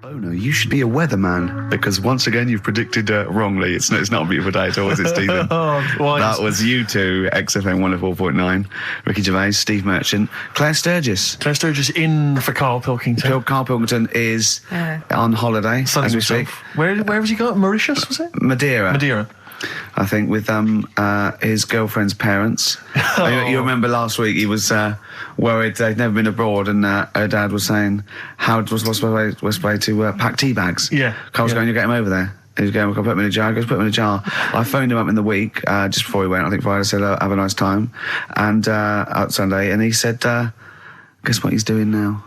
Oh no, you should be a weatherman because once again you've predicted wrongly. It's not a beautiful day at all, is it, Stephen? That was you two, XFM 104.9. Ricky Gervais, Steve Merchant, Claire Sturgis. Claire Sturgis in for Karl Pilkington. Karl Pilkington is on holiday as we speak. Where has he got? Mauritius, was it? Madeira. I think with his girlfriend's parents. You remember last week he was worried they'd never been abroad, and her dad was saying what's the way to pack tea bags. Yeah. Carl's going, you get him over there. He was going, we'll put him in a jar. He goes, put him in a jar. I phoned him up in the week just before he went. I think Friday, said have a nice time, and out Sunday, and he said, guess what he's doing now?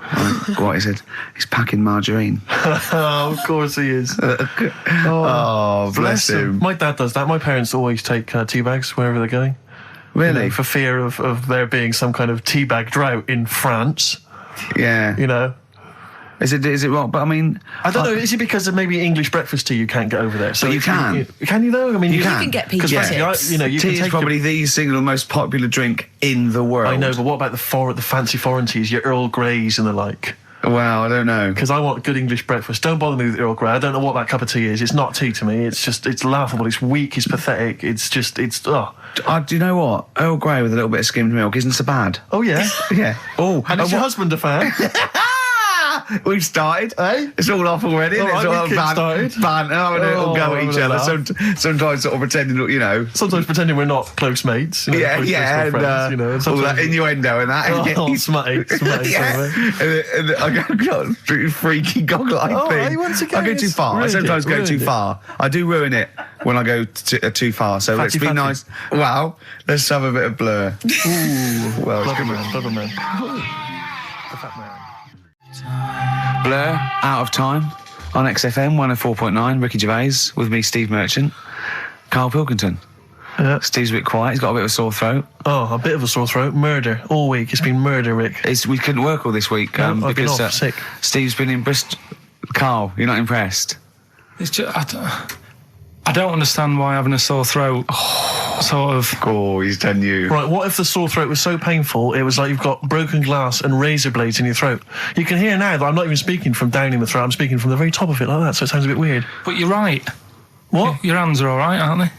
What he said? He's packing margarine. Oh, of course he is. Oh, bless him. My dad does that. My parents always take tea bags wherever they're going. Really? You know, for fear of there being some kind of tea bag drought in France. Yeah. You know. Is it wrong? But I mean, I don't know. Is it because of maybe English breakfast tea you can't get over there? So but you can. Can you though? I mean, you can get peach tips. Tea is probably the single most popular drink in the world. I know, but what about the fancy foreign teas, your Earl Greys and the like? Well, I don't know. Because I want good English breakfast. Don't bother me with Earl Grey. I don't know what that cup of tea is. It's not tea to me. It's laughable. It's weak. It's pathetic. Do you know what? Earl Grey with a little bit of skimmed milk isn't so bad. Oh, yeah? Yeah. Oh, and is your husband a fan? We've started. It's all off already. It's all started. We'll go at each other. Sometimes sort of pretending, you know. Sometimes pretending we're not close mates. You know, and friends, you know. All that innuendo and that. Smutty. And I got freaky goggle-eyed thing. I go too far. I sometimes go too far. I do ruin it when I go too far. So let's be nice. Wow. Let's have a bit of Blur. Ooh. Well, Clever man. The fat man. Blur, Out of Time, on XFM 104.9, Ricky Gervais, with me, Steve Merchant, Karl Pilkington. Yeah. Steve's a bit quiet, he's got a bit of a sore throat. Oh, a bit of a sore throat. Murder, all week. It's been murder, Rick. We couldn't work all this week I've been because off, sick. Steve's been in Bristol. Karl, you're not impressed? It's just, I don't understand why having a sore throat sort of... Oh, he's done you. Right, what if the sore throat was so painful it was like you've got broken glass and razor blades in your throat? You can hear now that I'm not even speaking from down in the throat, I'm speaking from the very top of it like that, so it sounds a bit weird. But you're right. What? Your hands are all right, aren't they?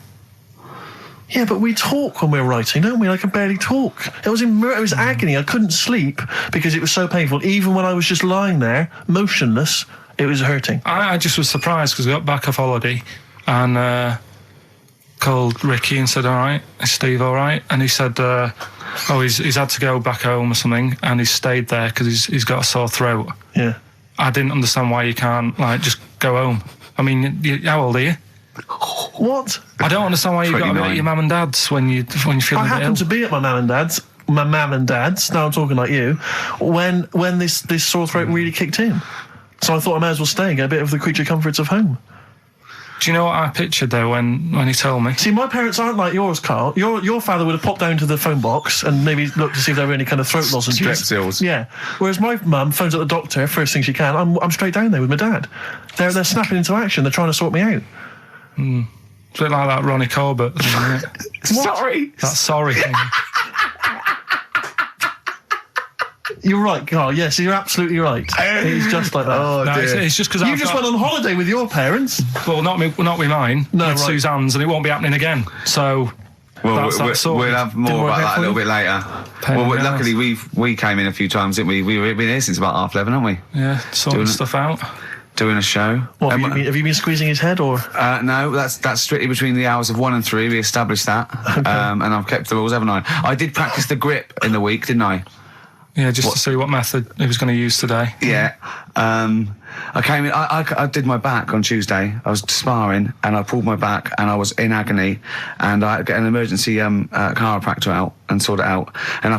Yeah, but we talk when we're writing, don't we? I can barely talk. It was agony. I couldn't sleep because it was so painful. Even when I was just lying there, motionless, it was hurting. I just was surprised because I got back off holiday and called Ricky and said, all right, is Steve all right? And he said, he's had to go back home or something, and he's stayed there because he's got a sore throat. Yeah. I didn't understand why you can't, just go home. I mean, how old are you? What? I don't understand why you got to be at your mum and dad's when you're feeling I happened to be at my mum and dad's. Now I'm talking like you. When this sore throat really kicked in, so I thought I may as well stay and get a bit of the creature comforts of home. Do you know what I pictured though when he told me? See, my parents aren't like yours, Karl. Your father would have popped down to the phone box and maybe looked to see if there were any kind of throat lozenges. Strepsils. Yeah. Whereas my mum phones up the doctor first thing she can. I'm straight down there with my dad. They're snapping into action. They're trying to sort me out. It's a bit like that Ronnie Corbett thing, isn't it? Sorry. That sorry thing. You're right, Karl. Yes, you're absolutely right. He's just like that. Oh, no, dear. it's just because you just went on holiday with your parents. Well, not with mine. No, with right. Suzanne's, and it won't be happening again. So, we'll have more about that a little bit later. Luckily we came in a few times, didn't we? We've been here since about 11:30, haven't we? Yeah, sorting stuff out. Doing a show. What, have you been squeezing his head, or? No, that's strictly between the hours of 1 and 3. We established that, okay. And I've kept the rules, haven't I? I did practice the grip in the week, didn't I? Yeah, just to see what method he was going to use today. Yeah. I came in, I did my back on Tuesday. I was sparring and I pulled my back and I was in agony, and I had to get an emergency chiropractor out and sort it out. And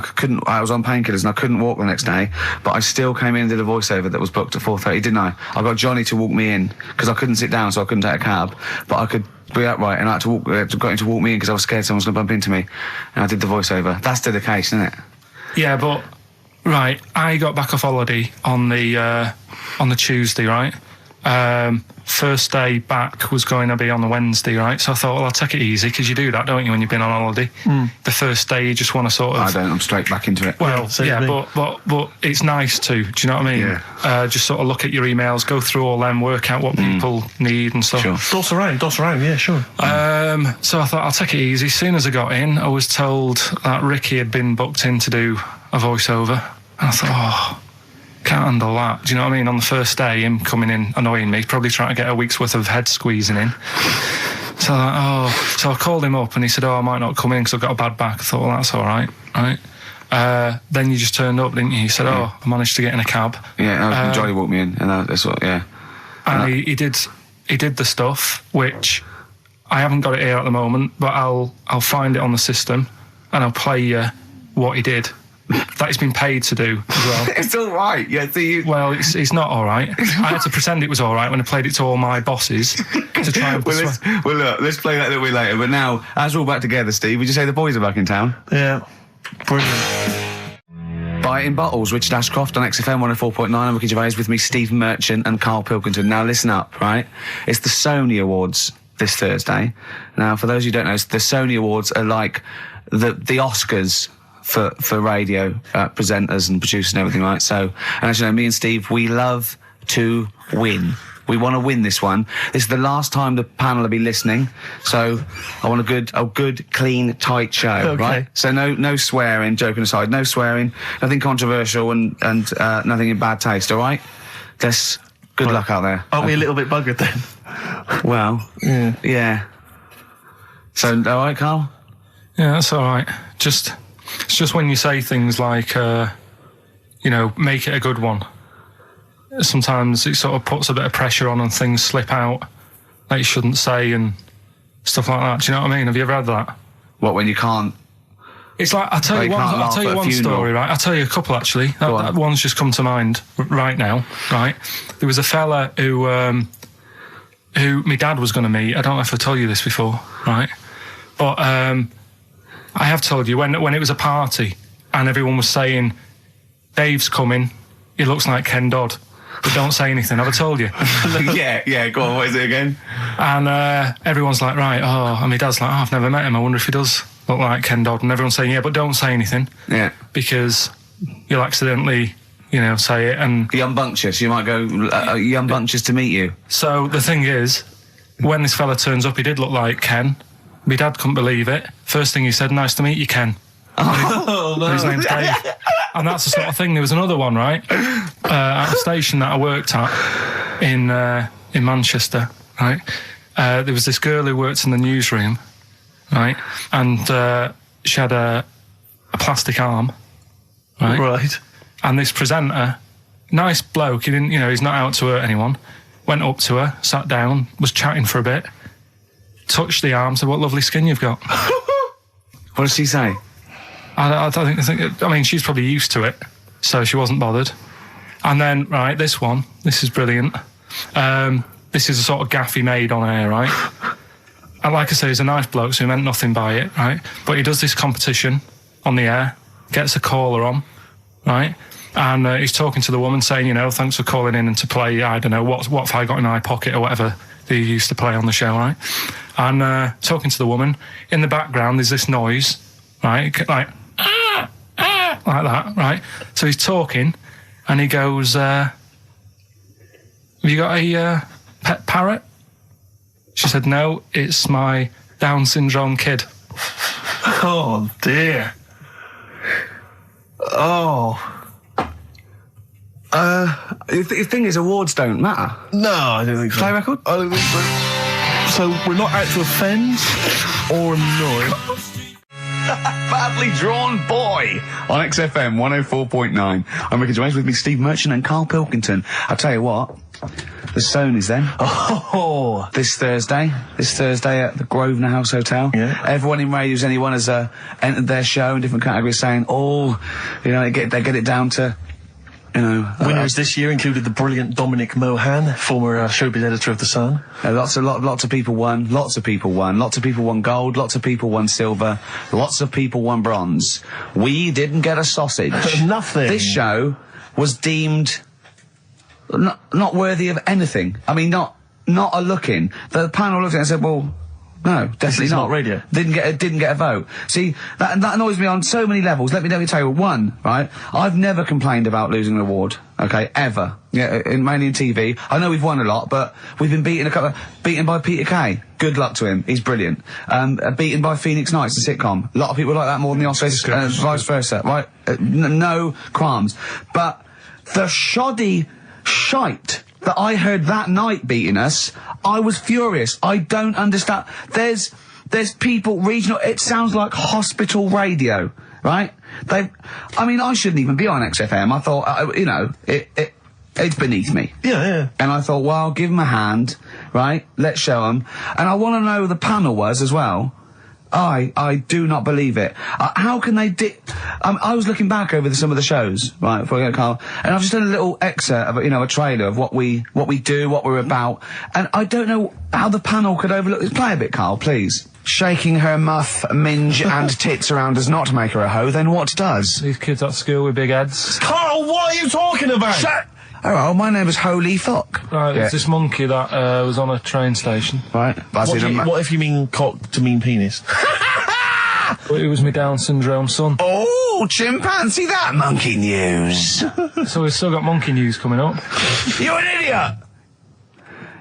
I was on painkillers and I couldn't walk the next day, but I still came in and did a voiceover that was booked at 4:30, didn't I? I got Johnny to walk me in because I couldn't sit down, so I couldn't take a cab, but I could be upright, and I had to got him to walk me in because I was scared someone was going to bump into me. And I did the voiceover. That's dedication, isn't it? Yeah, but right, I got back off holiday on the Tuesday, right? First day back was going to be on the Wednesday, right? So I thought, well, I'll take it easy, because you do that, don't you, when you've been on holiday? The first day you just want to sort of... I don't. I'm straight back into it. Well, but it's nice to. Do you know what I mean? Yeah. Just sort of look at your emails, go through all them, work out what people need and stuff. Sure. Doss around, yeah, sure. So I thought, I'll take it easy. As soon as I got in, I was told that Ricky had been booked in to do a voiceover. And I thought, can't handle that. Do you know what I mean? On the first day, him coming in annoying me, probably trying to get a week's worth of head squeezing in. So I called him up and he said, I might not come in because I've got a bad back. I thought, well, that's all right, right? Then you just turned up, didn't you? He said, I managed to get in a cab. Yeah, Johnny walked me in, and that's what, yeah. And he did the stuff, which I haven't got it here at the moment, but I'll find it on the system and I'll play you what he did. That he's been paid to do as well. It's all right. Yeah. Well, it's not all right. I had to pretend it was all right when I played it to all my bosses to try and persuade. Look, let's play that a little bit later. But now, as we're all back together, Steve, would you say the boys are back in town? Yeah. Brilliant. Buy it in bottles. Richard Ashcroft on XFM 104.9. I'm Ricky Gervais, with me, Steve Merchant and Karl Pilkington. Now, listen up, right? It's the Sony Awards this Thursday. Now, for those who don't know, the Sony Awards are like the Oscars for radio presenters and producers and everything, right? So, and as you know, me and Steve, we love to win. We want to win this one. This is the last time the panel will be listening, so I want a good, clean, tight show, okay. Right? So no swearing, joking aside, no swearing, nothing controversial and nothing in bad taste, all right? Good luck out there. Aren't we a little bit buggered then? Well, yeah. So, all right, Karl? Yeah, that's all right. It's just when you say things like, make it a good one. Sometimes it sort of puts a bit of pressure on and things slip out that you shouldn't say and stuff like that. Do you know what I mean? Have you ever had that? What, when you can't? It's like, I'll tell you one story, right? I'll tell you a couple, actually. That one's just come to mind right now, right? There was a fella who my dad was going to meet. I don't know if I told you this before, right? But I have told you, when it was a party and everyone was saying, Dave's coming, he looks like Ken Dodd, but don't say anything. Have I told you? yeah, go on, what is it again? And everyone's like, right, and my dad's like, I've never met him, I wonder if he does look like Ken Dodd. And everyone's saying, yeah, but don't say anything. Yeah. Because you'll accidentally, say it. And young bunctious, you might go, young bunctious to meet you. So the thing is, when this fella turns up, he did look like Ken. My dad couldn't believe it. First thing he said, nice to meet you, Ken. Oh, no. His name's Dave. And that's the sort of thing. There was another one, right, at a station that I worked at in Manchester, right? There was this girl who worked in the newsroom, right? And she had a plastic arm, right? Right. And this presenter, nice bloke, he didn't, he's not out to hurt anyone, went up to her, sat down, was chatting for a bit, touched the arm, said, what lovely skin you've got. What did she say? I think, she's probably used to it, so she wasn't bothered. And then, right, this is brilliant. This is a sort of gaff he made on air, right? And like I say, he's a nice bloke, so he meant nothing by it, right? But he does this competition on the air, gets a caller on, right? And he's talking to the woman saying, thanks for calling in and to play, I don't know, what have I got in my pocket or whatever they used to play on the show, right? And talking to the woman, in the background there's this noise, right? Like that, right? So he's talking and he goes, have you got a pet parrot? She said, no, it's my Down syndrome kid. Oh, dear. Oh. The thing is, awards don't matter. No, I don't think so. Play record? I don't think so. So we're not out to offend or annoy. Badly drawn boy on XFM 104.9. I'm Ricky Gervais, with me, Steve Merchant and Karl Pilkington. I'll tell you what, the Sony's then. Oh. This Thursday at the Grosvenor House Hotel. Yeah. Everyone in Radio's Anyone has entered their show in different categories saying, they get it down to, winners this year included the brilliant Dominic Mohan, former showbiz editor of The Sun. Lots of people won. Lots of people won gold. Lots of people won silver. Lots of people won bronze. We didn't get a sausage. Nothing. This show was deemed not worthy of anything. I mean, not a look-in. The panel looked at it and said, well, no, definitely not radio. Didn't get a vote. See, that annoys me on so many levels. Let me tell you one, right? I've never complained about losing an award, okay, ever. Yeah, mainly in TV. I know we've won a lot, but we've been beaten by Peter Kay. Good luck to him. He's brilliant. Beaten by Phoenix Nights, the sitcom. A lot of people like that more than the Oscars, vice versa, right? No qualms. But the shoddy shite that I heard that night beating us, I was furious. I don't understand. There's people, regional, it sounds like hospital radio, right? I mean, I shouldn't even be on XFM. I thought, it's beneath me. Yeah. And I thought, well, give them a hand, right? Let's show them. And I want to know who the panel was as well. I do not believe it. How can they I was looking back over some of the shows, right, before I go, Karl, and I've just done a little excerpt of, a trailer of what we do, what we're about, and I don't know how the panel could overlook this. Play a bit, Karl, please. Shaking her muff, minge and tits around does not make her a hoe, then what does? These kids at school with big heads. Karl, what are you talking about? Shut! Oh, my name is Holy Fuck. Right, it's this monkey that was on a train station. Right. What if you mean cock to mean penis? It was my Down syndrome son. Oh, chimpanzee, that monkey news. So we've still got monkey news coming up. You're an idiot!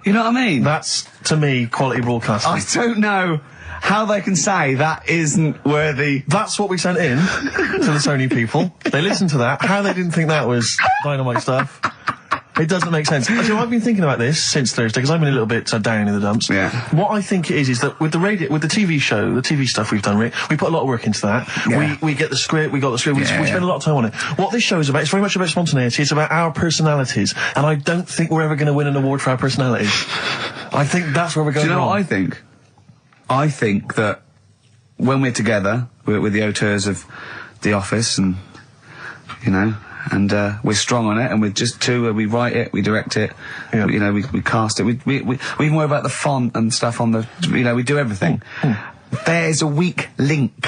You know what I mean? That's, to me, quality broadcasting. I don't know how they can say that isn't worthy. That's what we sent in to the Sony people. They listened to that. How they didn't think that was dynamite stuff. It doesn't make sense. Actually, I've been thinking about this since Thursday, because I've been a little bit down in the dumps. Yeah. What I think it is that with the TV show, the TV stuff we've done, Rick, we put a lot of work into that. Yeah. We get the script, we spend a lot of time on it. What this show is about, it's very much about spontaneity, it's about our personalities, and I don't think we're ever going to win an award for our personalities. I think that's where we're going. Do you know wrong. what I think? I think that when we're together, with the auteurs of The Office, and, and we're strong on it, and we're just two, we write it, we direct it, we cast it, we even worry about the font and stuff on the, we do everything. There's a weak link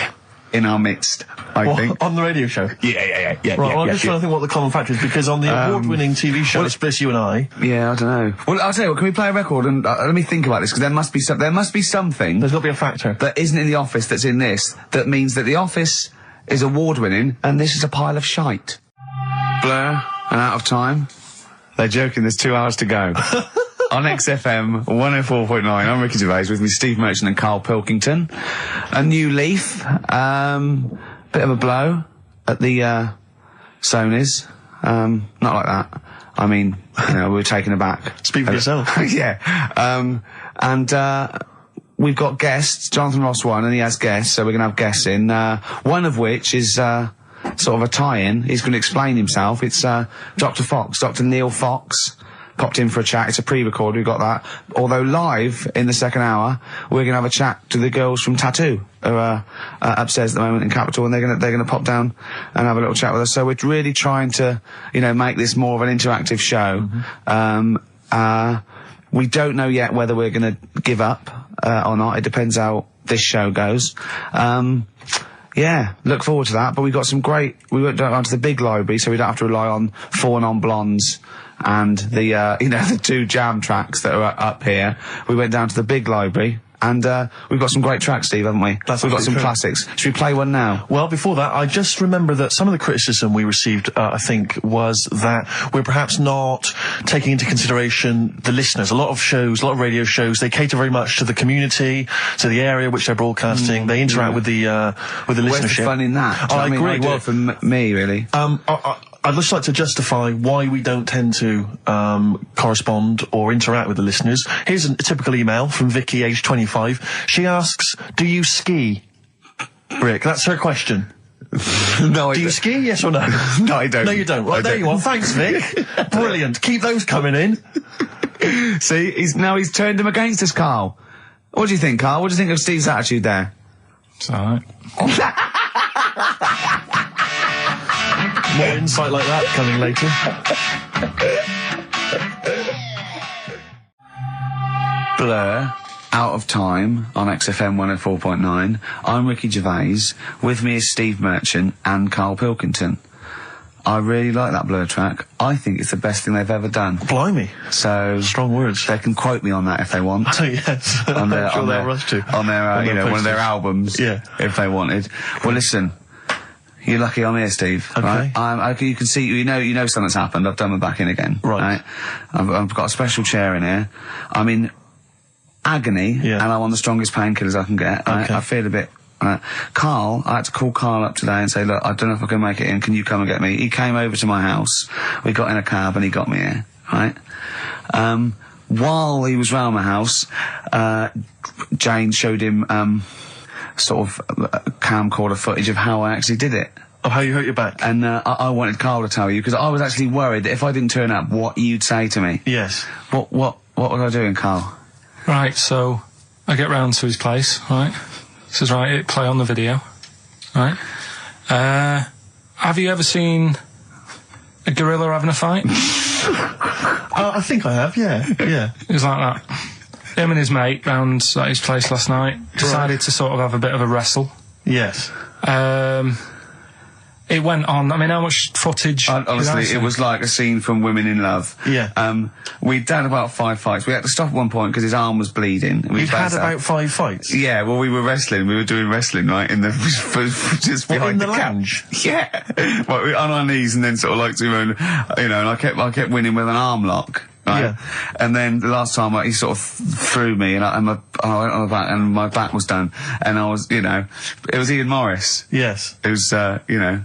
in our midst, I think. On the radio show? Yeah. Right, well, I'm just trying to think what the common factor is, because on the award-winning TV show, it's Bliss You and I. Yeah, I don't know. Well, I'll tell you what, can we play a record and let me think about this, because there must be something. There's got to be a factor. That isn't in The Office that's in this, that means that The Office is award-winning, and this is a pile of shite. Blur and Out of Time. They're joking, there's 2 hours to go. On XFM 104.9, I'm Ricky Gervais, with me Steve Merchant and Karl Pilkington. A new leaf, bit of a blow at the Sonys. Not like that. I mean, we were taken aback. Speak for yourself. Yeah. We've got guests. Jonathan Ross won, and he has guests, so we're going to have guests in. One of which is sort of a tie-in. He's going to explain himself. It's Dr. Neil Fox. Popped in for a chat. It's a pre-record. We got that. Although live in the second hour, we're going to have a chat to the girls from Tattoo, who are upstairs at the moment in Capitol, and they're going to pop down and have a little chat with us. So we're really trying to, make this more of an interactive show. We don't know yet whether we're going to give up or not. It depends how this show goes. Yeah, look forward to that. But we got some great. We went down to the big library, so we don't have to rely on 4 Non-Blondes and the the 2 jam tracks that are up here. We went down to the big library, and we've got some great tracks, Steve, haven't we? We've got some classics. Should we play one now? Well, before that, I just remember that some of the criticism we received, I think, was that we're perhaps not taking into consideration the listeners. A lot of radio shows, they cater very much to the community, to the area which they're broadcasting. They interact with the listenership. Where's the fun in that? I agree. Well, for me, really. I'd just like to justify why we don't tend to correspond or interact with the listeners. Here's a typical email from Vicky, age 25. She asks, do you ski? Rick, that's her question. No, do you ski, yes or no? No, I don't. No, you don't. Right, there you are. Thanks, Vic. Brilliant. Keep those coming in. See, he's turned him against us, Karl. What do you think, Karl? What do you think of Steve's attitude there? It's alright. More insight like that coming later. Blur, Out of Time on XFM 104.9. I'm Ricky Gervais. With me is Steve Merchant and Karl Pilkington. I really like that Blur track. I think it's the best thing they've ever done. Blimey. So strong words. They can quote me on that if they want. Yes. On their, I'm sure on they'll their, rush to. on their, you know, one of their albums. Yeah. If they wanted. Well, listen. You're lucky I'm here, Steve. Okay. Right? You can see, you know something's happened. I've done my back in again. Right. I've got a special chair in here. I'm in agony, and I'm on the strongest painkillers I can get. Right? Okay. I feel a bit. Karl, I had to call Karl up today and say, look, I don't know if I can make it in. Can you come and get me? He came over to my house. We got in a cab and he got me here. Right. While he was round my house, Jane showed him sort of camcorder footage of how I actually did it. Of how you hurt your back. And I wanted Karl to tell you, because I was actually worried that if I didn't turn up, what you'd say to me. Yes. What was I doing, Karl? Right, so I get round to his place, right? He says, right, hit play on the video, right? Have you ever seen a gorilla having a fight? I think I have, yeah. It was like that. Him and his mate round at his place last night decided to sort of have a bit of a wrestle. Yes. It went on. I mean, how much footage? Honestly, it was like a scene from Women in Love. Yeah. We'd done about 5 fights. We had to stop at one point because his arm was bleeding. You'd had about 5 fights? Yeah, well, we were wrestling. We were doing wrestling, right, in the just behind the lounge. couch. Yeah. Well, we were on our knees and then sort of like doing, you know, and I kept winning with an arm lock. Right? Yeah. And then the last time he sort of threw me and I went on the back and my back was done. And I was, you know, it was Ian Morris. Yes. It was, you know.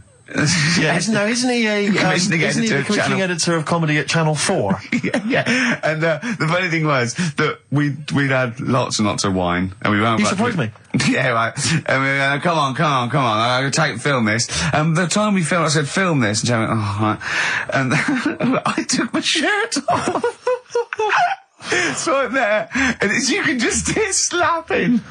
Yeah, isn't he the commissioning editor of comedy at Channel 4? yeah. And the funny thing was that we'd had lots and lots of wine, and we went. You surprised me. Yeah, right. And we went, come on. I'm gonna film this. And the time we filmed, I said, film this, and Joe went, oh, right. And I took my shirt off. It's right there, and you can just hear slapping.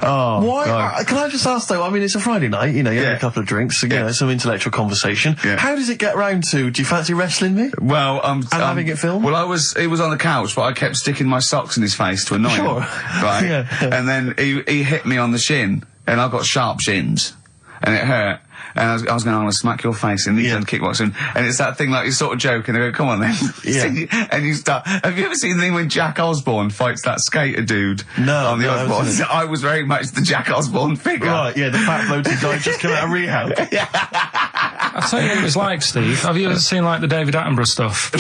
Oh, why? Can I just ask though? I mean, it's a Friday night, you know, you have a couple of drinks, you know, some intellectual conversation. Yeah. How does it get round to? Do you fancy wrestling me? Well, and having it filmed. Well, he was on the couch, but I kept sticking my socks in his face to annoy him. Right. Yeah. And then he hit me on the shin, and I've got sharp shins, and it hurt. And I was going, I'm going to smack your face, and he's done kickboxing. And it's that thing like you sort of joke, and they go, come on then. Yeah. And you start, have you ever seen the thing when Jack Osborne fights that skater dude? No. On the Osborne? I was very much the Jack Osborne figure. Right, yeah, the fat bloated guy just came out of rehab. I'll tell you what it was like, Steve. Have you ever seen like the David Attenborough stuff?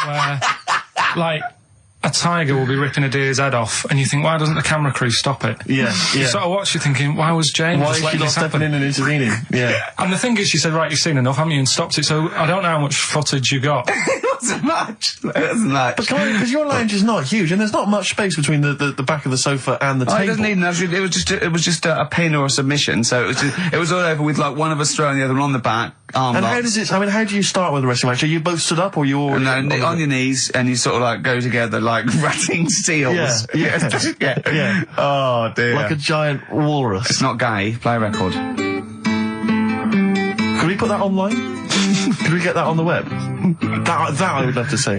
Where, like, a tiger will be ripping a deer's head off, and you think, why doesn't the camera crew stop it? Yeah. You sort of watch, you're thinking, why was James Why just is she letting not this stepping happen? in and intervening? Yeah. And the thing is, she said, right, you've seen enough, haven't you, and stopped it, so I don't know how much footage you got. It wasn't much. It wasn't much. But because your lounge is not huge, and there's not much space between the back of the sofa and the table. It doesn't need enough. It was just a pin or a submission, so it was all over with like one of us throwing the other one on the back. And how does it? I mean, how do you start with a wrestling match? Are you both stood up, or you're on your knees, and you sort of like go together like ratting seals? Yeah. Oh dear. Like a giant walrus. It's not gay. Play a record. Could we put that online? Could we get that on the web? That I would love to see.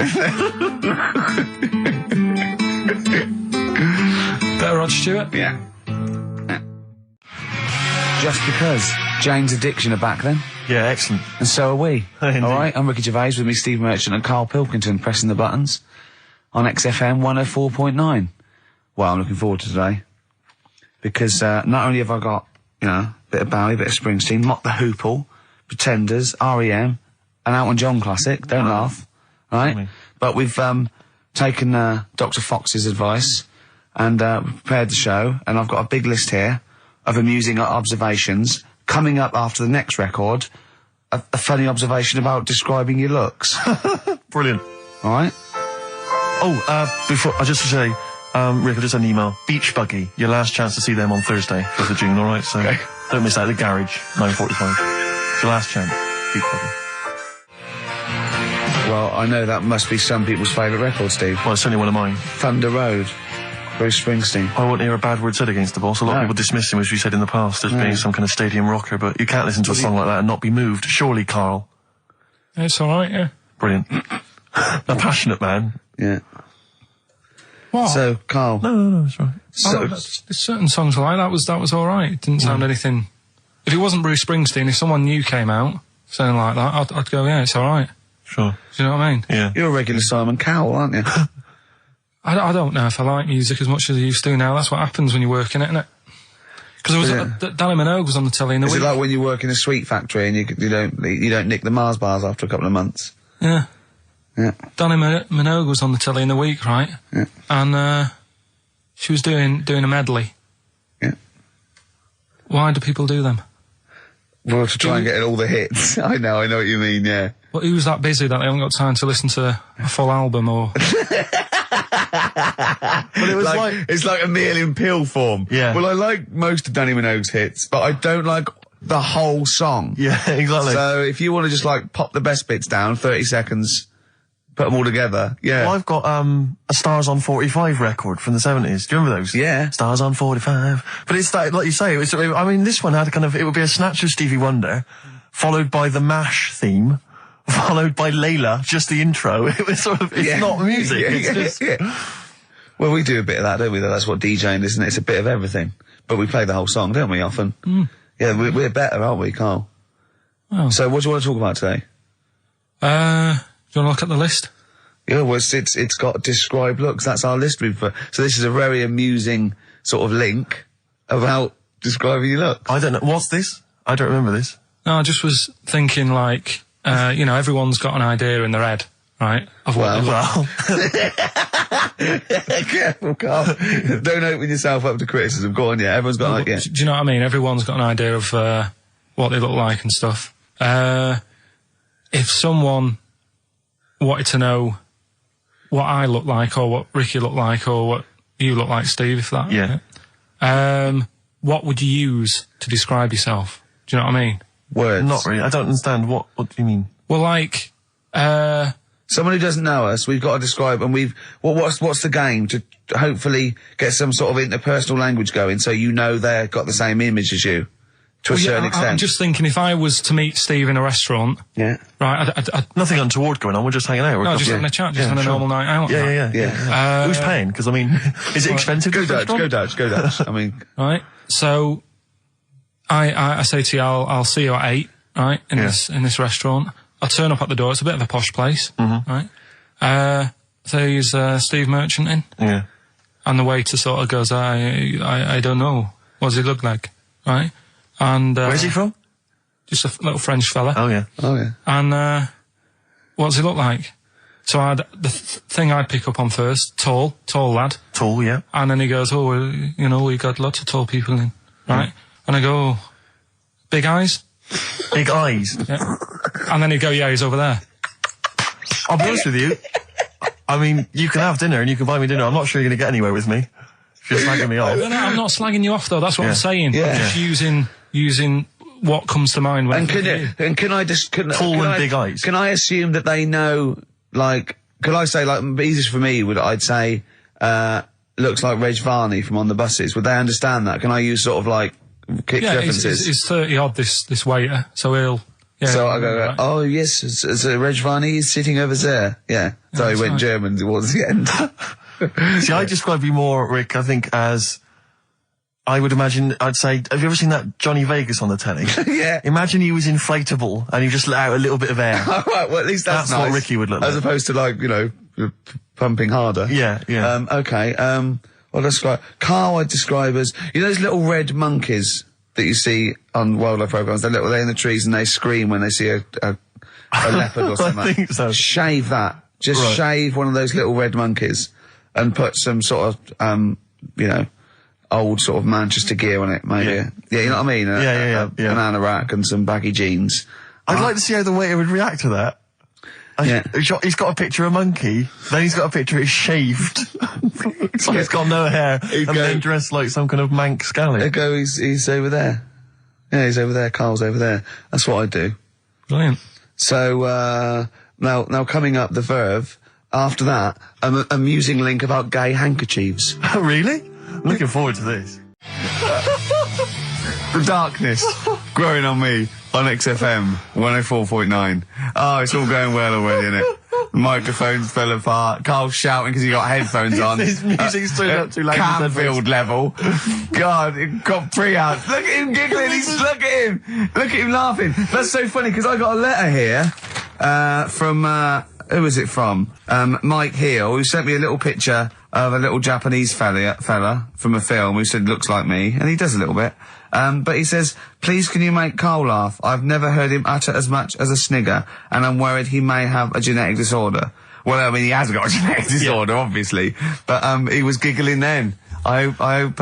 Better Rod Stewart? Yeah. Just because. Jane's Addiction are back then. Yeah, excellent. And so are we. Indeed. All right, I'm Ricky Gervais with me, Steve Merchant and Karl Pilkington pressing the buttons on XFM 104.9. Well, I'm looking forward to today because not only have I got, you know, a bit of Bowie, a bit of Springsteen, Mock the Hoople, Pretenders, R.E.M., an Elton John classic, don't laugh, right? But we've taken Dr. Fox's advice and prepared the show, and I've got a big list here of amusing observations. Coming up after the next record, a funny observation about describing your looks. Brilliant. All right? Oh, before, I just to say, Rick, I just had an email. Beach Buggy, your last chance to see them on Thursday, 5th of June, all right? So don't miss that. The Garage, 9:45. It's your last chance. Beach Buggy. Well, I know that must be some people's favourite record, Steve. Well, it's only one of mine. Thunder Road, Bruce Springsteen. I wouldn't hear a bad word said against the boss. A lot of people dismiss him, as we said in the past, as being some kind of stadium rocker, but you can't listen to a song like that and not be moved. Surely, Karl. It's alright, yeah. Brilliant. A passionate man. Yeah. What? So, Karl. No, it's right. So, there's certain songs like that was alright. It didn't sound anything. If it wasn't Bruce Springsteen, if someone new came out, something like that, I'd go, yeah, it's all right. Sure. Do you know what I mean? Yeah. You're a regular Simon Cowell, aren't you? I don't know if I like music as much as I used to now. That's what happens when you work in it, isn't it? Because Danny Minogue was on the telly in the week. Is it like when you work in a sweet factory and you don't nick the Mars bars after a couple of months? Yeah. Yeah. Danny Minogue was on the telly in the week, right? Yeah. And she was doing a medley. Yeah. Why do people do them? Well, to try and get all the hits. I know what you mean, yeah. Well, who's that busy that they haven't got time to listen to a full album or... But it was it's like a meal in pill form. Yeah. Well, I like most of Danny Minogue's hits, but I don't like the whole song. Yeah, exactly. So if you want to just like pop the best bits down, 30 seconds, put them all together, yeah. Well, I've got a Stars on 45 record from the 70s. Do you remember those? Yeah. Stars on 45. But it's that, like you say, I mean, this one had a kind of, it would be a snatch of Stevie Wonder, followed by the MASH theme, followed by Layla, just the intro. It was sort of, it's not music. It's just... Well, we do a bit of that, don't we? That's what DJing is, isn't it? It's a bit of everything. But we play the whole song, don't we, often? Mm. Yeah, we're better, aren't we, Karl? Oh. So what do you want to talk about today? Do you want to look at the list? Yeah, well, it's got describe looks. That's our list we've put. So this is a very amusing sort of link about describing your look. I don't know. What's this? I don't remember this. No, I just was thinking like, everyone's got an idea in their head, right? Of what Careful, Karl. Don't open yourself up to criticism. Go on, yeah. Everyone's got an idea. Do you know what I mean? Everyone's got an idea of what they look like and stuff. If someone wanted to know what I look like or what Ricky looked like or what you look like, Steve, if that... Yeah. What would you use to describe yourself? Do you know what I mean? Words. Not really. I don't understand. What do you mean? Well, like... Someone who doesn't know us, we've got to describe, and what's the game to hopefully get some sort of interpersonal language going so you know they've got the same image as you, to a certain extent. I'm just thinking if I was to meet Steve in a restaurant... Yeah. Right, Nothing untoward going on, we're just hanging out. No, just having a chat, just having a normal night out. Yeah. Who's paying? Because, I mean, is it expensive? Go Dutch. I mean... Right, so, I say to you, I'll see you at 8, right, in this restaurant. I turn up at the door, it's a bit of a posh place, right? There's Steve Merchant in. Yeah. And the waiter sort of goes, I don't know. What does he look like? Right? And where's he from? Just a little French fella. Oh yeah. And what does he look like? So the thing I'd pick up on first, tall lad. Tall, yeah. And then he goes, we got lots of tall people in, right? And I go, big eyes? Big eyes? Yeah. And then he'd go, yeah, he's over there. I'll be honest with you. I mean, you can have dinner and you can buy me dinner. I'm not sure you're going to get anywhere with me. If you're slagging me off. No, I'm not slagging you off, though. That's what I'm saying. Yeah. I'm just using what comes to mind when can I just... Tall and big eyes. Can I assume that they know, like... Could I say, like, easiest for me I'd say, looks like Reg Varney from On the Buses. Would they understand that? Can I use sort of, like, kick references? He's 30-odd, this waiter, so he'll... Yeah, so I go, right. Oh, yes, it's Reg Varney is sitting over there. Yeah. So he went German towards the end. See, I describe you more, Rick, I think, as... I would imagine, I'd say, have you ever seen that Johnny Vegas on the telly? Yeah. Imagine he was inflatable and he just let out a little bit of air. All right, well, at least that's nice. What Ricky would look like. As opposed to, like, pumping harder. Yeah. Okay, well, describe... Karl I'd describe as... You know those little red monkeys that you see on wildlife programs? They're in the trees and they scream when they see a leopard or something. I think so. Shave that. Just shave one of those little red monkeys and put some sort of, old sort of Manchester gear on it, maybe. Yeah, you know what I mean? A banana rack and some baggy jeans. I'd like to see how the waiter would react to that. He's got a picture of a monkey, then he's got a picture of shaved. It's like he's got no hair, then dressed like some kind of Manx scally. He's over there. Yeah, he's over there, Karl's over there. That's what I do. Brilliant. So, now coming up the Verve, after that, an amusing link about gay handkerchiefs. Really? I'm looking forward to this. The darkness growing on me on XFM 104.9. Oh, it's all going well already, isn't it? Microphones fell apart. Carl's shouting because he got headphones on. His music's turned up too loud. Canfield level. God, it got pre-out. Look at him giggling. Look at him laughing. That's so funny because I got a letter here from who is it from? Mike Heel, who sent me a little picture of a little Japanese fella from a film who said looks like me, and he does a little bit. But he says, please can you make Karl laugh? I've never heard him utter as much as a snigger, and I'm worried he may have a genetic disorder. Well, I mean, he has got a genetic disorder, obviously. But, he was giggling then. I hope,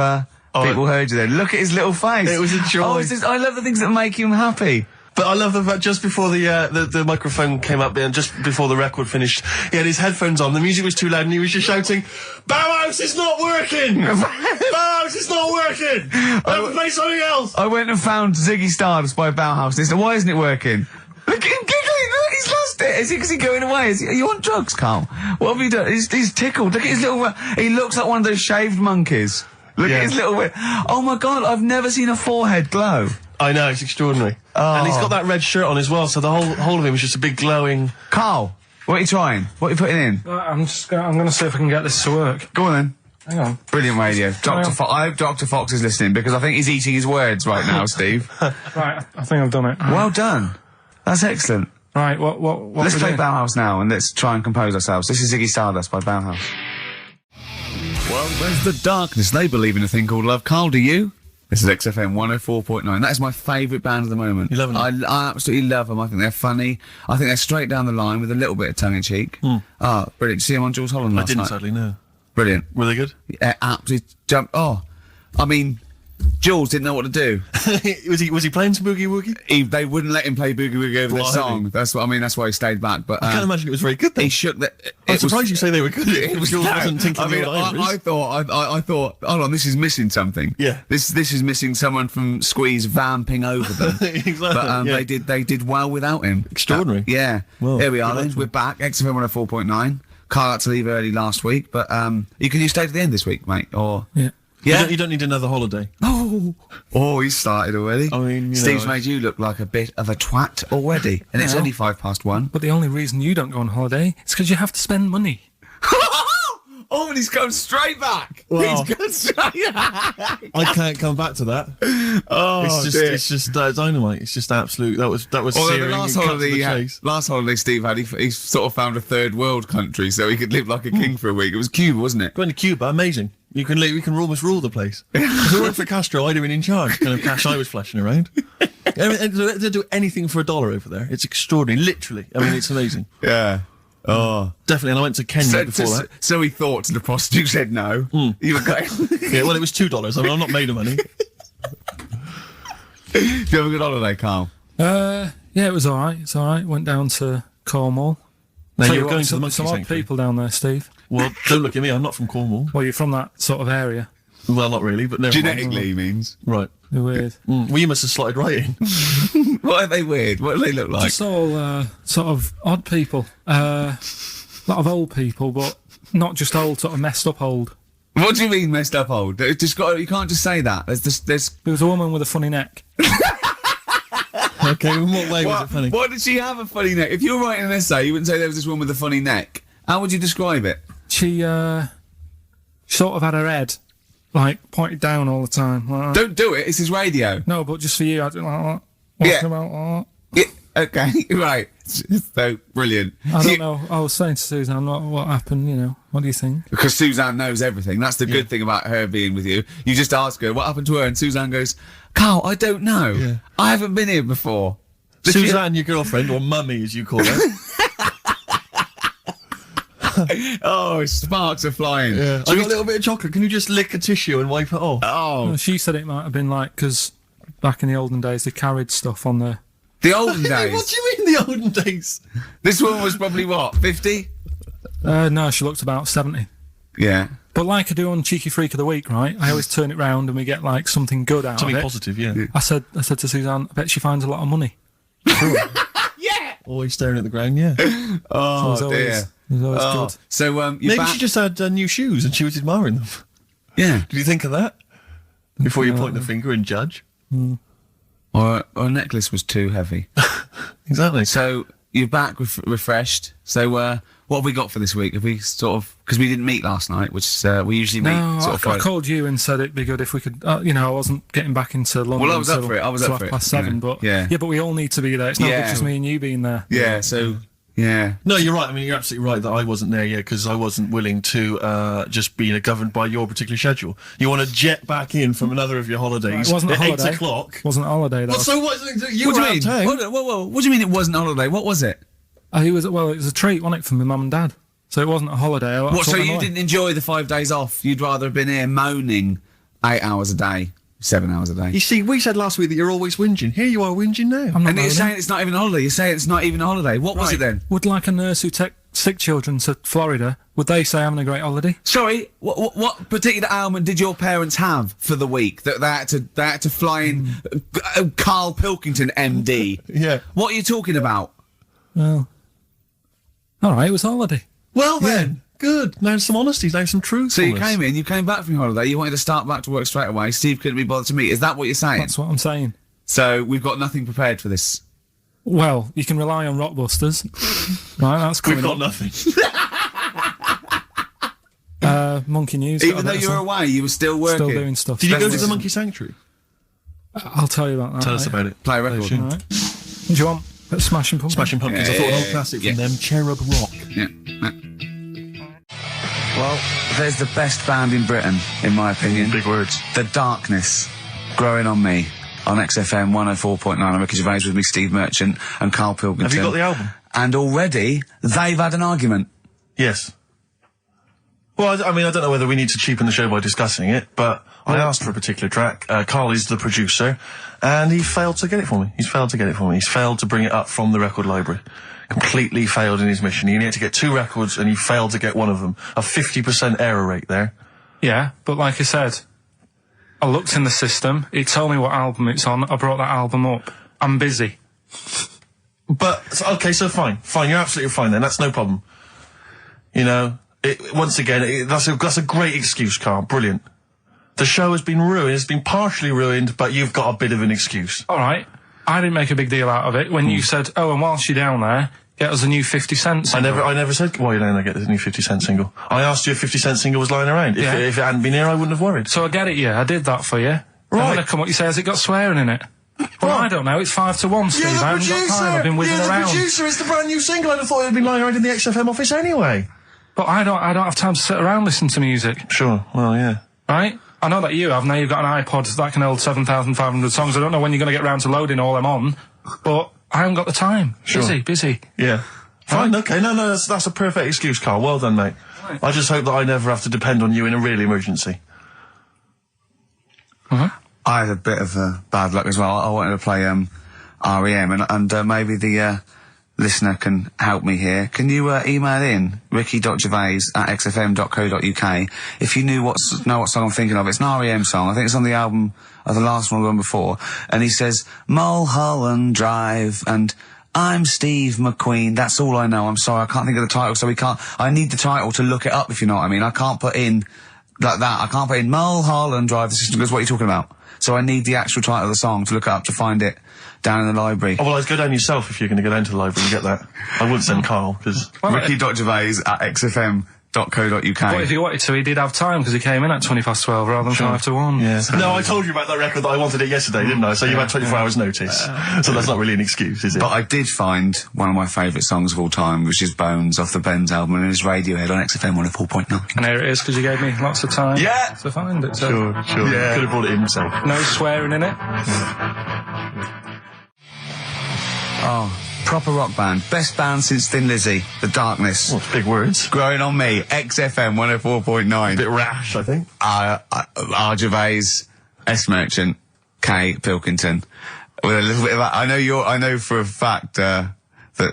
people heard you then. Look at his little face. It was a joy. I love the things that make him happy. But I love the fact just before the microphone came up there and just before the record finished, he had his headphones on, the music was too loud and he was just shouting, Bauhaus is not working! Bauhaus is not working! I'll play something else! I went and found Ziggy Stardust by Bauhaus and he said, why isn't it working? Look at him giggling, look, he's lost it! Is he going away? Are you on drugs, Karl? What have you done? He's tickled, look at his little, he looks like one of those shaved monkeys. Look at his little, oh my God, I've never seen a forehead glow. I know, it's extraordinary. Oh. And he's got that red shirt on as well, so the whole of him is just a big glowing... Karl, what are you trying? What are you putting in? I'm going to see if I can get this to work. Go on then. Hang on. Brilliant radio. I hope Dr. Fox is listening because I think he's eating his words right now, Steve. Right, I think I've done it. Well done. That's excellent. Right, what Let's play Bauhaus now and let's try and compose ourselves. This is Ziggy Stardust by Bauhaus. Well, where's the darkness? They believe in a thing called love. Karl, do you? This is XFM 104.9. That is my favourite band at the moment. You love them? I absolutely love them. I think they're funny. I think they're straight down the line with a little bit of tongue-in-cheek. Brilliant. Did you see them on Jules Holland last night? I didn't, sadly, no. Brilliant. Were they good? Yeah, absolutely jump. Oh, I mean, Jules didn't know what to do. was he playing some Boogie Woogie? They wouldn't let him play Boogie Woogie over their song. That's what I mean. That's why he stayed back. But I can't imagine it was very good. Then. He shook the. I'm surprised you say they were good. Jules wasn't thinking. I mean, I thought. Hold on, this is missing something. Yeah. This is missing someone from Squeeze vamping over them. Exactly. But they did well without him. Extraordinary. Yeah. Well, here we are. Then we're back. XFM 104.9. Karl had to leave early last week, but you stay to the end this week, mate. Or yeah. Yeah, you don't need another holiday. Oh, he started already. I mean, Steve's made you look like a bit of a twat already, and it's only 1:05. But the only reason you don't go on holiday is because you have to spend money. Oh, and he's gone straight back. Well, He's gone straight back. I can't come back to that. Oh, it's just dynamite. It's just absolute. That was searing. The last holiday Steve had, he sort of found a third world country so he could live like a king for a week. It was Cuba, wasn't it? Going to Cuba, amazing. You can almost rule the place. If it weren't for Castro, I'd have been in charge. Kind of cash I was flashing around. They do anything for $1 over there. It's extraordinary, literally. I mean, it's amazing. Yeah. Oh, definitely. And I went to Kenya before that. So he thought, and the prostitute said no. You were going. Yeah, well, it was $2. I mean, I'm not made of money. Do you have a good holiday, Karl? Yeah, it was all right. It's all right. Went down to Cornwall. Now So you're going to the monkey some odd sanctuary. people down there, Steve. Well, don't look at me. I'm not from Cornwall. Well, you're from that sort of area. Well, not really, but never mind. Genetically, he means. Right. They're weird. Well, you must have slotted right in. What are they weird? What do they look like? Just all sort of odd people. A lot of old people, but not just old, sort of messed up old. What do you mean messed up old? You can't just say that. There's. There was a woman with a funny neck. Okay, in what way was it funny? Why did she have a funny neck? If you were writing an essay, you wouldn't say there was this woman with a funny neck. How would you describe it? She sort of had her head like pointed down all the time. Like that. Don't do it. This is radio. No, but just for you, I don't like that. Walking Yeah. about like Yeah. Okay. Right. So brilliant. that. I don't know. I was saying to Suzanne, what happened? You know, what do you think? Because Suzanne knows everything. That's the good thing about her being with you. You just ask her what happened to her, and Suzanne goes, "Karl, I don't know. Yeah. I haven't been here before." Suzanne, your girlfriend, or mummy as you call her. Oh, sparks are flying. Yeah. I got a little bit of chocolate. Can you just lick a tissue and wipe it off? Oh, She said it might have been like because back in the olden days they carried stuff on the. the olden days. What do you mean the olden days? This woman was probably what, 50? No, she looked about 70. Yeah. But like I do on Cheeky Freak of the Week, right? I always turn it round and we get like something good out Something of it. positive, yeah. I said to Suzanne, I bet she finds a lot of money. Yeah. Always staring at the ground, yeah. Oh, So dear. it was always Oh. good. So you're Maybe back. she just had new shoes and she was admiring them. Yeah. Did you think of that? Before you point the finger and judge? Or a necklace was too heavy. Exactly. So you're back refreshed. So What have we got for this week? Have we sort of, because we didn't meet last night, which we usually meet sort of I Friday. called you and said it'd be good if we could, I wasn't getting back into London. Well, I was up for it. I was up for it. 7:30, but yeah, but we all need to be there. It's not just me and you being there. Yeah, so. Yeah. No, you're right. I mean, you're absolutely right that I wasn't there yet because I wasn't willing to just be governed by your particular schedule. You want to jet back in from another of your holidays It wasn't a at holiday. 8 o'clock. It wasn't a holiday. Well, so what? You What were do you out mean? of town. What do you mean it wasn't a holiday? What was it? It was a treat, wasn't it, for my mum and dad? So it wasn't a holiday. What? So you didn't enjoy the 5 days off? You'd rather have been here moaning 8 hours a day, 7 hours a day. You see, we said last week that you're always whinging. Here you are whinging now. I'm not And you're moaning. saying it's not even a holiday. You're saying it's not even a holiday. What was it then? Would like a nurse who take sick children to Florida, would they say having a great holiday? Sorry, what particular ailment did your parents have for the week that they had to fly in? Karl Pilkington, MD. Yeah. What are you talking about? Well, all right, it was a holiday. Well then, good. Now some honesty, now some truth. So you came back from your holiday. You wanted to start back to work straight away. Steve couldn't be bothered to meet. Is that what you're saying? That's what I'm saying. So we've got nothing prepared for this. Well, you can rely on Rockbusters. Right, that's coming We've got up. nothing. Monkey News. Even though you were away, you were still working. Still doing stuff. Did you go to That's- the Monkey Sanctuary? I'll tell you about that. Tell us about it. Play a record. All right. Do you want a Smashing Pumpkins? Smashing Pumpkins. Yeah, I thought an yeah, old yeah, classic yeah. from them, Cherub Rock. Yeah. Well, there's the best band in Britain, in my opinion. Big words. The Darkness, Growing on Me, on XFM 104.9. I'm Ricky Gervais with me, Steve Merchant and Karl Pilkington. Have you got the album? And already, they've had an argument. Yes. Well, I mean, I don't know whether we need to cheapen the show by discussing it, but I asked for a particular track. Karl is the producer, and he failed to get it for me. He's failed to bring it up from the record library. Completely failed in his mission. He needed to get 2 records, and he failed to get one of them. A 50% error rate there. Yeah, but like I said, I looked in the system. It told me what album it's on. I brought that album up. I'm busy. But, okay, so fine. Fine, you're absolutely fine then. That's no problem. You know, once again, that's a great excuse, Karl. Brilliant. The show has been ruined. It's been partially ruined, but you've got a bit of an excuse. All right. I didn't make a big deal out of it when you said, oh, and whilst you're down there, get us a new 50 Cent single. I never said, well, you're down there, get this new 50 Cent single. I asked you if 50 Cent single was lying around. Yeah. If it hadn't been here, I wouldn't have worried. So I get it, yeah. I did that for you. Right. And when I come up, you say, has it got swearing in it? Well, I don't know. It's 5-1, Steve. I haven't got time. I've been whizzing around. You're the producer. It's the brand new single. I'd have thought it had been lying around in the XFM office anyway. But I don't have time to sit around listening to music. Sure. Well, yeah. Right? I know that you have. Now you've got an iPod that can hold 7,500 songs. I don't know when you're going to get round to loading all them on, but I haven't got the time. Sure. Busy. Yeah. Fine, okay. No, that's a perfect excuse, Karl. Well done, mate. Right. I just hope that I never have to depend on you in a real emergency. I had a bit of bad luck as well. I wanted to play REM, and maybe the listener can help me here. Can you email in ricky.gervais@xfm.co.uk if you know what song I'm thinking of? It's an REM song. I think it's on the album of the last one before. And he says Mulholland Drive and I'm Steve McQueen. That's all I know. I'm sorry, I can't think of the title, so I need the title to look it up, if you know what I mean. I can't put in like that. I can't put in Mulholland Drive. The system goes, what are you talking about? So I need the actual title of the song to look up to find it down in the library. Oh, well, I'd go down yourself if you're going to go down to the library and get that. I wouldn't send Karl, because... Ricky.gervais@xfm.co.uk. But if he wanted to, he did have time because he came in at 12:20 rather than 5-1. Yeah. No, I told you about that record that I wanted it yesterday, didn't I? So you had 24 hours notice. So that's not really an excuse, is it? But I did find one of my favourite songs of all time, which is Bones off the Benz album, and it's Radiohead on XFM 104.9. And here it is because you gave me lots of time Yeah. to find it. So Sure. Yeah. Could have brought it in himself. no swearing in it. Oh, proper rock band. Best band since Thin Lizzy, The Darkness. Well, it's big words. Growing on Me, XFM 104.9. Bit rash, I think. R. Gervais, S. Merchant, K. Pilkington. With a little bit of that. I know for a fact, that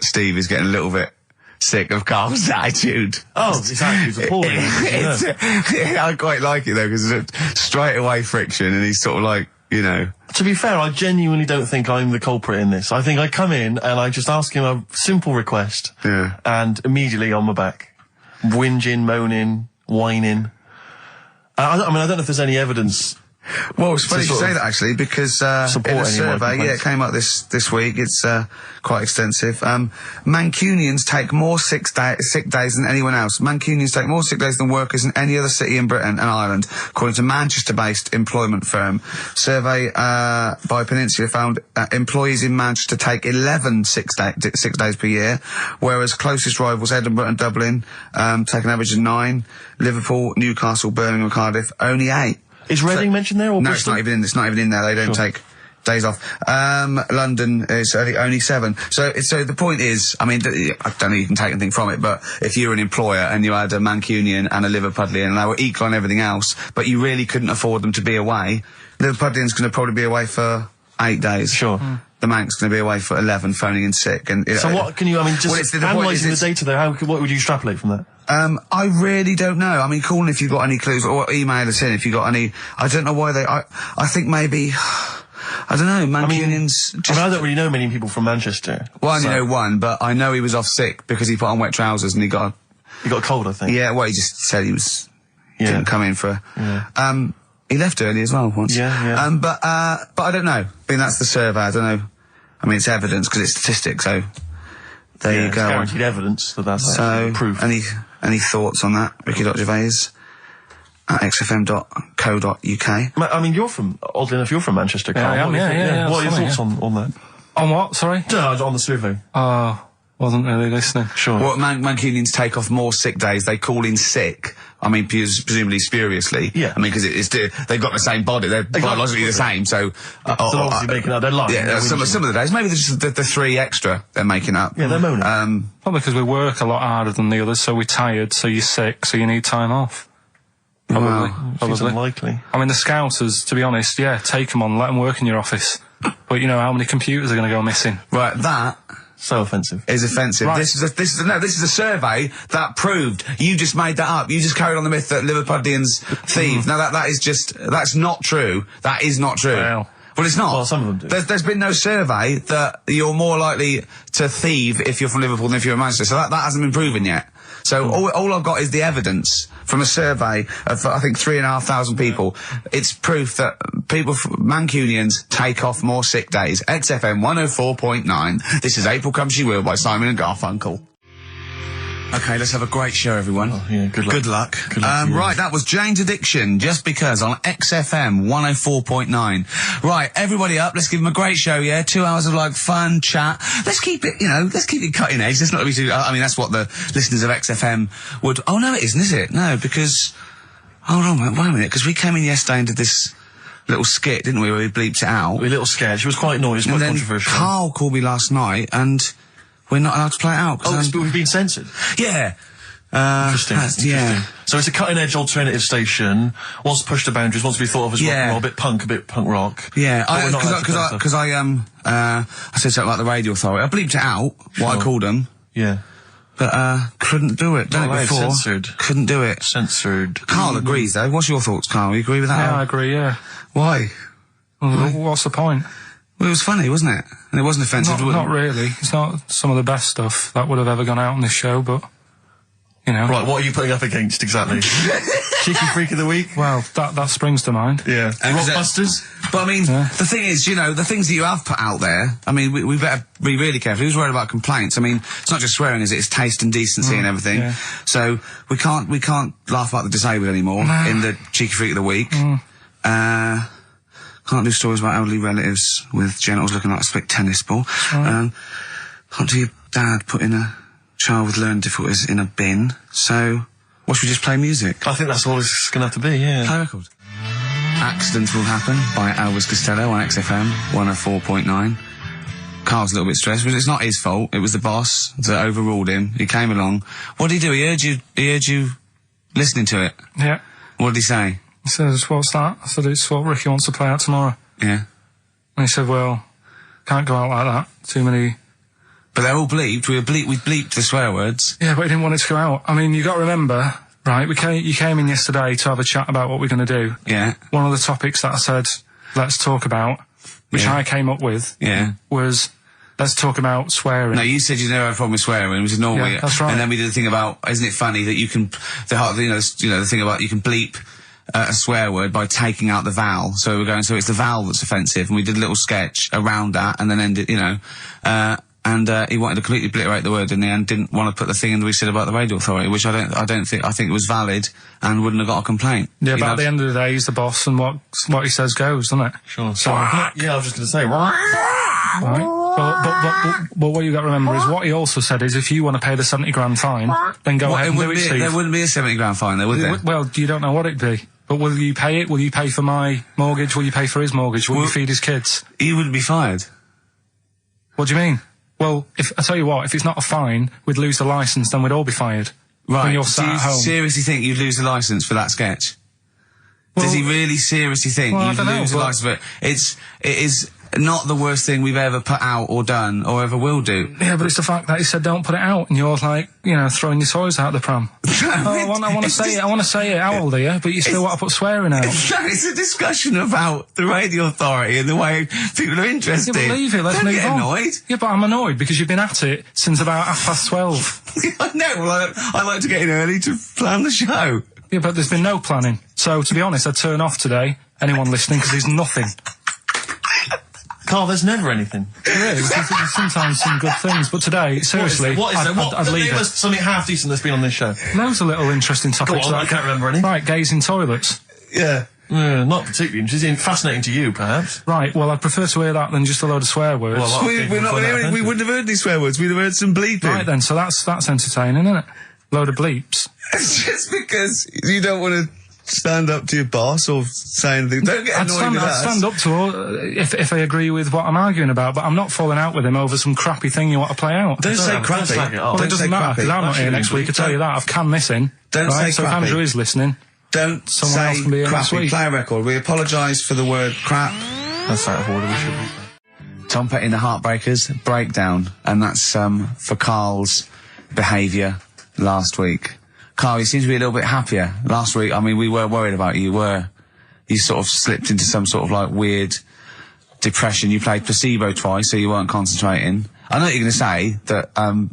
Steve is getting a little bit sick of Karl's attitude. Oh, his attitude's appalling. I quite like it though, because it's straight away friction, and he's sort of like, you know. To be fair, I genuinely don't think I'm the culprit in this. I think I come in and I just ask him a simple request. Yeah. And immediately on my back. Whinging, moaning, whining. I don't know if there's any evidence Well, it's funny you say that actually, because in a survey, it came up this week. It's quite extensive. Mancunians take more sick days than anyone else. Mancunians take more sick days than workers in any other city in Britain and Ireland, according to Manchester-based employment firm. Survey by Peninsula found employees in Manchester take 11 sick days per year, whereas closest rivals Edinburgh and Dublin take an average of 9. Liverpool, Newcastle, Birmingham, Cardiff only 8. Is Reading mentioned there, or no? Bristol? It's not even in there. They don't take days off. London is only 7. So the point is, I mean, I don't know you can take anything from it, but if you're an employer and you had a Mancunian and a Liverpudlian and they were equal on everything else, but you really couldn't afford them to be away, Liverpudlian's going to probably be away for 8 days. Sure. The Manc's going to be away for 11, phoning in sick. And so what can you? I mean, just analysing the data there. What would you extrapolate from that? I really don't know. I mean, call in if you've got any clues, or email us in if you've got any. I don't know why they. I think maybe. I don't know. Mancunians. I don't really know many people from Manchester. Well, I only know one, but I know he was off sick because he put on wet trousers and he got a cold, I think. Yeah. Well, he just said he was. Didn't come in for. Yeah. He left early as well once. Yeah. But I don't know. I mean, that's the survey. I don't know. I mean, it's evidence because it's statistics. So there you go. It's guaranteed evidence that's proof. Any thoughts on that, Ricky.Gervais at xfm.co.uk? I mean, oddly enough, you're from Manchester, Karl. Yeah, I am, yeah. What are your thoughts on that? On what, sorry? No, on the survey. Wasn't really listening. Sure. Well, Mancunians take off more sick days. They call in sick. I mean, presumably spuriously. Yeah. I mean, because they've got the same body. They're biologically the same, so... they're obviously making up their life. Yeah, some of the days. Maybe just the 3 extra they're making up. Yeah, they're moaning. Probably because we work a lot harder than the others, so we're tired, so you're sick, so you need time off. Probably. Seems unlikely. I mean, the Scousers, to be honest, take them on, let them work in your office. But you know how many computers are going to go missing? Right, that... So offensive. Is offensive. Right. This is a survey that proved. You just made that up. You just carried on the myth that Liverpudlians thieve. Now that's not true. That is not true. Well, it's not. Well, some of them do. There's been no survey that you're more likely to thieve if you're from Liverpool than if you're in Manchester. So that hasn't been proven yet. So all I've got is the evidence from a survey of, I think, 3,500 people. It's proof that Mancunians take off more sick days. XFM 104.9. This is April Comes She Will by Simon and Garfunkel. Okay, let's have a great show, everyone. Oh, yeah, good luck. Good luck. Right, that was Jane's Addiction, Just Because, on XFM 104.9. Right, everybody up, let's give them a great show, yeah? 2 hours of, fun, chat. Let's keep it cutting edge. Let's not be too... I mean, that's what the listeners of XFM would... Oh, no, it isn't, is it? No, because... Hold on, wait a minute, because we came in yesterday and did this little skit, didn't we, where we bleeped it out. A little sketch. It was quite noisy, quite controversial. Karl called me last night, and... we're not allowed to play it out. We've been censored? Yeah. Interesting. Yeah. So it's a cutting-edge alternative station. Wants to push the boundaries, wants to be thought of as rock and roll, a bit punk rock. Yeah, because I said something about the radio authority. I bleeped it out, what I called them. Yeah. But, couldn't do it. Done it before. Censored. Couldn't do it. Censored. Karl agrees, though. What's your thoughts, Karl? You agree with that? Yeah, I agree, yeah. Why? Well, what's the point? Well, it was funny, wasn't it? And it wasn't offensive. Not really. It's not some of the best stuff that would have ever gone out on this show, but, you know. Right, what are you putting up against, exactly? Cheeky Freak of the Week? Well, that springs to mind. Yeah. Rockbusters? But, I mean, the thing is, the things that you have put out there, I mean, we better be really careful. Who's worried about complaints? I mean, it's not just swearing, is it? It's taste and decency and everything. Yeah. So, we can't laugh about the disabled anymore in the Cheeky Freak of the Week. Can't do stories about elderly relatives with genitals looking like a split tennis ball. Can't do your dad putting a child with learning difficulties in a bin. So, what should we just play music? I think that's all it's going to have to be, yeah. Play a record. Accidents Will Happen by Elvis Costello on XFM 104.9. Karl's a little bit stressed, but it's not his fault. It was the boss that overruled him. He came along. What did he do? He heard you listening to it. Yeah. What did he say? He says, what's that? I said, it's what Ricky wants to play out tomorrow. Yeah. And he said, well, can't go out like that. Too many... But they're all bleeped. We bleeped the swear words. Yeah, but he didn't want it to go out. I mean, you got to remember, right, you came in yesterday to have a chat about what we're going to do. Yeah. One of the topics that I said, let's talk about, which I came up with, was... Let's talk about swearing. No, you said you never had a problem with swearing, which is normally... Yeah, that's right. And then we did the thing about, isn't it funny that you can... the thing about you can bleep a swear word by taking out the vowel. So we were going, so it's the vowel that's offensive, and we did a little sketch around that, and then ended, you know, and he wanted to completely obliterate the word in the end, didn't want to put the thing in that we said about the radio authority, which I think it was valid and wouldn't have got a comcomplaint. Yeah, but at the end of the day, he's the boss, and what he says goes, doesn't it? Sure. So, yeah, I was just going to say, right. But what you got to remember is what he also said is if you want to pay the 70 grand fine, then go ahead and do it, Steve. There wouldn't be a 70 grand fine there, would there? Well, you don't know what it'd be. But will you pay it? Will you pay for my mortgage? Will you pay for his mortgage? Will you feed his kids? He wouldn't be fired. What do you mean? Well, I tell you what, if it's not a fine, we'd lose the licence, then we'd all be fired. Right. When you're sat Do you at home. seriously think you'd lose the licence for that sketch? Well, does he really seriously think you'd lose the licence for it? It is not the worst thing we've ever put out or done or ever will do. Yeah, but it's the fact that he said don't put it out, and you're like, you know, throwing your toys out the pram. I want to say it. I want to say it. How old are you? But you still want to put swearing out. It's a discussion about the radio authority and the way people are interested. Yeah, but leave it. Let's Don't move get on. annoyed. Yeah, but I'm annoyed because you've been at it since about 12:30. I know. Well, I like to get in early to plan the show. Yeah, but there's been no planning. So, to be honest, I'd turn off today, anyone listening, because there's nothing. Carl, there's never anything. There is. There's sometimes some good things, but today, seriously, I'd leave it. Something half decent that's been on this show. Loads of little interesting topics. Go on, I can't remember any. Right, gays in toilets. Yeah. Not particularly interesting. Fascinating to you, perhaps. Right, well, I'd prefer to hear that than just a load of swear words. Well, We wouldn't have heard these swear words. We'd have heard some bleeping. Right then, so that's entertaining, isn't it? Load of bleeps. It's just because you don't want to stand up to your boss or say anything. Don't get annoyed with us. I'd stand up to her if I agree with what I'm arguing about, but I'm not falling out with him over some crappy thing you want to play out. Don't say crappy. Well, it doesn't matter, because I'm not here next week, I tell you that. I've canned this in. Don't say so crappy. if Andrew is listening, don't someone else say can be here next crappy. week. Play a record. We apologise for the word crap. That's out of order, we should. Tom Petty and the Heartbreakers, Breakdown, and that's for Karl's behaviour last week. Karl, you seem to be a little bit happier. Last week, I mean, we were worried about you. You sort of slipped into some sort of like weird depression. You played placebo twice, so you weren't concentrating. I know you're going to say that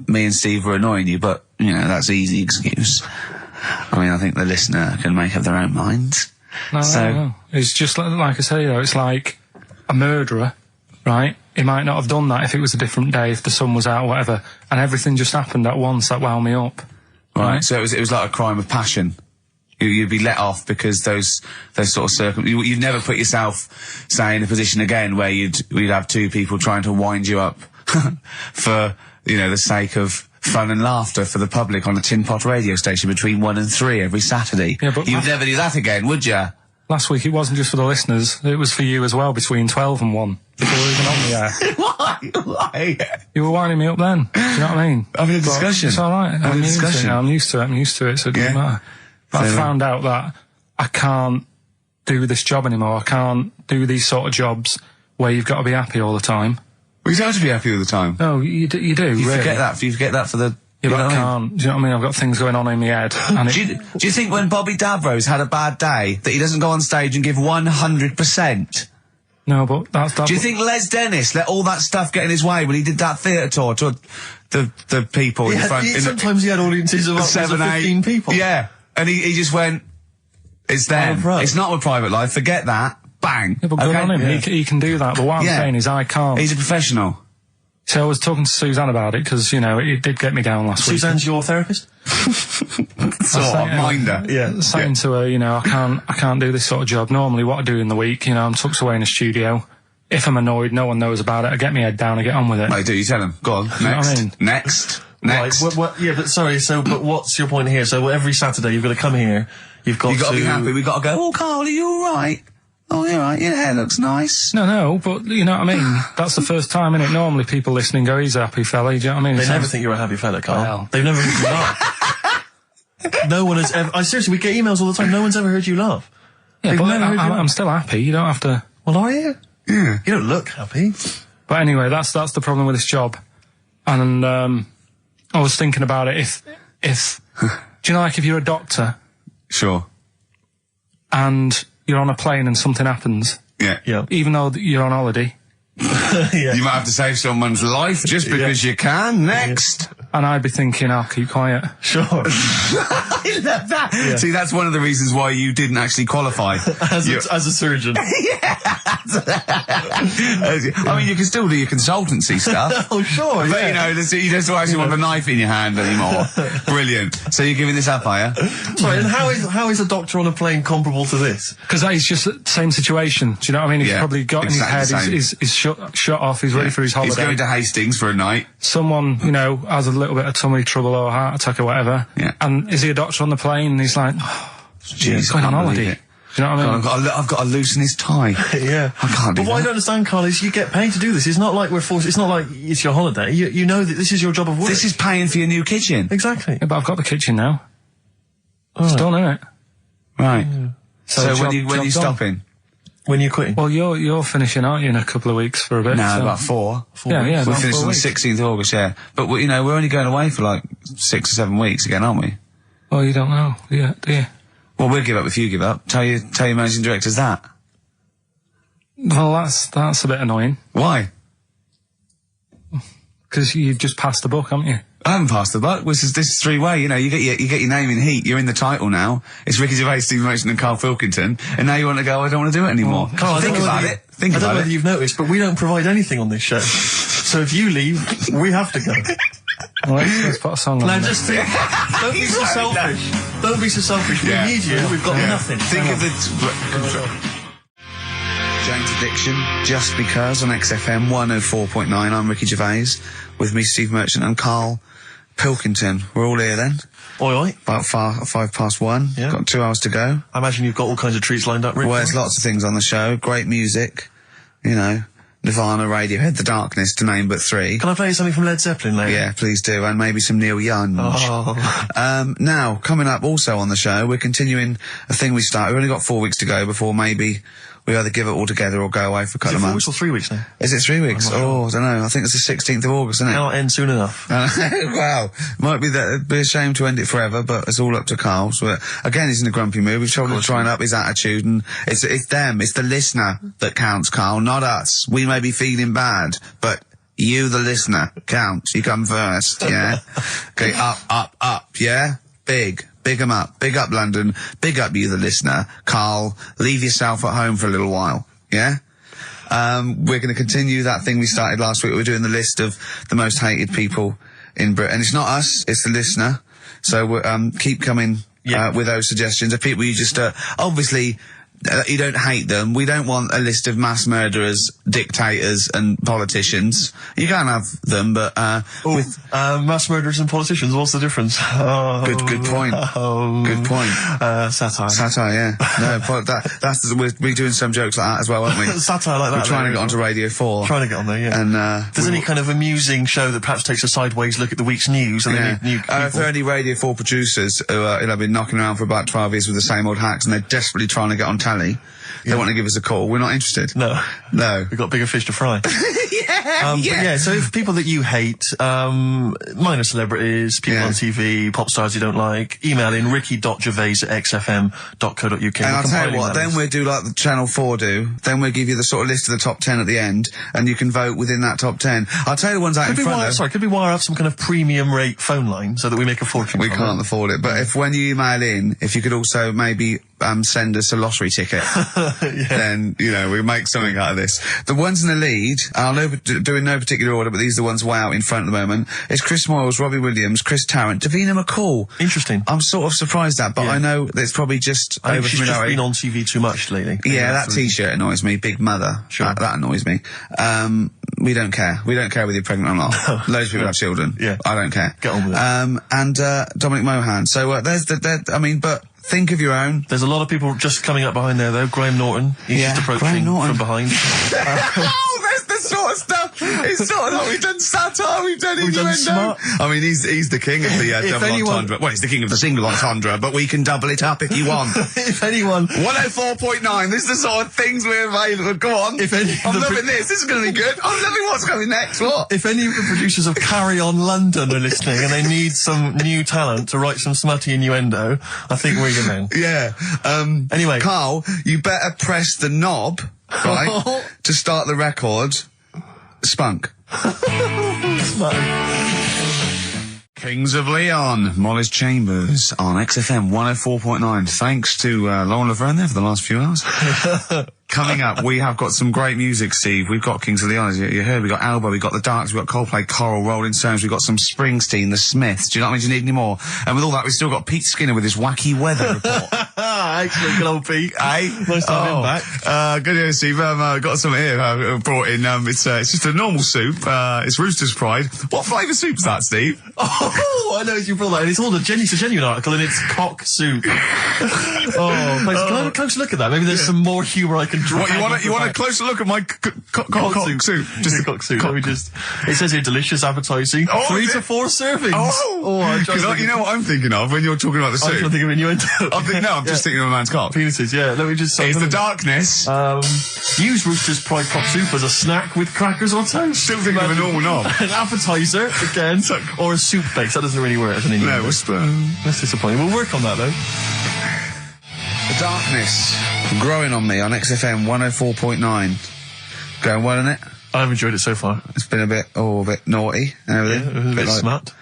me and Steve were annoying you, but, you know, that's an easy excuse. I mean, I think the listener can make up their own minds. No. It's just like I say, you know, it's like a murderer, right? He might not have done that if it was a different day, if the sun was out or whatever, and everything just happened at once that wound me up. Right. So it was like a crime of passion. You'd be let off because those sort of circumstances. You'd never put yourself, say, in a position again where we'd have two people trying to wind you up for, you know, the sake of fun and laughter for the public on a tin pot radio station between 1 and 3 every Saturday. Yeah, but you'd never do that again, would you? Last week it wasn't just for the listeners, it was for you as well, between 12 and 1, before we were even on the air. Why? You were winding me up then, do you know what I mean? Having a discussion. It's alright, I'm used to it, so it doesn't matter. But I found out that I can't do this job anymore, I can't do these sort of jobs where you've got to be happy all the time. Well, you don't have to be happy all the time. No, you do, You really. forget that for the... Yeah, but I can't. Do you know what I mean? I've got things going on in my head. And do you think when Bobby Davros had a bad day that he doesn't go on stage and give 100%? No, but that's... Do you think Les Dennis let all that stuff get in his way when he did that theatre tour to the people in front? Sometimes he had audiences of 7, 15 people. Yeah, and he just went, it's them. It's not a private life, forget that. Bang. Yeah, but good on him. Yeah. He can do that. But what I'm saying is I can't. He's a professional. So I was talking to Suzanne about it because, you know, it did get me down last week. Suzanne's your therapist? Minder. Yeah. Saying to her, you know, I can't do this sort of job. Normally what I do in the week, you know, I'm tucked away in a studio. If I'm annoyed, no one knows about it. I get my head down, I get on with it. Right, do you tell him? Go on. Next. You know what I mean? Next. Right, yeah, but sorry, but what's your point here? So every Saturday you've got to come here, you've got to be happy, we've got to go, oh, Karl, are you alright? Oh, you're right, your hair looks nice. No, but you know what I mean? That's the first time, innit? Normally people listening go, he's a happy fella, do you know what I mean? They never think you're a happy fella, Karl. Well. They've never heard you laugh. No one has ever... seriously, we get emails all the time, no one's ever heard you laugh. Yeah, but I'm still happy, you don't have to... Well, are you? Yeah. You don't look happy. But anyway, that's the problem with this job. And, I was thinking about it, if do you know, like, if you're a doctor... Sure. And you're on a plane and something happens... Yeah. Even though you're on holiday... Yeah. You might have to save someone's life just because you can. Next. And I'd be thinking, I'll keep quiet. Sure. I love that. Yeah. See, that's one of the reasons why you didn't actually qualify as a surgeon. I mean, you can still do your consultancy stuff. Oh, sure. But you know, you don't actually want the knife in your hand anymore. Brilliant. So you're giving this up, are you? Sorry, and how is a doctor on a plane comparable to this? Because that is just the same situation. Do you know what I mean? He's probably got in his head, he's shut off, he's ready for his holiday. He's going to Hastings for a night. Someone, you know, has a little bit of tummy trouble or a heart attack or whatever. Yeah. And is he a doctor on the plane? And he's like, jeez, going on holiday. Do you know what I mean? I've got to loosen his tie. Yeah. I can't do that. But what I don't understand, Karl, is you get paid to do this. It's not like we're forced. It's not like it's your holiday. You know that this is your job of work. This is paying for your new kitchen. Exactly. Yeah, but I've got the kitchen now. It's done, isn't it? Right. Yeah. So when are you stopping? When you're quitting? Well, you're finishing, aren't you, in a couple of weeks for a bit? No, about 4. Yeah, we finish on the 16th of August, yeah. But, you know, we're only going away for like 6 or 7 weeks again, aren't we? Well, you don't know, do you? Well, we'll give up if you give up. Tell your managing directors that. Well, that's a bit annoying. Why? Because you just passed the book, haven't you? I haven't passed the buck. This is 3-way. You know, you get your name in heat. You're in the title now. It's Ricky Gervais, Steve Merchant, and Karl Pilkington. And now you want to go, I don't want to do it anymore. Karl, think about it. I don't know whether you've noticed, but we don't provide anything on this show. So if you leave, we have to go. Well, let's put a song on. Now just think, don't be so selfish. Don't be so selfish. Yeah. We need you. We've got nothing. Think of the... Jane's Addiction, Just Because, on XFM 104.9. I'm Ricky Gervais, with me, Steve Merchant, and Karl Pilkington. We're all here then. Oi, oi. About 1:05. Yeah. Got 2 hours to go. I imagine you've got all kinds of treats lined up, Rick. Well, there's lots of things on the show. Great music, you know. Nirvana, Radiohead, The Darkness, to name but 3. Can I play you something from Led Zeppelin later? Yeah, please do, and maybe some Neil Young. Oh. Now, coming up also on the show, we're continuing a thing we started. We've only got 4 weeks to go before maybe we either give it all together or go away for a couple of months. Is it 4 weeks or 3 weeks now? Is it 3 weeks? Oh, I don't know. I think it's the 16th of August, isn't it? Cannot end soon enough. Wow. Might be that. It'd be a shame to end it forever, but it's all up to Karl. So, again, he's in a grumpy mood. We've told him to try and up his attitude, and it's them. It's the listener that counts, Karl, not us. We may be feeling bad, but you, the listener, counts. You come first, yeah? Okay, up, yeah? Big 'em up. Big up London. Big up you, the listener. Karl, leave yourself at home for a little while, yeah? We're going to continue that thing we started last week. We're doing the list of the most hated people in Britain. It's not us, it's the listener. So keep coming with those suggestions of people you just, obviously, you don't hate them. We don't want a list of mass murderers, dictators, and politicians. You can have them, but mass murderers and politicians. What's the difference? Good point. Good point. Satire. Satire, yeah. No, that's we're doing some jokes like that as well, aren't we? Satire like that. We're trying to get onto Radio 4. Trying to get on there, yeah. And if there's any kind of amusing show that perhaps takes a sideways look at the week's news, and they need if there are any Radio 4 producers who have been knocking around for about 12 years with the same old hacks, and they're desperately trying to get on telly, they want to give us a call. We're not interested. No. We've got bigger fish to fry. So if people that you hate, minor celebrities, people on TV, pop stars you don't like, email in ricky.gervais@xfm.co.uk. And I'll tell you what, then we'll do like the Channel 4 do, then we'll give you the sort of list of the top 10 at the end, and you can vote within that top 10. I'll tell you the ones out in front could we wire up some kind of premium rate phone line so that we make a fortune? We can't afford it, but when you email in, if you could also maybe send us a lottery ticket, then, you know, we make something out of this. The ones in the lead, I'll do in no particular order, but these are the ones way out in front at the moment. It's Chris Moyles, Robbie Williams, Chris Tarrant, Davina McCall. Interesting. I'm sort of surprised at, but I know that it's probably just I think she's just been on TV too much lately. Yeah, that T-shirt annoys me. Big Mother. Sure. That annoys me. We don't care. We don't care whether you're pregnant or not. Loads of people have children. Yeah. I don't care. Get on with it. And Dominic Mohan. So there's but think of your own. There's a lot of people just coming up behind there, though. Graham Norton. He's just approaching from behind. Oh, that's the sort of stuff. It's sort of like we've done satire, we've done innuendo. I mean, he's the king of the double entendre. Well, he's the king of the single entendre, but we can double it up if you want. If anyone... 104.9, this is the sort of things we're available. Go on. I'm loving this. This is going to be good. I'm loving what's coming next. What? If any of the producers of Carry On London are listening and they need some new talent to write some smutty innuendo, I think we're your men. Yeah. Anyway. Karl, you better press the knob, right, to start the record. Spunk. Kings of Leon, Molly's Chambers on XFM 104.9. Thanks to Lauren Laverne there for the last few hours. Coming up, we have got some great music, Steve. We've got Kings of Leon, as you heard. We've got Alba, we've got The Darks, we've got Coldplay, Coral, Rolling Stones, we've got some Springsteen, The Smiths. Do you know what I mean? Do you need any more? And with all that, we've still got Pete Skinner with his wacky weather report. Excellent, good old Pete. Hey? Nice to have him back. Good news, Steve. Got some here brought in. It's just a normal soup. It's Rooster's Pride. What flavour soup's that, Steve? Oh, I know you brought that. And it's all it's a genuine article, and it's cock soup. Can I have a closer look at that? Maybe there's some more humour I can draw. What, you want a closer look at my cock soup? Just a cock soup. Let me just. It says here delicious, appetising. 3 to 4 servings. Because you know what I'm thinking of when you're talking about the soup. I'm trying to think of innuendo. I'm just thinking of a man's cock. Penises, yeah. Let me just. It's the darkness. Use Rooster's Pride cock soup as a snack with crackers or toast. Still thinking of a normal knob. An appetiser again, or a soup base. That doesn't really work as an innuendo. No, that's disappointing. We'll work on that though. The darkness growing on me on XFM 104.9. Going well, isn't it? I've enjoyed it so far. It's been a bit naughty and everything. Yeah, a bit smart.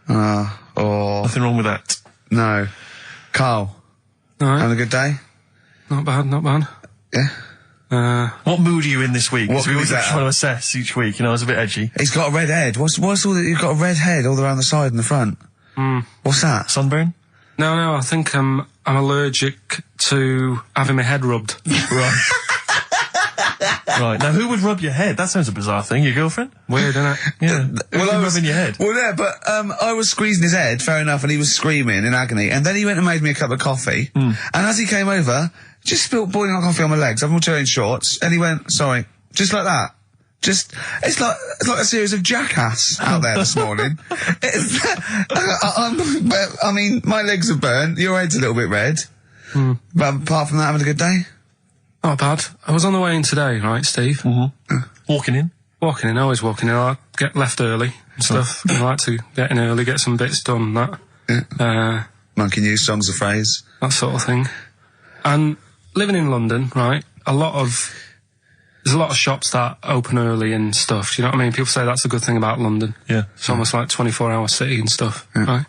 Nothing wrong with that. No. Karl, Alright. having a good day? Not bad. Yeah. What mood are you in this week? What we mood is always that? try to assess each week. You know, it's a bit edgy. He's got a red head. What's all that? You've got a red head all around the side and the front. What's that? Sunburn? No, I think I'm allergic to having my head rubbed. Right. Right. Now, who would rub your head? That sounds a bizarre thing. Your girlfriend? Weird, isn't it? Yeah. Well, I was rubbing your head. Well, yeah, but I was squeezing his head, fair enough, and he was screaming in agony. And then he went and made me a cup of coffee. And as he came over, just spilt boiling hot coffee on my legs. I'm all wearing shorts, and he went, "Sorry," just like that. It's like a series of Jackass out there this morning. I mean, my legs are burnt. Your head's a little bit red. But apart from that, having a good day. Not bad. I was on the way in today, right, Steve? Walking in? Always walking in. I get left early and stuff. I like to get in early, get some bits done, that. Yeah. Monkey News, Songs of Phrase. That sort of thing. And living in London, right, there's a lot of shops that open early and stuff. Do you know what I mean? People say that's a good thing about London. Yeah. It's almost like 24-hour city and stuff, right?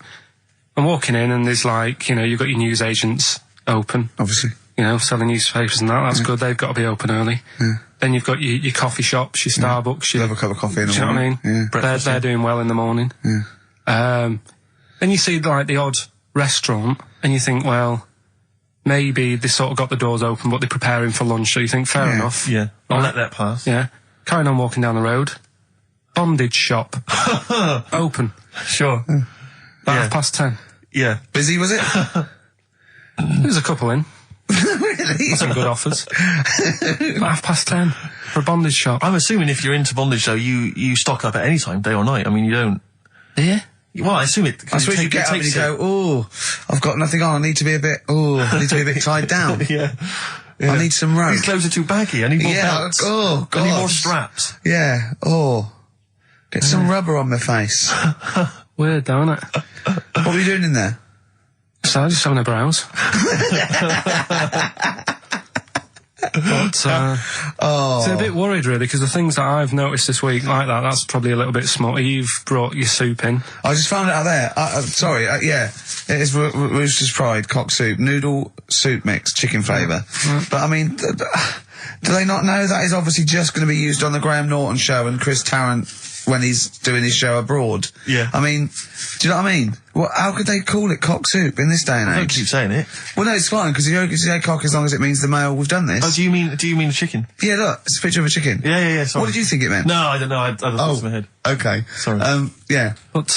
I'm walking in and there's like, you've got your news agents open. Obviously. Selling newspapers and that. That's good. They've got to be open early. Yeah. Then you've got your coffee shops, your Starbucks. Have a cup of coffee in the morning. Do you know what I mean? They're doing well in the morning. Yeah. Then you see like the odd restaurant and you think, well, maybe they sort of got the doors open, but they're preparing for lunch. So you think, fair enough. Yeah. I'll let that pass. Yeah. Carrying on walking down the road. Bondage shop. Open. Sure. About 10:30. Yeah. Busy, was it? There's a couple in. Really? Some good offers. 10:30 for a bondage shop. I'm assuming if you're into bondage, though, you stock up at any time, day or night. I mean, you don't. Yeah. Well, I assume it. I suppose you get up and you go, I've got nothing on. I need to be a bit tied down. Yeah. I need some rope. These clothes are too baggy. I need more belts. Oh, God. I need more straps. Yeah. Get some rubber on my face. Weird, don't it? What were you doing in there? So just having a browse. But, so a bit worried really, because the things that I've noticed this week like that's probably a little bit small. You've brought your soup in. I just found it out there. Sorry, yeah. It is Rooster's Pride, cock soup, noodle soup mix, chicken flavour. But I mean, do they not know that is obviously just going to be used on the Graham Norton show and Chris Tarrant when he's doing his show abroad? Yeah. I mean, do you know what I mean? How could they call it cock soup in this day and age? Don't keep saying it. Well, no, it's fine, because you can say cock as long as it means the male, we've done this. Oh, do you mean a chicken? Yeah, look, it's a picture of a chicken. Yeah, sorry. What did you think it meant? No, I don't know, I had a thought in my head. Okay. Sorry. Yeah. But,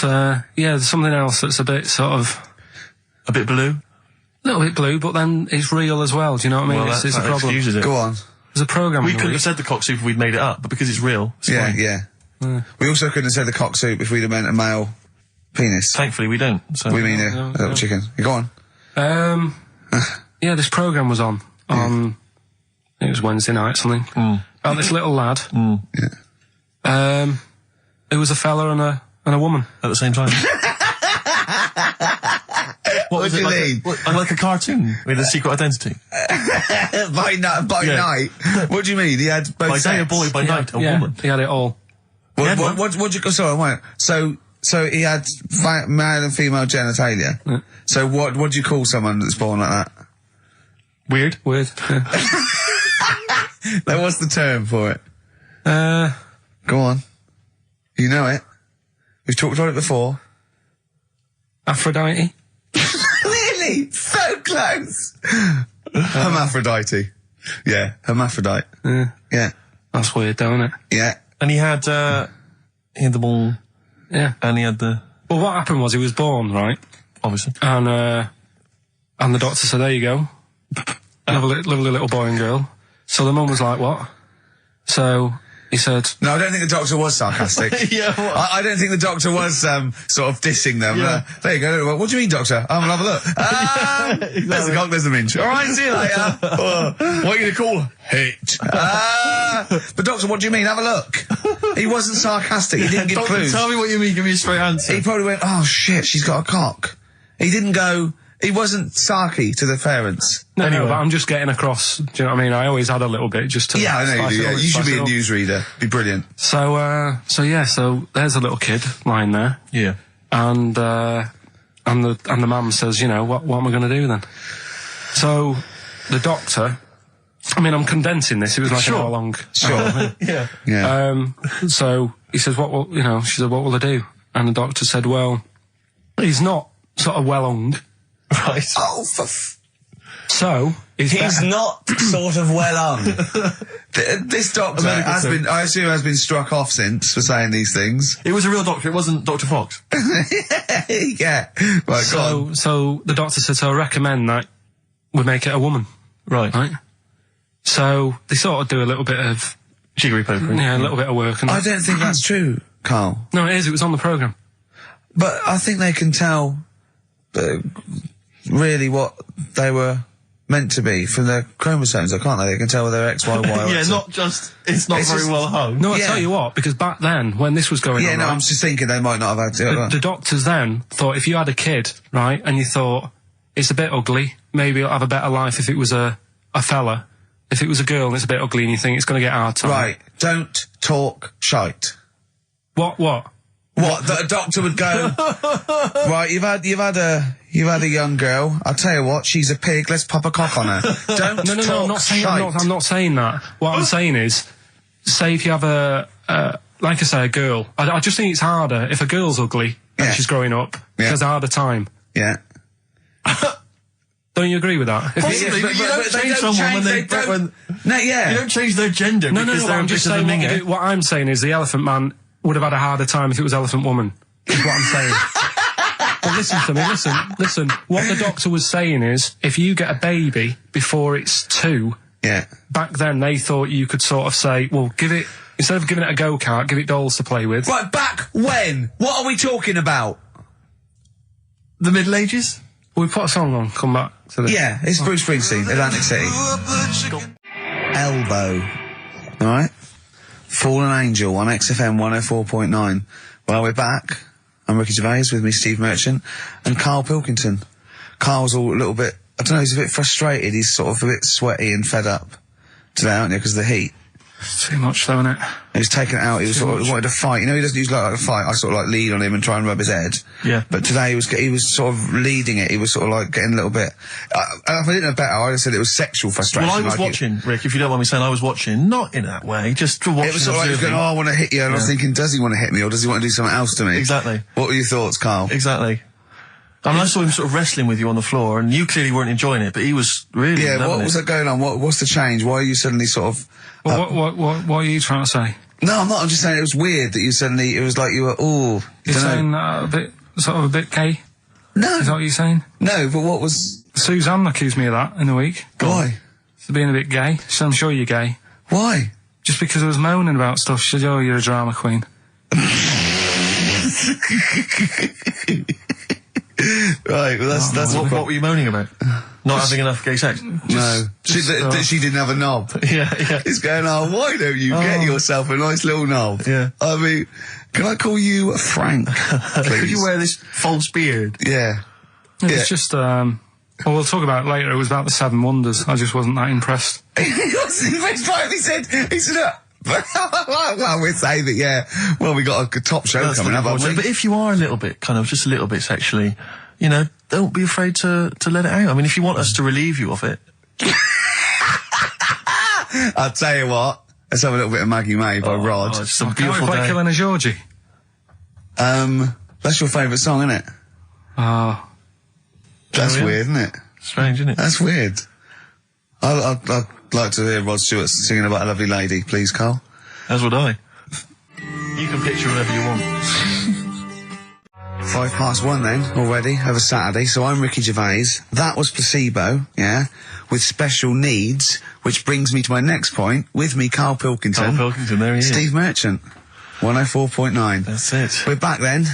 there's something else that's a bit sort of... A bit blue? A little bit blue, but then it's real as well, do you know what I mean? Well, it's a that problem. excuses it. Go on. There's a programme. We couldn't have said the cock soup if we'd made it up, but because it's real, it's fine. Yeah. We also couldn't have said the cock soup if we'd have meant a male penis. Thankfully, we don't. So. We mean a little chicken. You go on. This programme was on. I think it was Wednesday night, something. About this little lad. Yeah. It was a fella and a woman. At the same time. What do you mean? Like a cartoon with a secret identity. By night. What do you mean? He had both by day a sets? boy, by night a woman. He had it all. What'd you go? Sorry, wait. So So he had male and female genitalia. Yeah. So what do you call someone that's born like that? Weird. Yeah. Like, what's the term for it? Go on. You know it. We've talked about it before. Aphrodite. Really? So close. Hermaphrodite. Yeah, hermaphrodite. Yeah. That's weird, though, isn't it? Yeah. And he had the ball. Yeah. And he had the... Well, what happened was he was born, right? Obviously. And the doctor said, there you go. Lovely little boy and girl. So the mum was like, what? So he said... No, I don't think the doctor was sarcastic. Yeah, what? I don't think the doctor was sort of dissing them. Yeah. There you go. What do you mean, doctor? I'm gonna have a look. Exactly. There's a cock, there's a minch. All right, see you later. What are you going to call her? Hit. But doctor, what do you mean? Have a look. He wasn't sarcastic. He didn't give Doctor, clues. tell me what you mean. Give me a straight answer. He probably went, oh shit, she's got a cock. He didn't go... He wasn't sarky to the parents. No, but I'm just getting across. Do you know what I mean? I always had a little bit just to... Yeah, I know you do. Yeah. You should be a newsreader. Be brilliant. So there's a little kid lying there. Yeah. And the mum says, you know, what am I going to do then? So the doctor, I mean, I'm condensing this. It was like an hour long. Sure. Yeah. So he says, she said, what will I do? And the doctor said, well, he's not sort of well hung. Right. Oh, so he's not sort of well on. This doctor has been, I assume, has been struck off since for saying these things. It was a real doctor. It wasn't Dr. Fox. Yeah. Right, go on. So the doctor said, so I recommend that we make it a woman. Right. So they sort of do a little bit of jiggery pokery. Yeah, a little bit of work. And I don't think that's true, Karl. No, it is. It was on the programme. But I think they can tell really what they were meant to be from their chromosomes, can't they? They can tell whether they're X, Y, Y, or yeah, X. not just, it's not very well hung. No, I tell you what, because back then, when this was going on... Yeah, no, right, I'm just thinking they might not have had to. The doctors then thought if you had a kid, right, and you thought, it's a bit ugly, maybe it'll have a better life if it was a fella. If it was a girl and it's a bit ugly and you think it's going to get hard time. Right, don't talk shite. What? What, that a doctor would go, right, you've had a young girl, I'll tell you what, she's a pig, let's pop a cock on her. Don't No, talk I'm not saying, shite. I'm not saying that. What I'm saying is, say if you have like I say, a girl, I just think it's harder if a girl's ugly and she's growing up, she has a harder time. Yeah. Don't you agree with that? Possibly, but you don't change someone when they don't... No, yeah. You don't change their gender because they're I'm just saying what I'm saying is the Elephant Man would have had a harder time if it was Elephant Woman, is what I'm saying. But listen to me, listen. What the doctor was saying is, if you get a baby before it's 2, back then they thought you could sort of say, well, instead of giving it a go-kart, give it dolls to play with. Right, back when? What are we talking about? The Middle Ages? We put a song on, come back to this. Yeah, it's Bruce Springsteen, Atlantic City. Elbow. Alright? Fallen Angel on XFM 104.9. Well, we're back. I'm Ricky Gervais, with me Steve Merchant and Karl Pilkington. Karl's all a little bit, I don't know, he's a bit frustrated. He's sort of a bit sweaty and fed up today, aren't you, because of the heat. It's too much, though, isn't it? He was taken out. He was sort of wanted to fight. You know, he doesn't usually like to fight. I sort of like lead on him and try and rub his head. Yeah. But today he was sort of leading it. He was sort of like getting a little bit. If I didn't know better, I'd have said it was sexual frustration. Well, I was watching, Rick. If you don't mind me saying, I was watching, not in that way, just to watch. It was sort of like he was going, "Oh, I want to hit you," and I was thinking, "Does he want to hit me, or does he want to do something else to me?" Exactly. What were your thoughts, Karl? Exactly. I mean, I saw him sort of wrestling with you on the floor, and you clearly weren't enjoying it, but he was really. Yeah. What was that going on? What's the change? Why are you suddenly sort of? Well, what are you trying to say? No, I'm not. I'm just saying it was weird that you suddenly. It was like you were. Oh, you're saying a bit gay. No. Is that what you're saying? No, but what was? Suzanne accused me of that in the week. Why? For being a bit gay. She said, I'm sure you're gay. Why? Just because I was moaning about stuff. She said, oh, you're a drama queen. Right, well that's what were you moaning about? Not having enough gay sex? No. She didn't have a knob. Yeah. It's going, oh, why don't you get yourself a nice little knob? Yeah. I mean, can I call you Frank, please? Could you wear this false beard? Yeah. It's just, well, we'll talk about it later. It was about the 7 Wonders. I just wasn't that impressed. He wasn't impressed by it. He said, Well, we'd say that, yeah. Well, we got a top show coming up, haven't we? But if you are a little bit, just a little bit sexually, don't be afraid to let it out. I mean, if you want us to relieve you of it. I'll tell you what. Let's have a little bit of Maggie May by Rod. It's some beautiful Quite day. killing a Georgie. That's your favourite song, isn't it? Oh. That's weird, isn't it? Strange, isn't it? That's weird. I'd like to hear Rod Stewart singing about a lovely lady, please, Karl. As would I. You can picture whatever you want. 1:05 then, already, over Saturday. So I'm Ricky Gervais. That was Placebo, yeah, with special needs, which brings me to my next point. With me, Karl Pilkington. Karl Pilkington, there he is. Steve Merchant, 104.9. That's it. We're back then.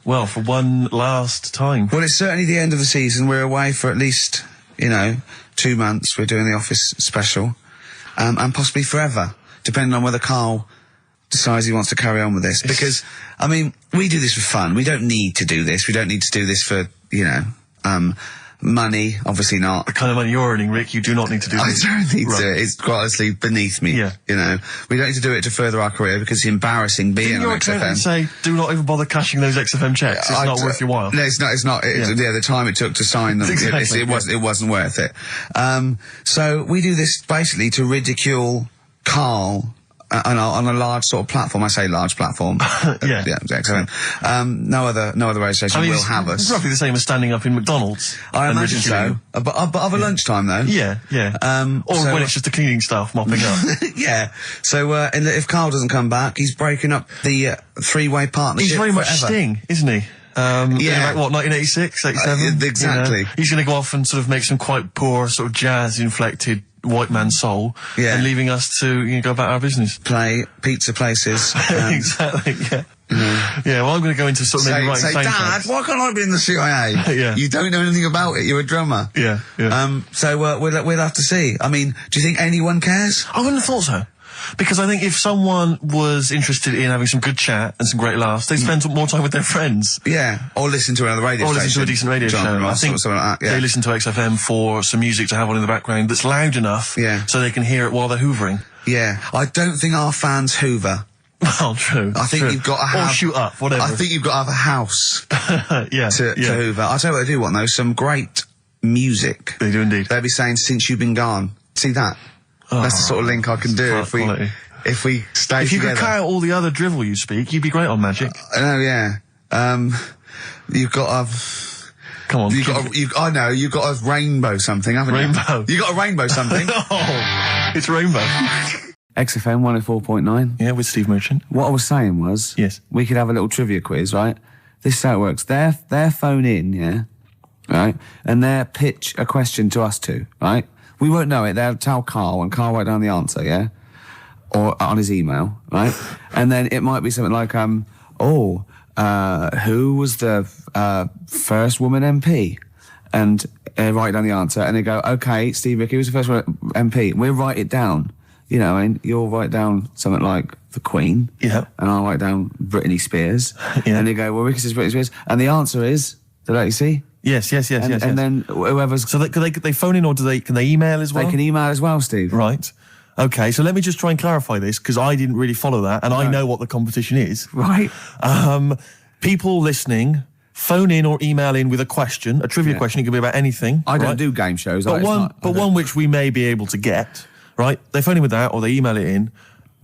Well, for one last time. Well, it's certainly the end of the season. We're away for at least, 2 months. We're doing the Office special. And possibly forever, depending on whether Karl decides he wants to carry on with this. Because, I mean, we do this for fun. We don't need to do this. We don't need to do this for, money. Obviously not. The kind of money you're earning, Rick, you do not need to do this. I don't need to. It's quite honestly beneath me. Yeah. We don't need to do it to further our career because it's embarrassing being Didn't on your accountant XFM. say, do not even bother cashing those XFM checks? It's not worth your while. No, it's not. The time it took to sign them, Exactly, it wasn't worth it. So we do this basically to ridicule Karl on a large sort of platform. I say large platform. Yeah. Yeah, XFM. No other radio station will have us. It's roughly the same as standing up in McDonald's. I and imagine so. ridiculing. But of a lunchtime though. Yeah. Or so- when it's just the cleaning staff mopping up. Yeah. So, if Karl doesn't come back, he's breaking up the three-way partnership. He's very much forever. Sting, isn't he? Yeah. Like, what, 1986, 87? Exactly. He's going to go off and sort of make some quite poor, sort of jazz-inflected white man soul. Yeah. And leaving us to go about our business. Play pizza places. Exactly, yeah. Yeah, well, I'm going to go into sort of maybe writing say, Dad, soundtracks. why can't I be in the CIA? Yeah. You don't know anything about it. You're a drummer. Yeah. So we'll have to see. I mean, do you think anyone cares? I wouldn't have thought so. Because I think if someone was interested in having some good chat and some great laughs, they'd spend more time with their friends. Yeah. Or listen to another radio Or station. listen to a decent radio John show. I Ross think or something like that. Yeah. they listen to XFM for some music to have on in the background that's loud enough so they can hear it while they're hoovering. Yeah. I don't think our fans hoover. Well, true. I think you've got to have... Or shoot up, whatever. I think you've got to have a house yeah. to hoover. I'll tell you what they do want, though. Some great music. They do indeed. They'll be saying, since you've been gone. See that? That's the sort of link I can do Quality. if we stay If you together. could cut out all the other drivel you speak, you'd be great on Magic. Oh, yeah. You've got to have... Come on. I know, you've got a rainbow something, haven't you? Rainbow. You got a rainbow something. Oh, it's Rainbow. XFM 104.9. Yeah, with Steve Merchant. What I was saying was, Yes. we could have a little trivia quiz, right? This is how it works. Their phone in, yeah, right, and they'll pitch a question to us two, right? We won't know it. They'll tell Karl, and Karl write down the answer, yeah, or on his email, right? And then it might be something like, who was the first woman MP? And write down the answer, and they go, okay, Steve Ricky was the first MP. We'll write it down. And you'll write down something like the Queen. Yeah. And I'll write down Britney Spears. Yeah. And they go, well, Ricky says Britney Spears. And the answer is, did you see? Yes. And then whoever's... So they phone in or can they email as well? They can email as well, Steve. Right. Okay, so let me just try and clarify this, because I didn't really follow that, and I know what the competition is. Right. People listening, phone in or email in with a question, a trivia question. It can be about anything. I don't right? do game shows. But one which we may be able to get, right? They phone in with that, or they email it in.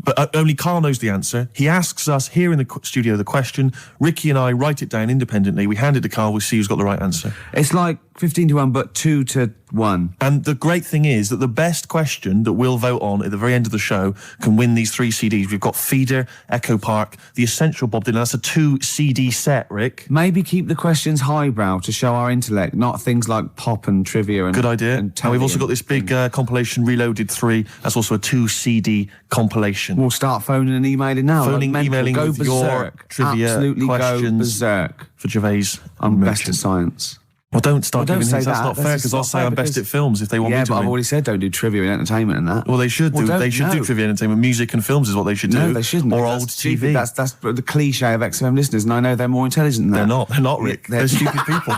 But only Karl knows the answer. He asks us here in the studio the question. Ricky and I write it down independently. We hand it to Karl. We see who's got the right answer. It's like 15-1, but 2-1. And the great thing is that the best question that we'll vote on at the very end of the show can win these 3 CDs. We've got Feeder, Echo Park, The Essential Bob Dylan. That's a 2 CD set, Rick. Maybe keep the questions highbrow to show our intellect, not things like pop and trivia. And Good idea. And we've also got this big compilation, Reloaded 3. That's also a 2 CD compilation. We'll start phoning and emailing now. Phoning, like emailing go with berserk. your trivia Absolutely questions go berserk. For Gervais. I'm best Merchant. at science. Well, don't start Well, don't giving say hints. That's that. not That's fair, just because I'll not say fair I'm best because- at films if they want me Yeah, to but I've win. already said don't do trivia and entertainment and that. Well, they should do. don't- They should do no. trivia and entertainment. Music and films is what they should do. No, they shouldn't. Or That's old stupid. TV. That's the cliche of XFM listeners, and I know they're more intelligent than that. They're not. They're not, Rick. They're- They're stupid people.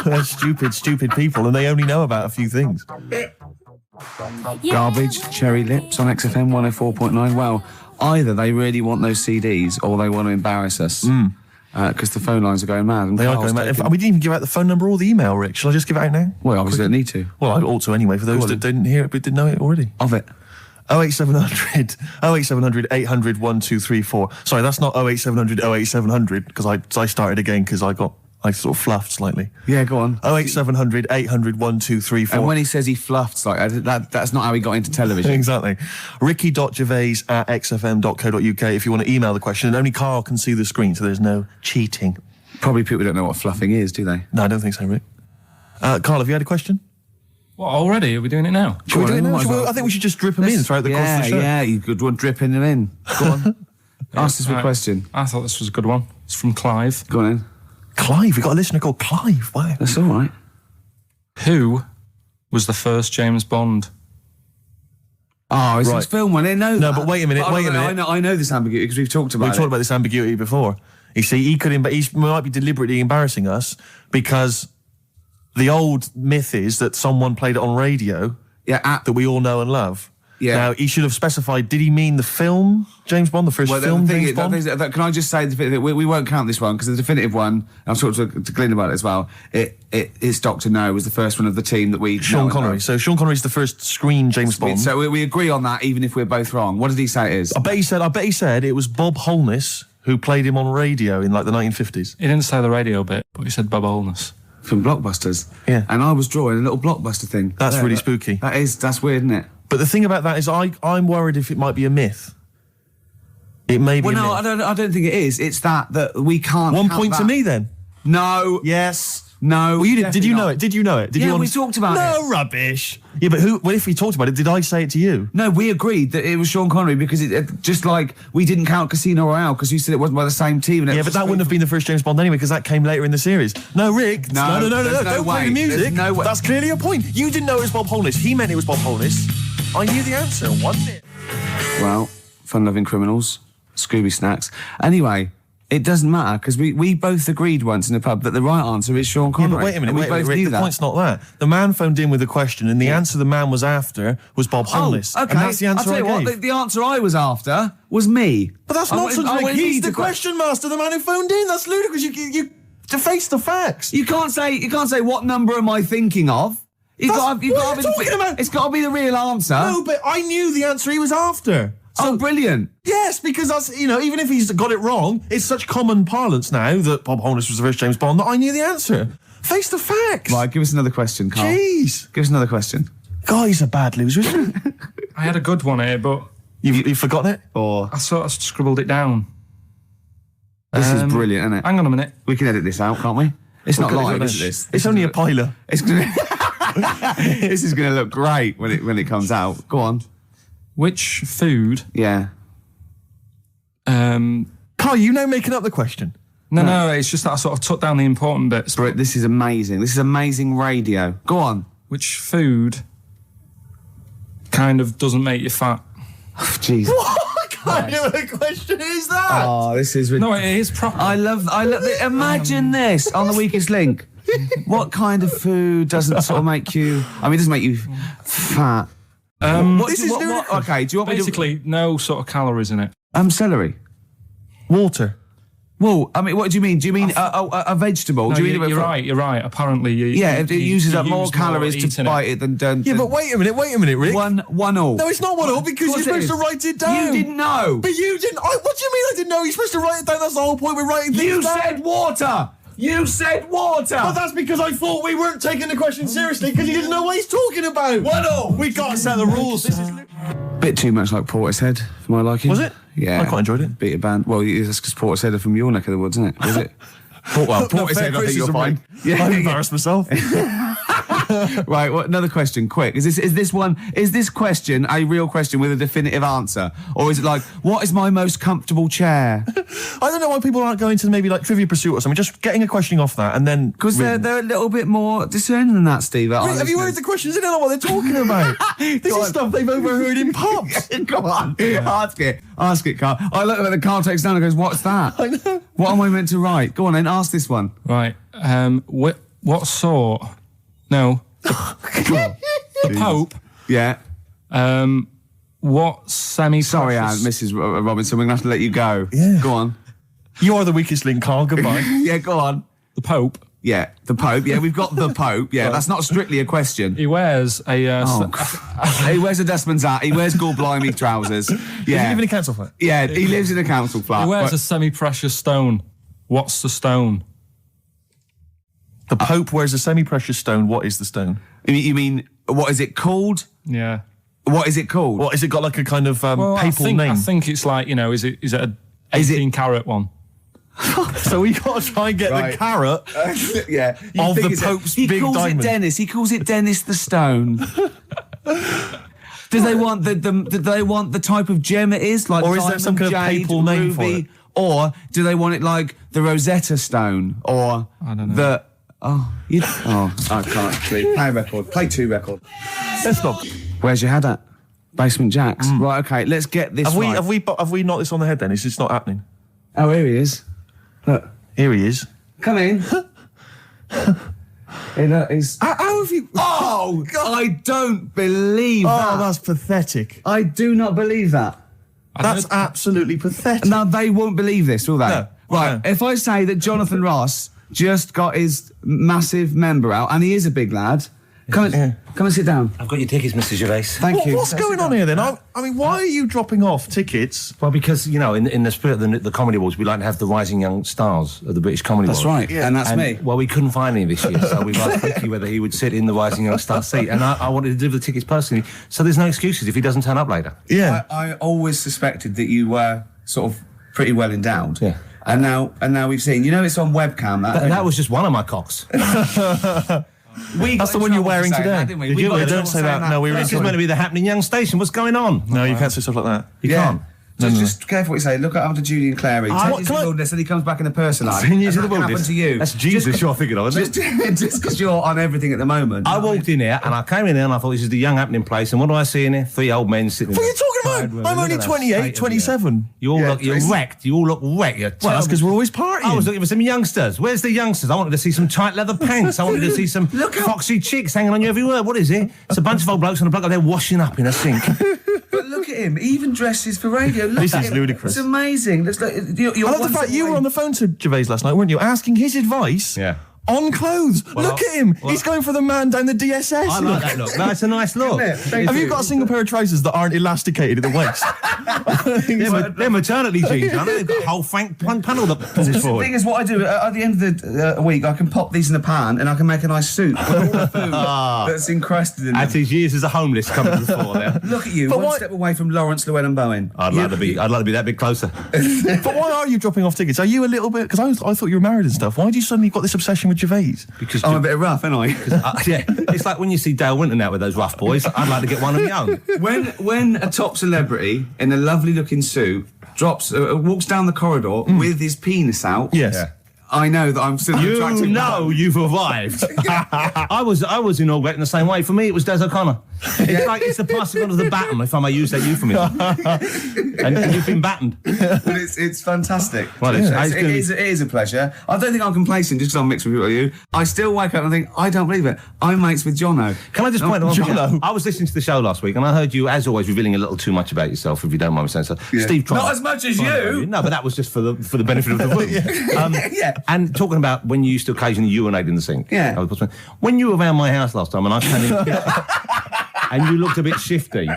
They're stupid people, and they only know about a few things. Garbage, Cherry Lips on XFM 104.9. Well, either they really want those CDs or they want to embarrass us. Because the phone lines are going mad. And They are Carl's going mad. taking- We didn't even give out the phone number or the email, Rick. Shall I just give it out now? Well, obviously don't need to. Well, I ought to anyway, for those that didn't hear it but didn't know it already. Of it. 08700 800 1234. Sorry, that's not 08700 08700, because I started again because I sort of fluffed slightly. Yeah, go on. 08700 800 1234. And when he says he fluffed, like that's not how he got into television. Exactly. ricky.gervais@xfm.co.uk if you want to email the question, and only Karl can see the screen, so there's no cheating. Probably people don't know what fluffing is, do they? No, I don't think so, Rick. Karl, have you had a question? What, already? Are we doing it now? Should we do it now? might as well. I think we should just drip them in throughout the course of the show. Yeah, you could one dripping them in. Go on. Ask us a Right. question. I thought this was a good one. It's from Clive. Go on in. Clive, we've got a listener called Clive. Wow. That's all right. Who was the first James Bond? Oh, it's Right. this film one. I know No, that. but wait a minute, I know this ambiguity because we've talked about We've it. talked about this ambiguity before. You see, he might be deliberately embarrassing us because the old myth is that someone played it on radio Yeah, that we all know and love. Yeah. Now, he should have specified, did he mean the film James Bond, the first film James Bond? Can I just say, we won't count this one because the definitive one, I've talked to Glyn about it as well, it's Dr. No was the first one of the team that we Sean know and Connery. love. So Sean Connery's the first screen James Bond. So we agree on that even if we're both wrong. What did he say it is? I bet he said it was Bob Holness who played him on radio in like the 1950s. He didn't say the radio bit, but he said Bob Holness. From Blockbusters. Yeah. And I was drawing a little Blockbuster thing. That's Yeah, really spooky. That's weird, isn't it? But the thing about that is I'm worried if it might be a myth. It may be Well, a no, myth. I don't think it is. It's that we can't. 1 count point to that. me then. No. Yes. No. Well, you did. Did definitely you not. know it? Did you know it? Did Yeah, you we talked about it. No rubbish. Yeah, but who? Well, if we talked about it, did I say it to you? No, we agreed that it was Sean Connery because just like we didn't count Casino Royale because you said it wasn't by the same team. And Yeah, but that wouldn't have been the first James Bond anyway, because that came later in the series. No, Rick. No, no. there's no Don't play way. the music. There's no way. That's clearly a point. You didn't know it was Bob Holness. He meant it was Bob Holness. I knew the answer, wasn't it? Well, fun-loving criminals, Scooby snacks. Anyway, it doesn't matter because we both agreed once in a pub that the right answer is Sean Yeah, Connery. but wait a minute. And we Wait a minute, both Rick. knew The that. point's not that. The man phoned in with a question, and the answer the man was after was Bob Holness. Oh, okay. And that's the answer I'll tell you I gave. what, the answer I was after was me. But that's I nonsense, wanted- I Rick. wanted He's me the to question master, the man who phoned in. That's ludicrous. You to face the facts. You can't say what number am I thinking of. You've That's- got to, what are you talking about? It's got to be the real answer. No, but I knew the answer he was after. Oh, brilliant. Yes, because that's, even if he's got it wrong, it's such common parlance now that Bob Holness was the first James Bond that I knew the answer. Face the facts. Right, give us another question, Carl. Jeez. Give us another question. Guy's a bad loser, isn't he? I had a good one here, but You've forgotten it? Or I sort of scribbled it down. this is brilliant, isn't it? Hang on a minute. We can edit this out, can't we? It's not live, is this? It's only a piler. It's gonna, this is going to look great when it comes out. Go on. Which food? Yeah. Carl, you now making up the question. No, it's just that I sort of took down the important bits. But this is amazing. This is amazing radio. Go on. Which food kind of doesn't make you fat? Jeez. What kind of a question is that? Oh, this is No, it is proper. I love imagine this on the weakest link. What kind of food doesn't sort of make you? I mean, it doesn't make you fat. This is Okay, do you want Basically, no sort of calories in it. me to? Celery. Water. Well, I mean, what do you mean? Do you mean a vegetable? No, do you mean you're right. You're right. Apparently, it uses up more use calories to eating bite it than. Yeah, but wait a minute, Rick. One all. No, it's not one all because you're Of course it supposed to is. write it down. You didn't know. But you didn't. What do you mean I didn't know? You're supposed to write it down. That's the whole point. We're writing things You down. said water. You said water. But that's because I thought we weren't taking the question seriously because you didn't know what he's talking about. One all. We got to set the rules. This is. Bit too much like Portishead for my liking. Was it? Yeah. I quite enjoyed it. Beat a band. Well, that's because Portishead are from your neck of the woods, isn't it? Was it? Portishead, I think you'll find. I'm embarrassed myself. Right, another question, quick. Is this question a real question with a definitive answer? Or is it like, what is my most comfortable chair? I don't know why people aren't going to maybe like Trivia Pursuit or something, just getting a question off that and then... Because they're a little bit more discerning than that, Steve. Have you heard the questions? They don't know what they're talking about. This is stuff they've overheard in pubs. Come on, ask it, Carl. I look at the Carl takes down and goes, what's that? I know. What am I meant to write? Go on then, ask this one. Right. What sort? No. The Pope. Yeah. What semi-precious... Sorry, Mrs. Robinson, we're going to have to let you go. Yeah. Go on. You are the weakest link, Karl. Goodbye. Yeah, go on. The Pope. Yeah, the Pope. Yeah, we've got the Pope. Yeah, that's not strictly a question. He wears a... He wears a dustman's hat. He wears gore-blimey trousers. Does he Yeah. live in a council flat? Yeah, he lives in a council flat. He wears But- a semi-precious stone. What's the stone? The Pope wears a semi-precious stone. What is the stone? You mean, what is it called? Yeah. What is it called? What, has it got like a kind of papal name? I think it's like, is it a Is it- 18 carat one? So we got to try and get Right. the carrot. Yeah. You Of think the it's Pope's he big calls diamond. it Dennis. He calls it Dennis the Stone. Do they want do they want the type of gem it is, like Or is there diamond, some kind of jade, papal name for ruby, it? or do they want it like the Rosetta Stone, or I don't know. the I can't play a record. Play 2 record. Let's not. Where's your head at? Basement Jacks. Right. Okay. Let's get this. Have right. we knocked this on the head then? It's just not happening. Oh, here he is. Look. Here he is. Come in. He's... How have you? Oh, I don't believe that. Oh, that's pathetic. I do not believe that. That's absolutely pathetic. Now, they won't believe this, will they? No. Right, No. if I say that Jonathan Ross just got his massive member out, and he is a big lad, come and sit down. I've got your tickets, Mr. Gervais. Thank you. What's going on here then? I mean, why are you dropping off tickets? Well, because, in the spirit of the Comedy Awards, we like to have the rising young stars of the British Comedy That's Awards. right, and that's me. Well, we couldn't find any this year, so we've asked Ricky whether he would sit in the rising young star seat, and I wanted to deliver the tickets personally, so there's no excuses if he doesn't turn up later. Yeah. I always suspected that you were sort of pretty well endowed. Yeah. And now we've seen. It's on webcam. That was just one of my cocks. That's the one you're wearing today. Don't say that. No, we were This is meant to be the happening young station. What's going on? No, you can't say stuff like that. You can't. Just careful what you say. Look after Julian Clary. what- 10 years can in I- the wilderness, and he comes back in the person line. 10 years And in the that can wilderness? happen to you. That's Jesus you're thinking of, isn't it? Just because you're on everything at the moment. I walked in here and I came in there and I thought this is the young happening place, and what do I see in here? 3 old men sitting. What are you in a talking tired about? room. I'm Look only at that 28, state of 27. You all Yeah, look, you're it's- wrecked. You all look wrecked. You're Well, that's because we're always partying. I was looking for some youngsters. Where's the youngsters? I wanted to see some tight leather pants. I wanted to see some foxy chicks hanging on you every word. What is it? It's a bunch of old blokes and a bloke up there washing up in a sink. But look at him. He even dresses for radio. Look This at is him. ludicrous. It's amazing. You're I love the fact you were on the phone to Gervais last night, weren't you? Asking his advice Yeah. on clothes. Look at him. He's going for the man down the DSS. I like that look. No, it's a nice look. Have you got a single pair of trousers that aren't elasticated at the waist? They're maternity jeans, aren't they? They've got a whole panel that pushes The forward. thing is, what I do at the end of the week, I can pop these in the pan and I can make a nice soup with all the food that's encrusted in As them. his years as a homeless coming to the fore there. Look at you, But one why- step away from Lawrence Llewellyn Bowen. I'd like to be that bit closer. But why are you dropping off tickets? Are you a little bit... Because I thought you were married and stuff. Why do you suddenly got this obsession with Gervais? Because I'm a bit rough, ain't I? yeah, it's like when you see Dale Winton out with those rough boys. I'd like to get one of my own. When a top celebrity in a lovely looking suit walks down the corridor with his penis out, Yes. Yeah. I know that I'm still an attractive You know man. you've arrived. I was inaugurated in the same way. For me, it was Des O'Connor. It's like it's the passing on of the baton, if I may use that euphemism. and you've been battened. But it's fantastic. Well, it's gonna be- it is a pleasure. I don't think I'm complacent just because I'm mixed with you. I still wake up and think, I don't believe it. I'm mates with Jono. Can I just point out one thing? Jono. I was listening to the show last week, and I heard you, as always, revealing a little too much about yourself, if you don't mind me saying so. Yeah. Steve tried. Not as much as you. No, but that was just for the benefit of the room. Yeah. And talking about when you used to occasionally urinate in the sink. Yeah. When you were around my house last time, and I came in, and you looked a bit shifty.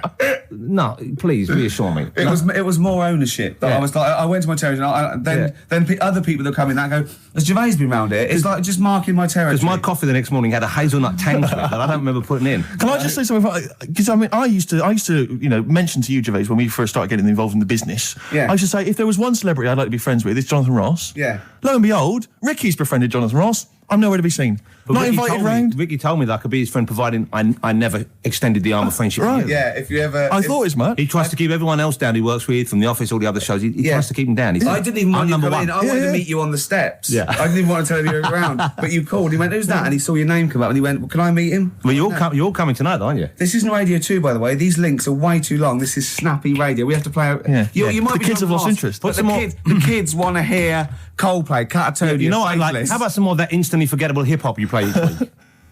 No, please reassure me. It was more ownership. That Yeah. I was like, I went to my territory, and then other people that come in, that go, has Gervais been round here? It's like just marking my territory. Because my coffee the next morning had a hazelnut tang to it that I don't remember putting in. Can I just say something? Because I used to mention to you, Gervais, when we first started getting involved in the business. Yeah. I used to say, if there was one celebrity I'd like to be friends with, it's Jonathan Ross. Yeah. Lo and behold, Ricky's befriended Jonathan Ross. I'm nowhere to be seen. But Not Ricky invited told me- round. Ricky told me that I could be his friend, providing I never extended the arm of friendship. Right. to you. Yeah, if you ever... I thought as much. He tries to keep everyone else down he works with, from the office, all the other shows. He Yeah. tries to keep them down. He said, I didn't even want I'm you to number come in. one. I wanted Yeah. to meet you on the steps. Yeah. I didn't even want to tell you you were around. But you called. He went, who's that? And he saw your name come up and he went, well, can I meet him? Well, you're all coming tonight, aren't you? This isn't Radio 2, by the way. These links are way too long. This is snappy radio. We have to play out... Yeah. You might The be kids have lost interest. But Put some more- the kids want to hear Coldplay, Catatonia, You know what I'd like? Faithless. How about some more of that instantly forgettable hip hop you play each week?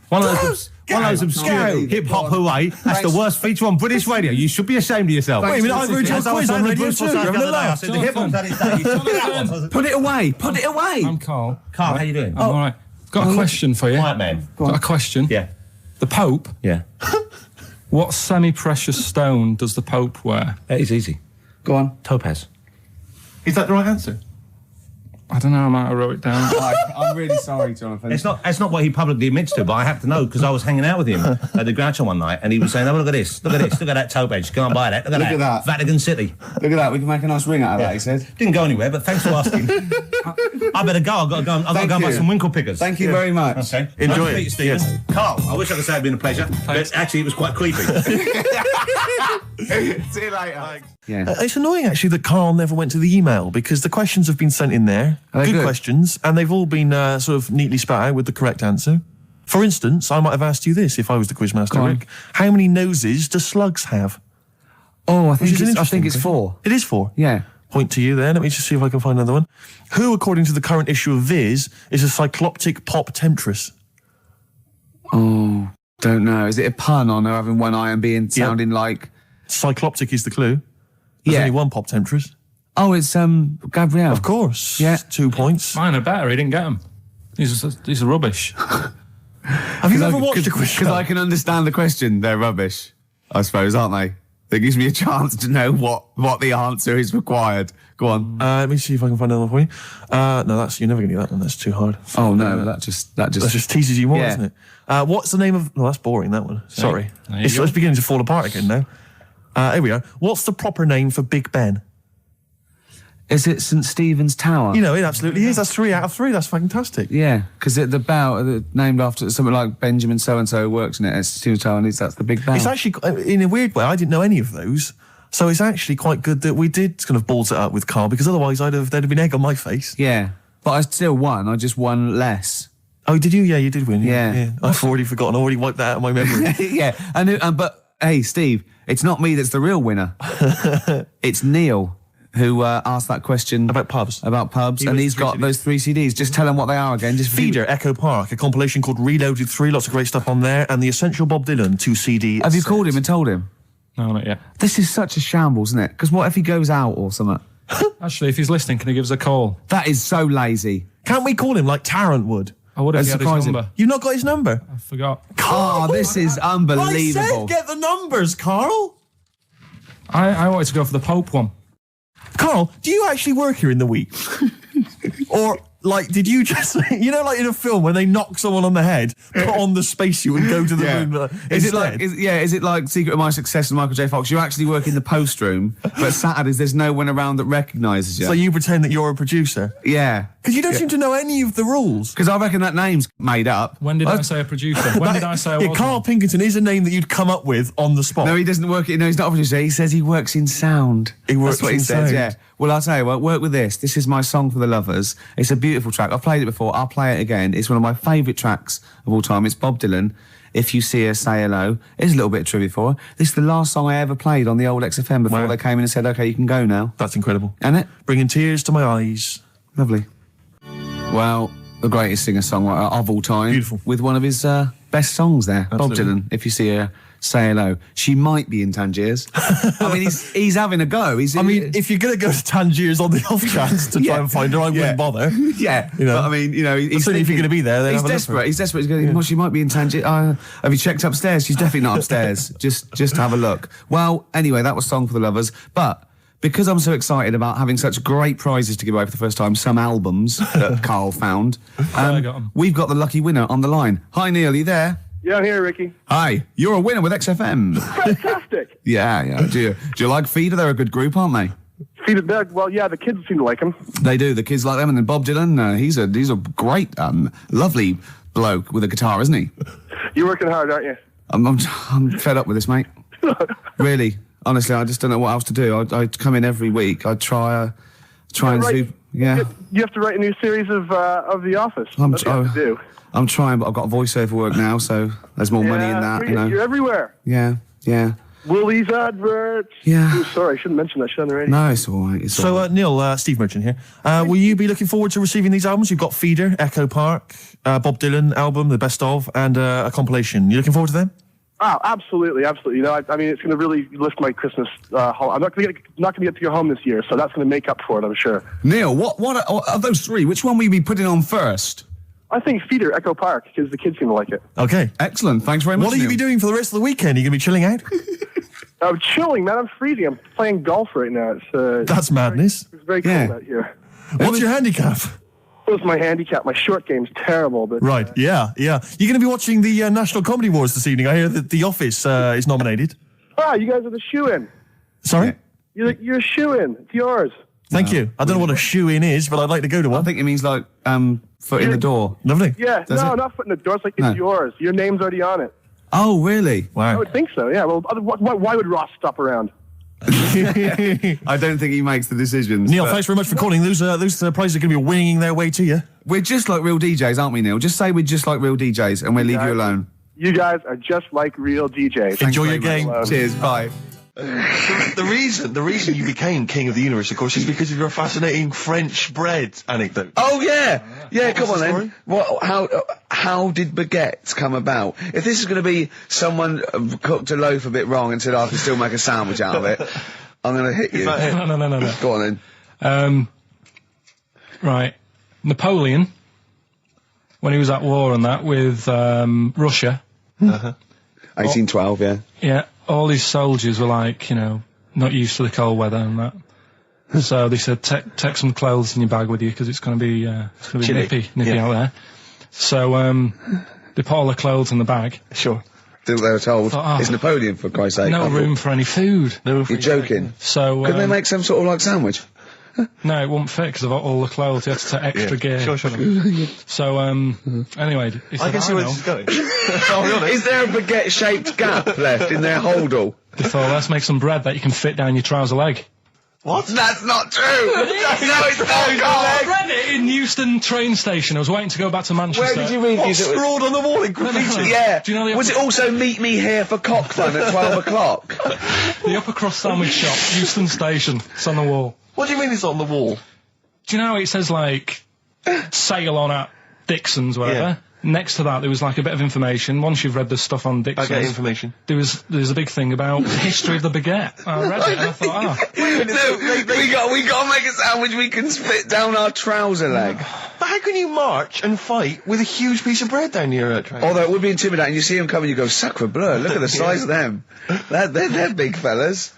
One of those obscure hip-hop hooey. That's the worst feature on British radio. You should be ashamed of yourself. Wait a minute, I've heard your quiz on radio too. You're having a laugh. The hip-hop's had its day. You should be that one. Put it away. Put it away. I'm Carl. Carl, how you doing? I'm all right. Got a question for you. Quiet man. Got a question. Yeah. The Pope. Yeah. What semi-precious stone does the Pope wear? That is easy. Go on. Topaz. Is that the right answer? I don't know. I might have wrote it down. I'm really sorry, Jonathan. It's not what he publicly admits to, but I have to know because I was hanging out with him at the Groucho one night, and he was saying, "Oh, look at this, look at that topaz. Go and buy that. Look at that. Vatican City. Look at that. We can make a nice ring out of that," he said. Didn't go anywhere, but thanks for asking. I better go. I've got to go. I've got to go and buy some winkle pickers. Thank you very much. Okay. Enjoy Nice to meet you, it. Stephen. Carl, I wish I could say it'd been a pleasure, but actually it was quite creepy. See you later. Yeah. It's annoying actually that Karl never went to the email because the questions have been sent in there. Are they good? Questions, and they've all been sort of neatly spat out with the correct answer. For instance, I might have asked you this if I was the quizmaster, Rick. How many noses do slugs have? Oh, I Which is an think interesting it's question. 4. It is 4. Yeah. Point to you there. Let me just see if I can find another one. Who, according to the current issue of Viz, is a cycloptic pop temptress? Oh, don't know. Is it a pun on her having one eye and being sounding like? Cycloptic is the clue. There's Yeah. only one pop temptress. Oh, it's Gabrielle. Of course. Yeah. 2 points. Mine are better. He didn't get them. These are rubbish. Have you ever watched a quiz show? Because I can understand the question. They're rubbish, I suppose, aren't they? That gives me a chance to know what the answer is required. Go on. Let me see if I can find another one for you. No, you're never going to get that one. That's too hard. Oh no, that just That just teases you more, Yeah. doesn't it? What's the name of... No, that's boring, that one. Sorry. there you It's go. beginning to fall apart again now. Here we are. What's the proper name for Big Ben? Is it St Stephen's Tower? You know, it absolutely is. That's 3 out of 3. That's fantastic. Yeah, because the bell named after something like Benjamin so and so works in it. It's Stephen's Tower, and that's the big bell. It's actually, in a weird way, I didn't know any of those. So it's actually quite good that we did kind of balls it up with Karl, because otherwise there'd have been egg on my face. Yeah, but I still won. I just won less. Oh, did you? Yeah, you did win. Yeah. I've already forgotten. I already wiped that out of my memory. Yeah, but hey, Steve, it's not me that's the real winner. It's Neil who asked that question About pubs. and he's got those 3 CDs. Just tell him what they are again. Just Feeder, Echo Park, a compilation called Reloaded 3, lots of great stuff on there, and the Essential Bob Dylan 2 CD. Have you called him and told him? No, not yet. This is such a shambles, isn't it? Because what if he goes out or something? Actually, if he's listening, can he give us a call? That is so lazy. Can't we call him like Tarrant would? I would have That's had his surprising. number. You've not got his number? I forgot. Oh, this is unbelievable. get the numbers, Karl. I wanted to go for the Pope one. Karl, do you actually work here in the week? Or, like, did you just, you know, like in a film when they knock someone on the head, put on the spacesuit and go to the moon? Is it like Secret of My Success with Michael J. Fox? You actually work in the post room, but Saturdays there's no one around that recognises you. So you pretend that you're a producer? Yeah. Because you don't seem to know any of the rules. Because I reckon that name's made up. When did I say a producer? When did I say I was? Karl Pilkington is a name that you'd come up with on the spot. No, he doesn't work. No, he's not a producer. He says he works in sound. He works That's what in he says. sound. Yeah. Well, I'll tell you what. Work with this. This is my song for the lovers. It's a beautiful track. I've played it before. I'll play it again. It's one of my favourite tracks of all time. It's Bob Dylan. If You See Her, Say Hello. Here's a little bit of trivia for her. This is the last song I ever played on the old XFM before Wow. they came in and said, "Okay, you can go now." That's incredible. And it Bringing tears to my eyes. lovely. Well, the greatest singer-songwriter of all time. Beautiful. With one of his best songs there. Absolutely. Bob Dylan, If You See Her, Say Hello. She might be in Tangiers. I mean, he's having a go. I mean, if you're going to go to Tangiers on the off chance to try and find her, I wouldn't bother. yeah, You know. but I mean, you know, he's Certainly if you're thinking- going to be there, then he's have a look for desperate. it. He's desperate. He's going, well, she might be in Tangiers. Have you checked upstairs? She's definitely not upstairs. just have a look. Well, anyway, that was Song for the Lovers. But because I'm so excited about having such great prizes to give away for the first time, some albums that Karl found, I got 'em. we've got the lucky winner on the line. Hi, Neil, are you there? Yeah, I'm here, Ricky. Hi, you're a winner with XFM. Fantastic. yeah. Do you like Feeder? They're a good group, aren't they? Feed it back. Well, yeah, the kids seem to like him. They do. The kids like them, and then Bob Dylan. He's a great, lovely bloke with a guitar, isn't he? You're working hard, aren't you? I'm fed up with this, mate. Really, honestly, I just don't know what else to do. I come in every week. I try and right. do. Yeah, You have to write a new series of The Office. I'm That's what you have to do. I'm trying, but I've got voiceover work now, so there's more money in that. You know. You're everywhere. Yeah. Woolies adverts. Yeah. Ooh, sorry, I shouldn't mention that shit on the radio. No, it's all right. It's all right. Neil, Steve Merchant here. Will you be looking forward to receiving these albums? You've got Feeder, Echo Park, Bob Dylan album, the best of, and a compilation. You looking forward to them? Oh, absolutely, absolutely. You know, I mean, it's going to really lift my Christmas. I'm not going to get to go home this year, so that's going to make up for it, I'm sure. Neil, what of those three, which one will you be putting on first? I think Feeder, Echo Park, because the kids seem to like it. Okay. Excellent. Thanks very much, What will you Neil. be doing for the rest of the weekend? Are you going to be chilling out? I'm chilling, man. I'm freezing. I'm playing golf right now. That's madness. It's very cold Yeah. out here. What's your handicap? What's my handicap? My short game's terrible, but Right, yeah. You're going to be watching the National Comedy Awards this evening. I hear that The Office is nominated. you guys are the shoe-in. Sorry? You're a shoe-in. It's yours. Thank you. I don't know what a shoe-in is, but I'd like to go to I one. think it means like foot in the door. Lovely. Yeah, not foot in the door. It's like it's yours. Your name's already on it. Oh, really? I Wow. would think so. Yeah. Well, why would Ross stop around? I don't think he makes the decisions. Neil, but thanks very much for calling. Those prizes are going to be winging their way to you. We're just like real DJs, aren't we, Neil? Just say we're just like real DJs and we'll leave you alone. You guys are just like real DJs. Enjoy your game. Cheers, bye. The reason you became king of the universe, of course, is because of your fascinating French bread anecdote. Oh, yeah. Yeah, come on the then. How did baguettes come about? If this is going to be someone cooked a loaf a bit wrong and said, I can still make a sandwich out of it, I'm going to hit you. No. Go on then. Right. Napoleon, when he was at war and that with Russia, 1812, yeah. yeah, all his soldiers were like, not used to the cold weather and that. So they said, take some clothes in your bag with you because it's going to be nippy out there. So they put all the clothes in the bag. Sure. They were told, Thought, it's Napoleon, for Christ's sake. No room for any food. You're joking. So Couldn't they make some sort of like sandwich? no, it wouldn't fit because of all the clothes. You had to take extra gear. Sure. So anyway, he said, I can see where know. this is going. I'll be honest. Is there a baguette-shaped gap left in their holdall? They thought, let's make some bread that you can fit down your trouser leg. What? That's not true! No, it's not, I Karl! read it in Euston train station. I was waiting to go back to Manchester. Where did you read What, this? scrawled on the wall in graffiti? Yeah. Do you know the Was it also meet me here for cockfun at 12 o'clock? The upper crust sandwich shop, Euston station. It's on the wall. What do you mean it's on the wall? Do you know it says like sail on at Dixon's, whatever? Yeah. Next to that, there was like a bit of information. Once you've read the stuff on I Dixon's, get information. there's a big thing about the history of the baguette. I read it and I thought, No, we got to make a sandwich we can spit down our trouser leg. But how can you march and fight with a huge piece of bread down your train? Although it would be intimidating. You see them coming, you go, sacre bleu, look at the size of them. They're big fellas.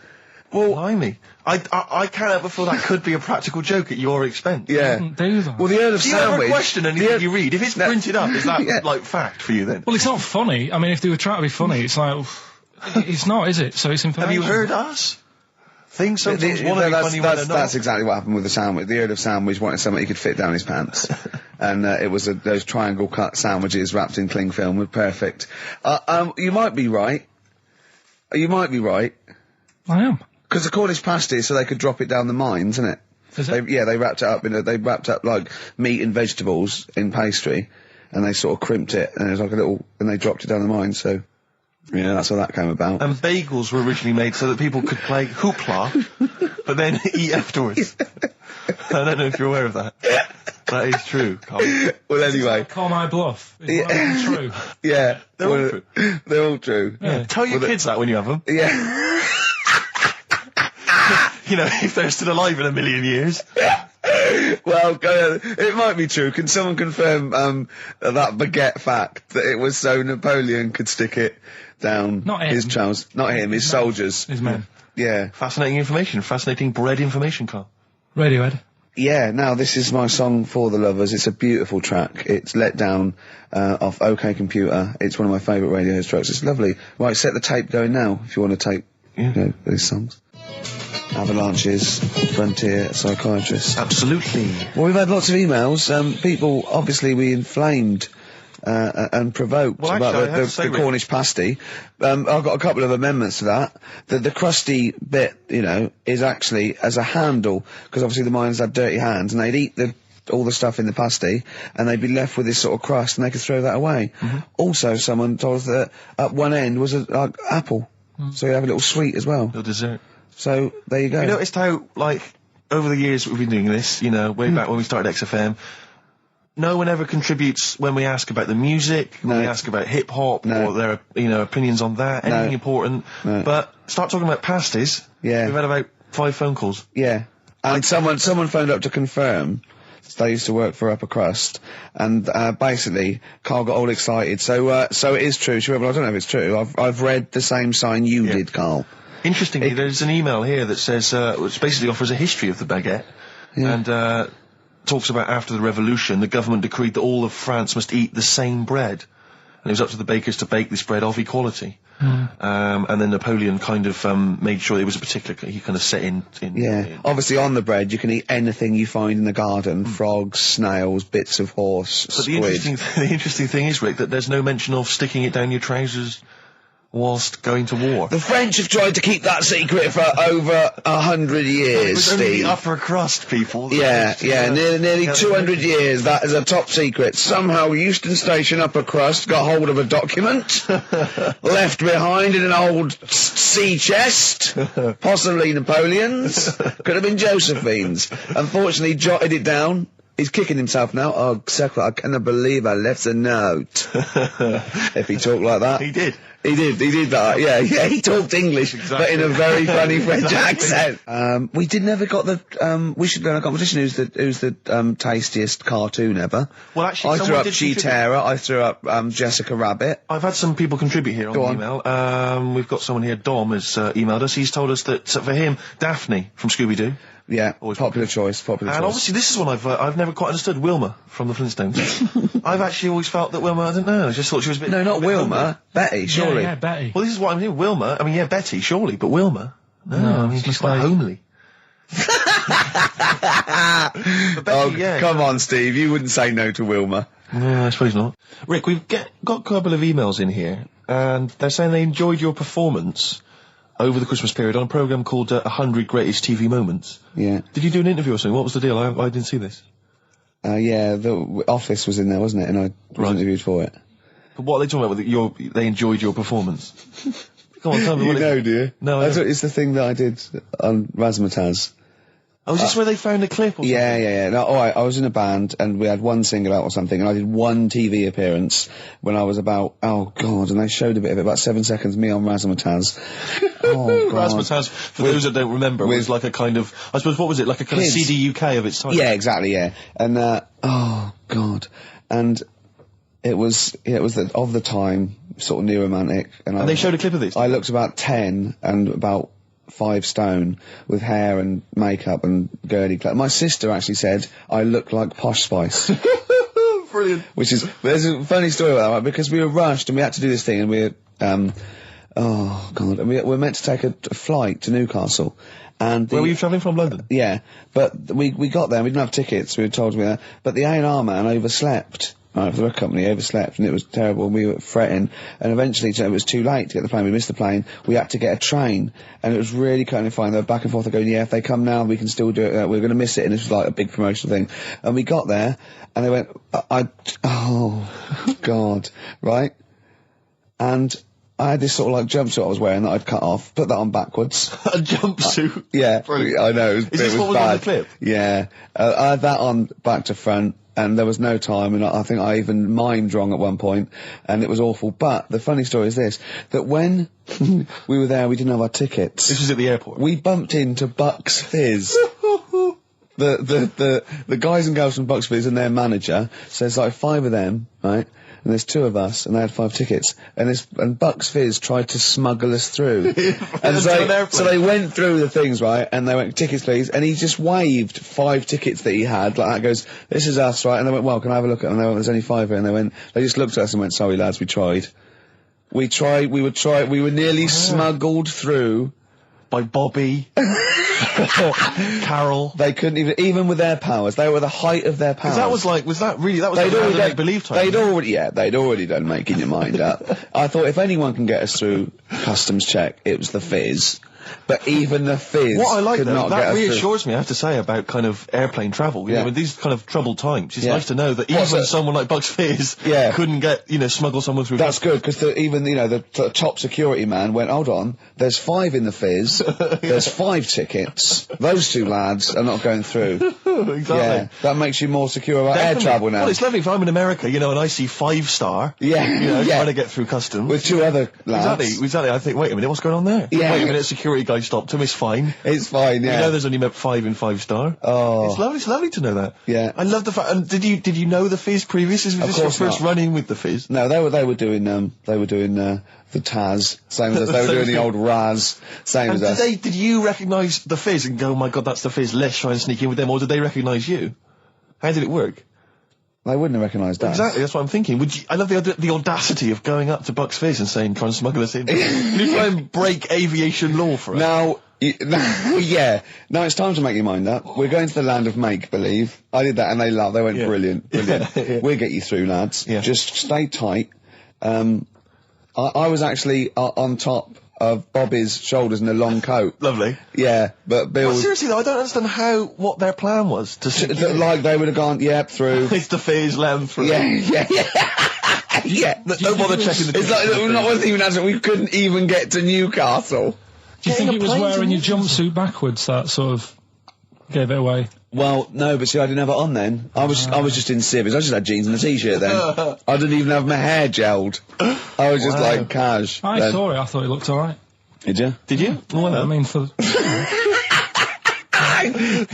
Well, blimey. I can't help but feel that could be a practical joke at your expense. Yeah. do that. Well, the Earl of Do you ever Sandwich... question anything you read? If it's printed up, is that, like, fact for you then? Well, it's not funny. I mean, if they were trying to be funny, it's like, it's not, is it? So it's information. Have you heard us? Things sometimes want to be funny when they're not. That's exactly what happened with the sandwich. The Earl of Sandwich wanted something he could fit down his pants. And it was those triangle cut sandwiches wrapped in cling film were perfect. You might be right. You might be right. I am. Because the Cornish pasty, so they could drop it down the mines, isn't it? Is it? They wrapped it up they wrapped up like meat and vegetables in pastry, and they sort of crimped it, and it was like and they dropped it down the mine, so, yeah, that's how that came about. And bagels were originally made so that people could play hoopla, but then eat afterwards. I don't know if you're aware of that. That is true, Karl. Well, anyway. Call my bluff. Is that true? Yeah. They're all true. They're all true. Yeah. Tell your kids that when you have them. Yeah. You know, if they're still alive in a million years. Well, it might be true. Can someone confirm that baguette fact that it was so Napoleon could stick it down Not him. his trousers? Not him, his soldiers. His men. Yeah. Fascinating information. Fascinating bread information, Karl. Radiohead. Yeah, now this is my song for the lovers. It's a beautiful track. It's Let Down off OK Computer. It's one of my favourite Radiohead tracks. It's lovely. Right, set the tape going now if you want to tape these songs. Avalanches, Frontier, Psychiatrist. Absolutely. Well, we've had lots of emails. People, obviously, we inflamed and provoked Well, about actually, I have to say, the Cornish pasty. I've got a couple of amendments to that. The crusty bit, is actually as a handle, because obviously the miners had dirty hands, and they'd eat all the stuff in the pasty, and they'd be left with this sort of crust, and they could throw that away. Also, someone told us that at one end was an apple. So you have a little sweet as well. Little dessert. So there you go. You noticed how, like, over the years we've been doing this, you know, way back when we started XFM, no one ever contributes when we ask about the music, when we ask about hip-hop, or their, you know, opinions on that, anything important. But start talking about pasties. Yeah. We've had about 5 phone calls. Yeah. And someone phoned up to confirm. They used to work for Upper Crust, and basically Karl got all excited. So it is true. She went, well, I don't know if it's true. I've read the same sign you did, Karl. Interestingly, there's an email here that says, which basically offers a history of the baguette, and talks about after the revolution, the government decreed that all of France must eat the same bread, and it was up to the bakers to bake this bread of equality. And then Napoleon kind of made sure it was a particular, he kind of set in. Obviously on the bread you can eat anything you find in the garden, frogs, snails, bits of horse, But squid. the interesting thing is, Rick, that there's no mention of sticking it down your trousers whilst going to war. The French have tried to keep that secret for over 100 years, It was only Steve. the upper crust people. Nearly 200 years, that is a top secret. Somehow Euston Station upper crust got hold of a document, left behind in an old sea chest, possibly Napoleon's, could have been Josephine's. Unfortunately, jotted it down. He's kicking himself now. Oh, Secret, I cannot believe I left a note. If he talked like that. He did. He did that, yeah, he talked English, but in a very funny French accent. We never got the, we should go in a competition who's the tastiest cartoon ever. Well, actually, I threw up someone did Cheetera, I threw up, Jessica Rabbit. I've had some people contribute here on the email. We've got someone here, Dom, has emailed us. He's told us that, for him, Daphne from Scooby-Doo. Yeah, popular choice. And obviously this is one I've never quite understood. Wilma from the Flintstones. I've actually always felt that Wilma, I don't know, I just thought she was a bit... No, not Wilma. Betty, surely. Yeah, Betty. Well, this is what I'm doing. Wilma, I mean, yeah, Betty, surely, but Wilma? No, I mean, she's quite homely. But Betty, come on, Steve, you wouldn't say no to Wilma. No, I suppose not. Rick, we've got a couple of emails in here, and they're saying they enjoyed your performance over the Christmas period on a programme called 100 Greatest TV Moments. Yeah. Did you do an interview or something? What was the deal? I didn't see this. Yeah, the Office was in there, wasn't it? And I was interviewed for it. But what are they talking about? They enjoyed your performance. Come on, tell me You what know, do you? No, it's the thing that I did on Razzmatazz. Oh, is this where they found a clip or something? Yeah. No, alright, I was in a band and we had one single out or something and I did one TV appearance when I was about, oh god, and they showed a bit of it, about 7 seconds, me on Razzmatazz. Oh god. Razzmatazz, for those that don't remember, was like a kind of, I suppose, what was it, like a kind of CD UK of its time? Yeah, exactly, yeah. And, oh god. And it was of the time, sort of new romantic. And they showed a clip of this? I looked about 10 and about 5 stone with hair and makeup and girly clothes. My sister actually said I look like Posh Spice. Brilliant. There's a funny story about that, right? Because we were rushed and we had to do this thing and we oh god, and we were meant to take a flight to Newcastle. And where were you travelling from? London? Yeah, but we got there and we didn't have tickets, we were told to be there, but the A&R man overslept. Right, for the company, overslept, and it was terrible, and we were fretting, and eventually it was too late to get the plane, we missed the plane, we had to get a train, and it was really kind of fine, they were back and forth, going, yeah, if they come now, we can still do it, we're going to miss it, and this was like a big promotional thing, and we got there, and they went, oh, God, right, and I had this sort of like jumpsuit I was wearing that I'd cut off, put that on backwards. A jumpsuit? Yeah, Brilliant. I know, Is this what was bad. on the clip? Yeah, I had that on back to front, and there was no time, and I think I even mimed wrong at one point, and it was awful. But the funny story is this, that when we were there, we didn't have our tickets. This was at the airport? We bumped into Bucks Fizz. The guys and girls from Bucks Fizz and their manager, so there's like 5 of them, right? And there's 2 of us, and they had 5 tickets, and Bucks Fizz tried to smuggle us through. And so they went through the things, right, and they went, tickets please, and he just waved 5 tickets that he had, like that, goes, this is us, right, and they went, well, can I have a look at them? And they went, there's only 5 here, and they just looked at us and went, sorry lads, we tried. We were nearly smuggled through. By Bobby. Karl. They couldn't even with their powers, they were the height of their powers. That was like make-believe time. They'd already done making your mind up. I thought if anyone can get us through customs check, it was the Fizz. but even the Fizz What I like could though, not that get us through. reassures me, I have to say, about kind of airplane travel. You know, in these kind of troubled times, it's nice to know that even someone like Bucks Fizz couldn't get, smuggle someone through. That's good, because even, the top security man went, hold on, there's 5 in the Fizz, there's 5 tickets, those 2 lads are not going through. Exactly. Yeah, that makes you more secure about air travel now. Well, it's lovely if I'm in America, and I see 5-star, trying to get through customs. With 2 other lads. Exactly. I think, wait a minute, what's going on there? Yeah. Wait a minute, security guy stopped him, it's fine. It's fine, yeah. There's only 5 in 5-star. Oh. It's lovely to know that. Yeah. I love the fact, and did you know the Fizz previous? Was this your first run-in with the Fizz? No, they were doing the Taz, same as us. They were doing the old Raz, same as us. Did you recognise the Fizz and go, oh my god, that's the Fizz, let's try and sneak in with them, or did they recognise you? How did it work? They wouldn't have recognised us. Exactly, that's what I'm thinking. I love the audacity of going up to Bucks Fizz and saying, try and smuggle us in. You try and break aviation law for us. Now, now it's time to make your mind up. We're going to the land of make-believe. I did that and they laughed. They went, brilliant. We'll get you through, lads. Yeah. Just stay tight. I was actually on top of Bobby's shoulders in a long coat. Lovely. Yeah, but Bill... Well, seriously though, I don't understand what their plan was. Like they would have gone, through. It's the Fizz, let them through. Yeah. Don't bother checking the... It's like, not wasn't even answering, we couldn't even get to Newcastle. Do you think it was wearing your jumpsuit backwards that sort of gave it away? Well, no, but see, I didn't have it on then. I was just in civvies. I just had jeans and a t-shirt then. I didn't even have my hair gelled. I was just like cash. I saw it. I thought it looked all right. Did you? Did you? Well, I mean, for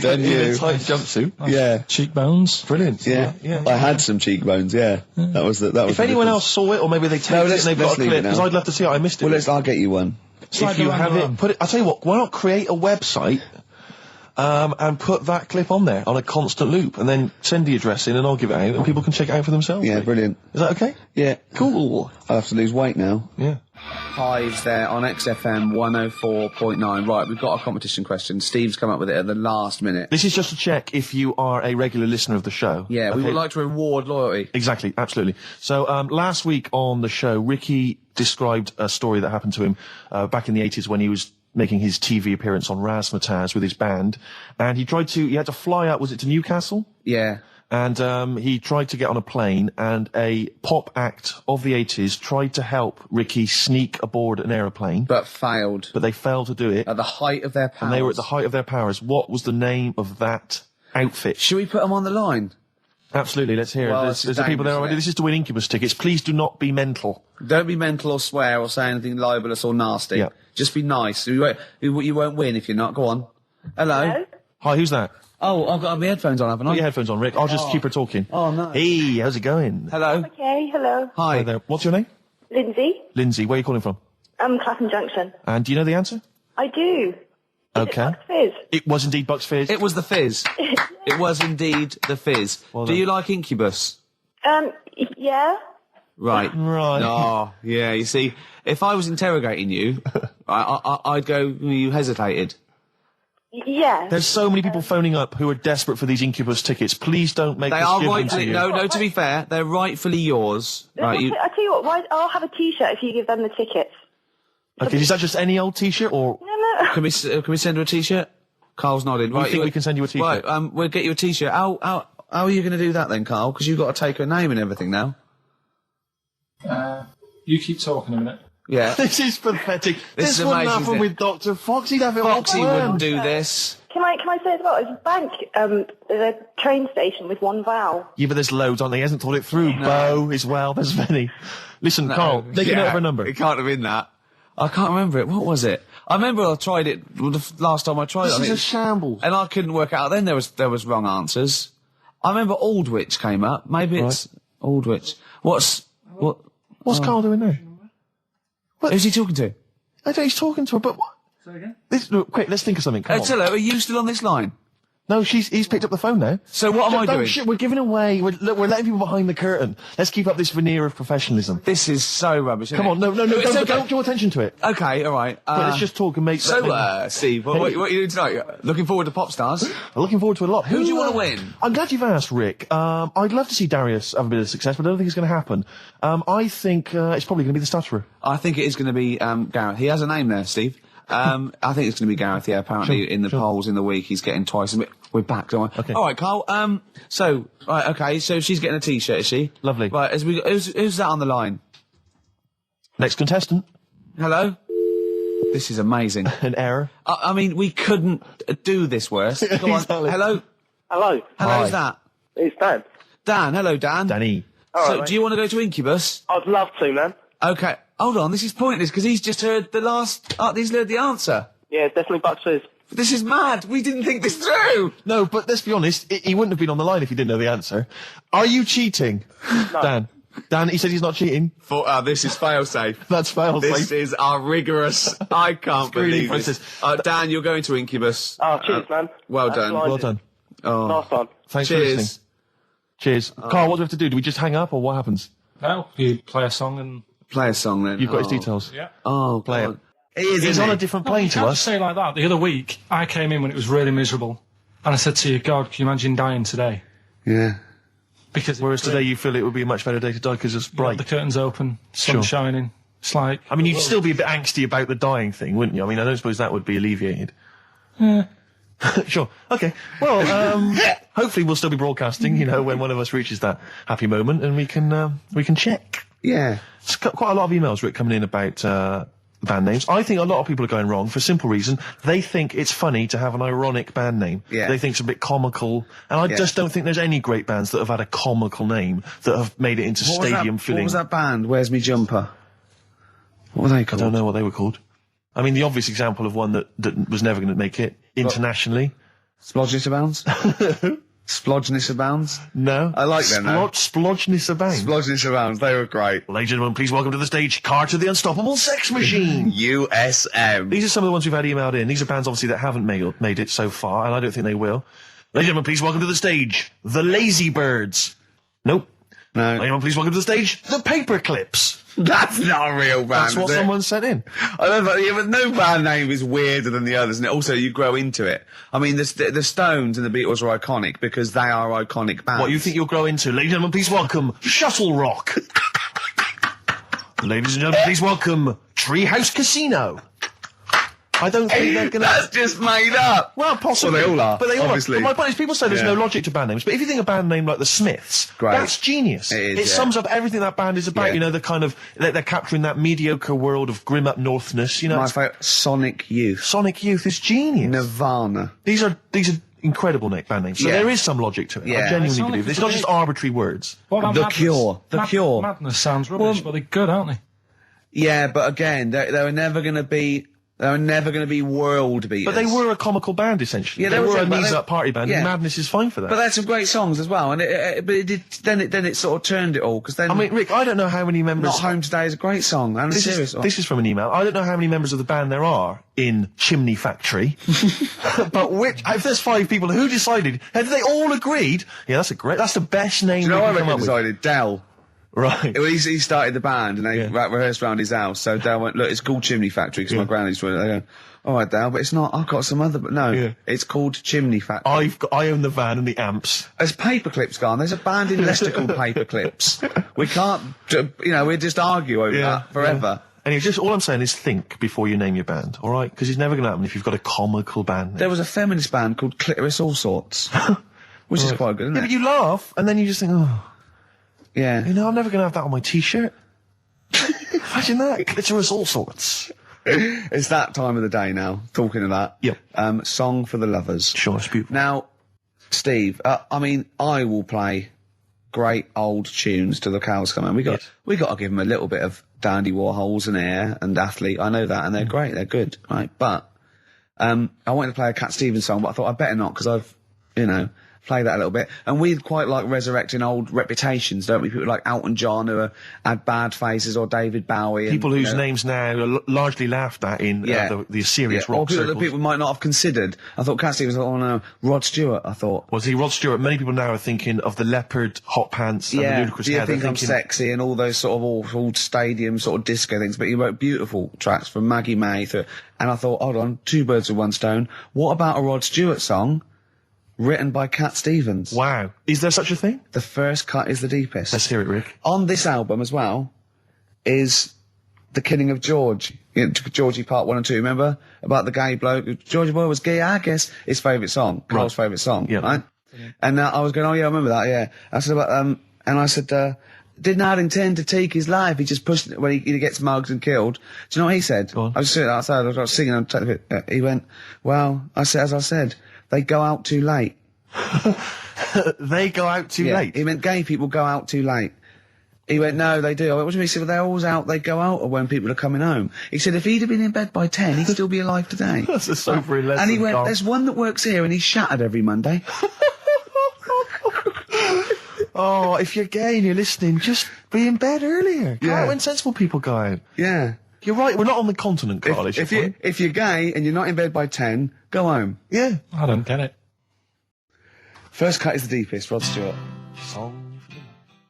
then you tight jumpsuit. Yeah, cheekbones. Brilliant. Yeah. I had some cheekbones. Yeah, that was. If anyone else saw it, or maybe they taped it and they've got a clip, because I'd love to see it. I missed it. Well, I'll get you one. If you have it, put it. I'll tell you what. Why not create a website? And put that clip on there on a constant loop, and then send the address in, and I'll give it out, and people can check it out for themselves. Yeah, brilliant. Is that okay? Yeah. Cool. I'll have to lose weight now. Yeah. Hives there on XFM 104.9. Right, we've got a competition question. Steve's come up with it at the last minute. This is just to check if you are a regular listener of the show. Yeah, we would like to reward loyalty. Exactly, absolutely. So, last week on the show, Ricky described a story that happened to him back in the 80s when he was making his TV appearance on Razzmatazz with his band, and he had to fly out, was it to Newcastle? Yeah. And he tried to get on a plane, and a pop act of the 80s tried to help Ricky sneak aboard an aeroplane. But failed. But they failed to do it. At the height of their powers. And they were at the height of their powers. What was the name of that outfit? Should we put them on the line? Absolutely, let's hear it. There's the people there already. This is to win Incubus tickets. Please do not be mental. Don't be mental or swear or say anything libelous or nasty. Yeah. Just be nice. You won't win if you're not. Go on. Hello? Hi, who's that? Oh, I've got my headphones on, haven't I? Put your headphones on, Rick. I'll just keep her talking. Oh, no. Hey, how's it going? Hello? Okay, hello. Hi. There. What's your name? Lindsay. Lindsay, where are you calling from? Clapham Junction. And do you know the answer? I do. Okay. Is it Bucks Fizz? It was indeed Bucks Fizz. It was the Fizz. It was indeed the Fizz. Well do done. you like Incubus? Yeah. Right. Right. Oh, yeah, you see, if I was interrogating you, I'd go, you hesitated. Yeah. There's so many people phoning up who are desperate for these Incubus tickets. Please don't make They this are give them to rightfully, you. no, to be fair, they're rightfully yours. Right, I tell you what, I'll have a T-shirt if you give them the tickets. Okay, is that just any old T-shirt, or No. Can we send her a T-shirt? Carl's nodding. you think we can send you a T-shirt? Right, we'll get you a T-shirt. How are you going to do that then, Carl? Because you've got to take her name and everything now. You keep talking a minute. Yeah. This is pathetic. This This is wouldn't amazing, happen isn't it? with Dr. Fox. He'd have it Foxy all wouldn't planned. do this. Can I say as well, it's a bank, there's a train station with one vowel. Yeah, but there's loads on there. He hasn't thought it through. Bo as well. There's many. Listen, Carl, take a note of her number. It can't have been that. I can't remember it. What was it? I remember I tried it the last time I tried it. This is a shambles. And I couldn't work out. Then there was wrong answers. I remember Aldwych came up. Maybe it's Aldwych. What's Carl doing there? Who's he talking to? I don't know, he's talking to her, but what? Say again? Look, quick, let's think of something. Come on. Hello, are you still on this line? No, he's picked up the phone now. So what am I doing? Shit, we're giving away. We're letting people behind the curtain. Let's keep up this veneer of professionalism. This is so rubbish. Come on, no, It's okay. don't draw attention to it. Okay, all right. But let's just talk and make. Steve, what are you doing tonight? Looking forward to Pop Stars? I'm looking forward to a lot. Who do you want to win? I'm glad you've asked, Rick. I'd love to see Darius have a bit of success, but I don't think it's going to happen. I think it's probably going to be the stutterer. I think it is going to be Gareth. He has a name there, Steve. I think it's going to be Gareth, yeah. Apparently in the polls in the week he's getting twice. We're back, don't we? Okay. All right, Karl. So she's getting a T-shirt, is she? Lovely. Right, who's that on the line? Next contestant. Hello? This is amazing. An error. I mean, we couldn't do this worse. Go on. Exactly. Hello? Hello. Hi. Who's that? It's Dan. Dan. Hello, Dan. Danny. So, do you want to go to Incubus? I'd love to, man. Okay. Hold on, this is pointless, because he's just heard he's heard the answer. Yeah, definitely Bucks Fizz. This is mad. We didn't think this through. No, but let's be honest, he wouldn't have been on the line if he didn't know the answer. Are you cheating? No. Dan, he said he's not cheating. This is fail-safe. That's fail This is our rigorous. I can't believe this. Dan, you're going to Incubus. Oh, cheers, man. Well That's done. blinded. Well done. Oh. Nice one. Thanks for Cheers. listening. Cheers. Carl, what do we have to do? Do we just hang up or what happens? No, you play a song and... Play a song then. You've got his details. Yeah. Oh, Play God. it. He is, He's isn't on he? a different No, plane you to can't us. say it like that. The other week, I came in when it was really miserable. And I said to you, God, can you imagine dying today? Yeah. Because Whereas today you feel it would be a much better day to die because it's bright. the curtains open, sun Sure. shining. It's like... I mean, you'd still be a bit angsty about the dying thing, wouldn't you? I mean, I don't suppose that would be alleviated. Sure. Okay. Well, hopefully we'll still be broadcasting, when one of us reaches that happy moment and we can check. Yeah. It's quite a lot of emails, Rick, coming in about band names. I think a lot of people are going wrong for a simple reason. They think it's funny to have an ironic band name. Yeah. They think it's a bit comical. And I just don't think there's any great bands that have had a comical name that have made it into stadium What filling. was that band? Where's Me Jumper? What were they I called? don't know what they were called. I mean, the obvious example of one that was never going to make it internationally. Splodgeness Abounds? Splodgeness Abounds? No. I like them, though. Splodgeness Abounds. Splodgeness Abounds, they were great. Ladies and gentlemen, please welcome to the stage Carter the Unstoppable Sex Machine. USM. These are some of the ones we've had emailed in. These are bands, obviously, that haven't made it so far, and I don't think they will. Ladies and gentlemen, please welcome to the stage The Lazy Birds. Nope. No. Ladies and gentlemen, please welcome to the stage The Paperclips. That's not a real band, That's what is it? someone sent in. I don't know, but no band name is weirder than the others, and also you grow into it. I mean, the Stones and the Beatles are iconic because they are iconic bands. What you think you'll grow into? Ladies and gentlemen, please welcome Shuttle Rock. Ladies and gentlemen, please welcome Treehouse Casino. I don't think they're going to... That's just made up! Well, possibly. Well, they all are, But they all obviously. are. But my point is, people say there's Yeah. no logic to band names, but if you think a band name like the Smiths, Great. that's genius. It is, It yeah. sums up everything that band is about, Yeah. the kind of... They're capturing that mediocre world of grim up northness, My it's- favourite, Sonic Youth. Sonic Youth is genius. Nirvana. These are incredible band names. So Yeah. there is some logic to it. Yeah. I genuinely Sonic believe. is It's not a just bit- arbitrary words. What about The Madness? Cure. The Cure. Madness sounds rubbish, but they're good, aren't they? Yeah, but again, they were never going to be... They were never going to be world beaters. But they were a comical band, essentially. Yeah, they they were were, a but knees they- up party band, yeah. and Madness is fine for that. But they had some great songs as well, and then it sort of turned it all, because then... I mean, Rick, I don't know how many members... Not Home Today is a great song, and a serious song. This is from an email. I don't know how many members of the band there are in Chimney Factory, but if there's 5 people, who decided? Have they all agreed? Yeah, that's the best name Do you know we what can I come up reckon decided? Dell. Right. Well, he started the band, and they Yeah. rehearsed around his house, so Dell went, look, it's called Chimney Factory, because my granny's doing it. They go, all right, Dell, but it's not, I've got some other... But no, Yeah. it's called Chimney Factory. I own the van and the amps. There's Paperclips gone. There's a band in Leicester called Paperclips. We can't, we just argue over that forever. Anyway, just all I'm saying is think before you name your band, all right? Because it's never going to happen if you've got a comical band name. There was a feminist band called Clitoris All Sorts, which is quite good, isn't Yeah, it? but you laugh, and then you just think, oh, Yeah. I'm never going to have that on my T-shirt. Imagine that. Clitoris All Sorts. It's that time of the day now, talking of that. Yep. Song for the Lovers. Sure, it's beautiful. Now, Steve, I will play great old tunes till the cows come home. We got to give them a little bit of Dandy Warhols and Air and Athlete. I know that, and they're great. They're good, right? But I wanted to play a Cat Stevens song, but I thought I'd better not, because I've, play that a little bit. And we quite like resurrecting old reputations, don't we? People like Elton John, who had bad faces, or David Bowie. People whose names now are largely laughed at in the serious rock or people circles. that people might not have considered. I thought Cat Stevens, oh no, Rod Stewart, I thought. Was he Rod Stewart? Many people now are thinking of the leopard hot pants and the ludicrous Do you hair. They're think I'm thinking, sexy and all those sort of awful stadium sort of disco things? But he wrote beautiful tracks from Maggie May and I thought, hold on, 2 birds with 1 stone. What about a Rod Stewart song written by Cat Stevens? wow. Is there such a thing? The first cut is the deepest. Let's hear it, Rick. On this album as well is the killing of George. Georgie Part 1 and 2, remember? About the gay bloke. Georgie Boy was gay, I guess. His favourite song. Carl's favourite song, right? And I was going, oh yeah, I remember that, yeah. I said about, and I said, did not intend to take his life. He just pushed it when he gets mugged and killed. Do you know what he said? Go on. I was sitting outside, I was singing, he went, well, as I said, they go out too late. They go out too late? He meant gay people go out too late. He went, no, they do. I went, what do you mean? He said, well, they're always out, they go out when people are coming home. He said, if he'd have been in bed by 10, he'd still be alive today. That's a sobering lesson, And he went, Carl. there's one that works here and he's shattered every Monday. Oh, if you're gay and you're listening, just be in bed earlier. Go out when sensible people go out. Yeah. You're right, we're not on the continent, Carl, If you're gay and you're not in bed by 10, go home. Yeah. I don't get it. First cut is the deepest, Rod Stewart.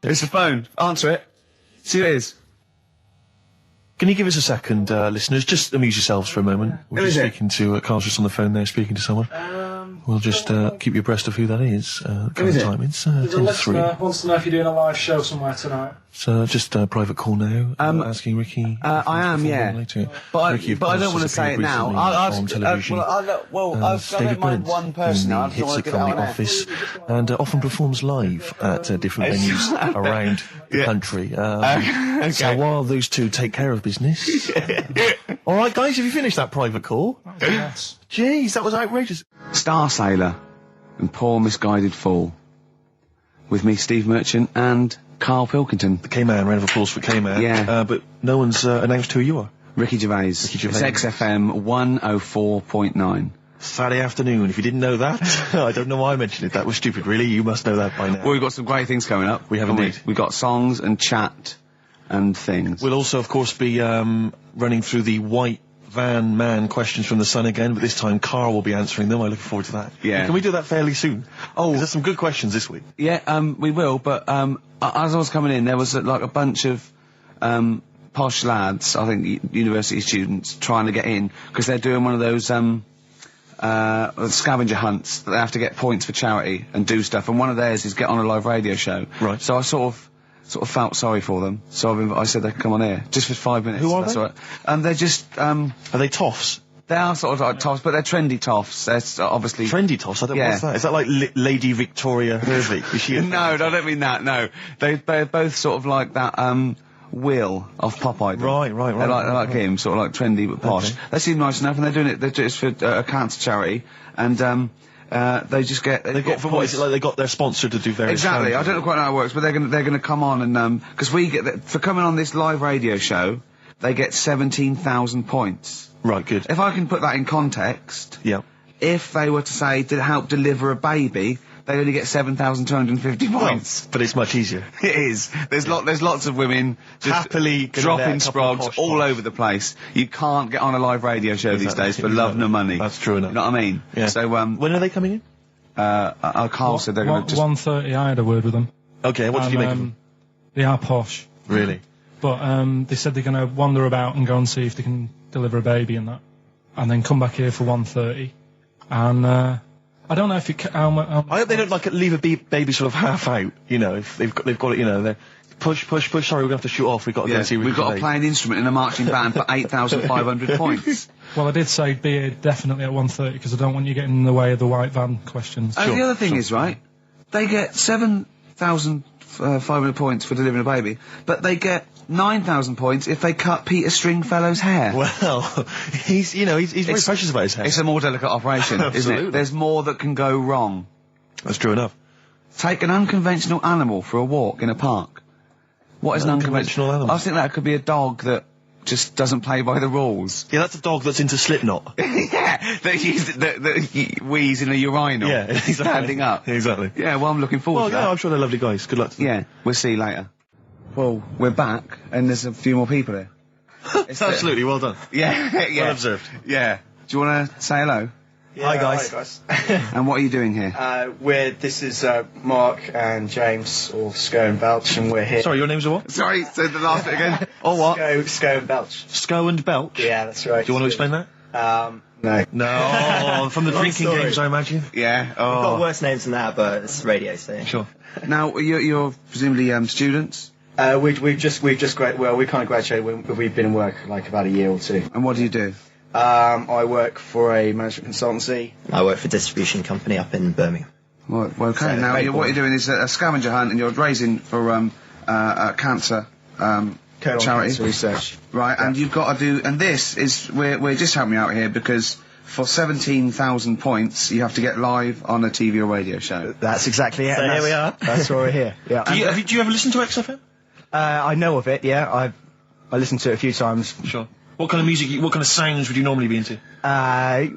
It's the phone. Answer it. See who it is. Can you give us a second, listeners? Just amuse yourselves for a moment. We're Who just is it? speaking to Carl's just on the phone there, speaking to someone. We'll just keep you abreast of who that is. is it? Time. It's 10 to 3. Wants to know if you're doing a live show somewhere tonight. So just a private call now. Asking Ricky. I am, yeah. Later. But Ricky, of I course, don't want to has say it appeared now. recently on television. I don't mind one person. I He don't hits want the to get it on Comedy air. Office and often performs live at different venues around the country. So while those two take care of business. All right, guys, have you finished that private call? Yes. Jeez, that was outrageous. Star Sailor and Poor Misguided Fool. With me, Steve Merchant, and Karl Pilkington. The K-Man, round of applause for K-Man. Yeah. But no one's announced who you are. Ricky Gervais. Ricky Gervais. It's XFM 104.9. Saturday afternoon. If you didn't know that, I don't know why I mentioned it. That was stupid, really. You must know that by now. Well, we've got some great things coming up. We have haven't indeed. We've got songs and chat and things. We'll also, of course, be running through the white van man questions from the Sun again, but this time Karl will be answering them. I look forward to that. Yeah. Can we do that fairly soon? Oh, there's some good questions this week. Yeah, we will, but as I was coming in, there was like a bunch of posh lads, I think university students, trying to get in, because they're doing one of those scavenger hunts that they have to get points for charity and do stuff, and one of theirs is get on a live radio show. Right. So I sort of felt sorry for them, so I said they could come on here, just for 5 minutes. Who are that's they? all right. And they're just, Are they toffs? they are sort of like toffs, but they're trendy toffs. They're obviously... Trendy toffs? I don't Yeah. What's that? Is that like Lady Victoria Hervey? Is she a No, I don't mean that, no. They're both sort of like that, Will of Pop Idol. Right. They're like him, sort of like trendy but posh. Okay. They seem nice enough, and they're doing it for a cancer charity, and they just get... They've got, for what is it, like they got their sponsor to do various... Exactly, I challenges? don't know quite how it works, but they're gonna come on and, because we get, for coming on this live radio show, they get 17,000 points. Right, good. If I can put that in context, Yeah. if they were to say to help deliver a baby, they only get 7,250 points. But it's much easier. It is. There's lots of women just Happily gonna let dropping a couple of sprogs posh all ones. over the place. You can't get on a live radio show these Exactly, days for love exactly. nor money. That's true enough. You know what I mean? Yeah. So When are they coming in? Carl said they're going to just 1:30. I had a word with them. Okay, what did you make of them? They are posh, Really? but they said they're going to wander about and go and see if they can deliver a baby and that, and then come back here for 1:30. And I don't know if it. I hope they don't like leave a baby sort of half out. You know, if they've got it. You know, they're push. Sorry, we're going to have to shoot off. We've got to go and see. we've got to play an instrument in a marching band for 8,500 points. Well, I did say be here definitely at 1:30 because I don't want you getting in the way of the white van questions. And the other thing is, right, they get 7,500 points for delivering a baby, but they get 9,000 points if they cut Peter Stringfellow's hair. Well, he's very precious about his hair. It's a more delicate operation, isn't Absolutely. it? There's more that can go wrong. That's true enough. Take an unconventional animal for a walk in a park. What is an Unconventional animal? I think that could be a dog that just doesn't play by the rules. Yeah, that's a dog that's into Slipknot. Yeah, that wheeze in a urinal. Yeah, exactly. Standing up. Exactly. Yeah, well, I'm looking forward Well, to yeah, that. I'm sure they're lovely guys. Good luck to them. Yeah, we'll see you later. Well, we're back, and there's a few more people here. Absolutely, well done. Yeah, yeah. Well observed. Yeah. Do you want to say hello? Hi guys. And what are you doing here? This is Mark and James, or Sco and Belch, and we're here. Sorry, your name's what? Sorry, say the last bit again. Or what? Sco and Belch. Sco and Belch? Yeah, that's right. Do you want to explain that? No. No, from the drinking sorry. games, I imagine. Yeah. We've got Oh. worse names than that, but it's radio, so. Sure. Now, you're presumably students? We've just we kind of graduated. We've been in work like about a year or two. And what do you do? I work for a management consultancy. I work for a distribution company up in Birmingham. Well, okay. So, Now, what you're doing is a scavenger hunt, and you're raising for cancer Karl charity Cancer Research. right? And you've got to do. And this is we're just helping me out here because for 17,000 points, you have to get live on a TV or radio show. That's exactly it. So and here we are. That's why we're here. Yeah. Do you ever listen to XFM? I know of it. Yeah. I listened to it a few times. Sure. What kind of music, what kind of sounds would you normally be into? I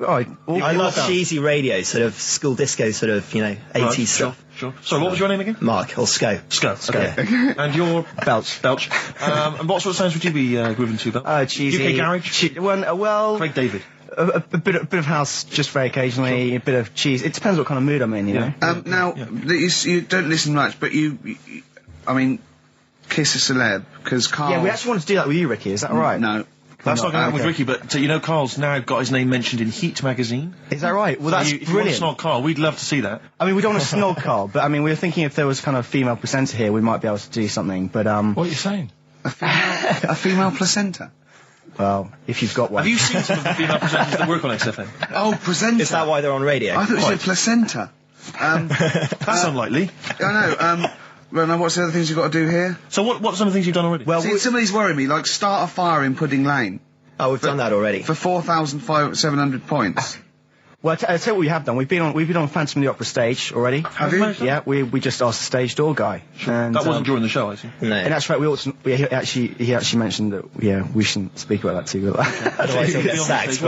love cheesy radio, sort of school disco, sort of, 80s stuff. Sure. Sorry, what was your name again? Mark, or Sco. Okay. And you're... Belch. And what sort of sounds would you be grooving to, Belch? Cheesy. UK garage? Well... Craig David. A bit of house, just very occasionally. A bit of cheese. It depends what kind of mood I'm in, you know. Now, you don't listen much, but I mean, kiss a celeb, because Karl... Yeah, we actually want to do that with you, Ricky. Is that all right? No. That's not going to happen with Ricky, but Karl's now got his name mentioned in Heat magazine. Is that right? Well, So that's if you want to brilliant. snog Karl, we'd love to see that. I mean, we don't want to snog Karl, but I mean, we were thinking if there was kind of a female presenter here, we might be able to do something. But What are you saying? A female placenta? well, if you've got one. Have you seen some of the female presenters that work on XFM? Oh, presenter. Is that why they're on radio? I thought you said placenta. That's unlikely. I know. Well, now what's the other things you've got to do here? So what are some of the things you've done already? Well, See, some of these worry me, like start a fire in Pudding Lane Oh, we've done that already. for 4,700 points. Well, I'll tell you what we have done. We've been on Phantom of the Opera stage already. Have you? Yeah, we just asked the stage door guy. And, That wasn't during the show, I see. No. And that's right. He actually mentioned that we shouldn't speak about that too. Otherwise he'll get sacked.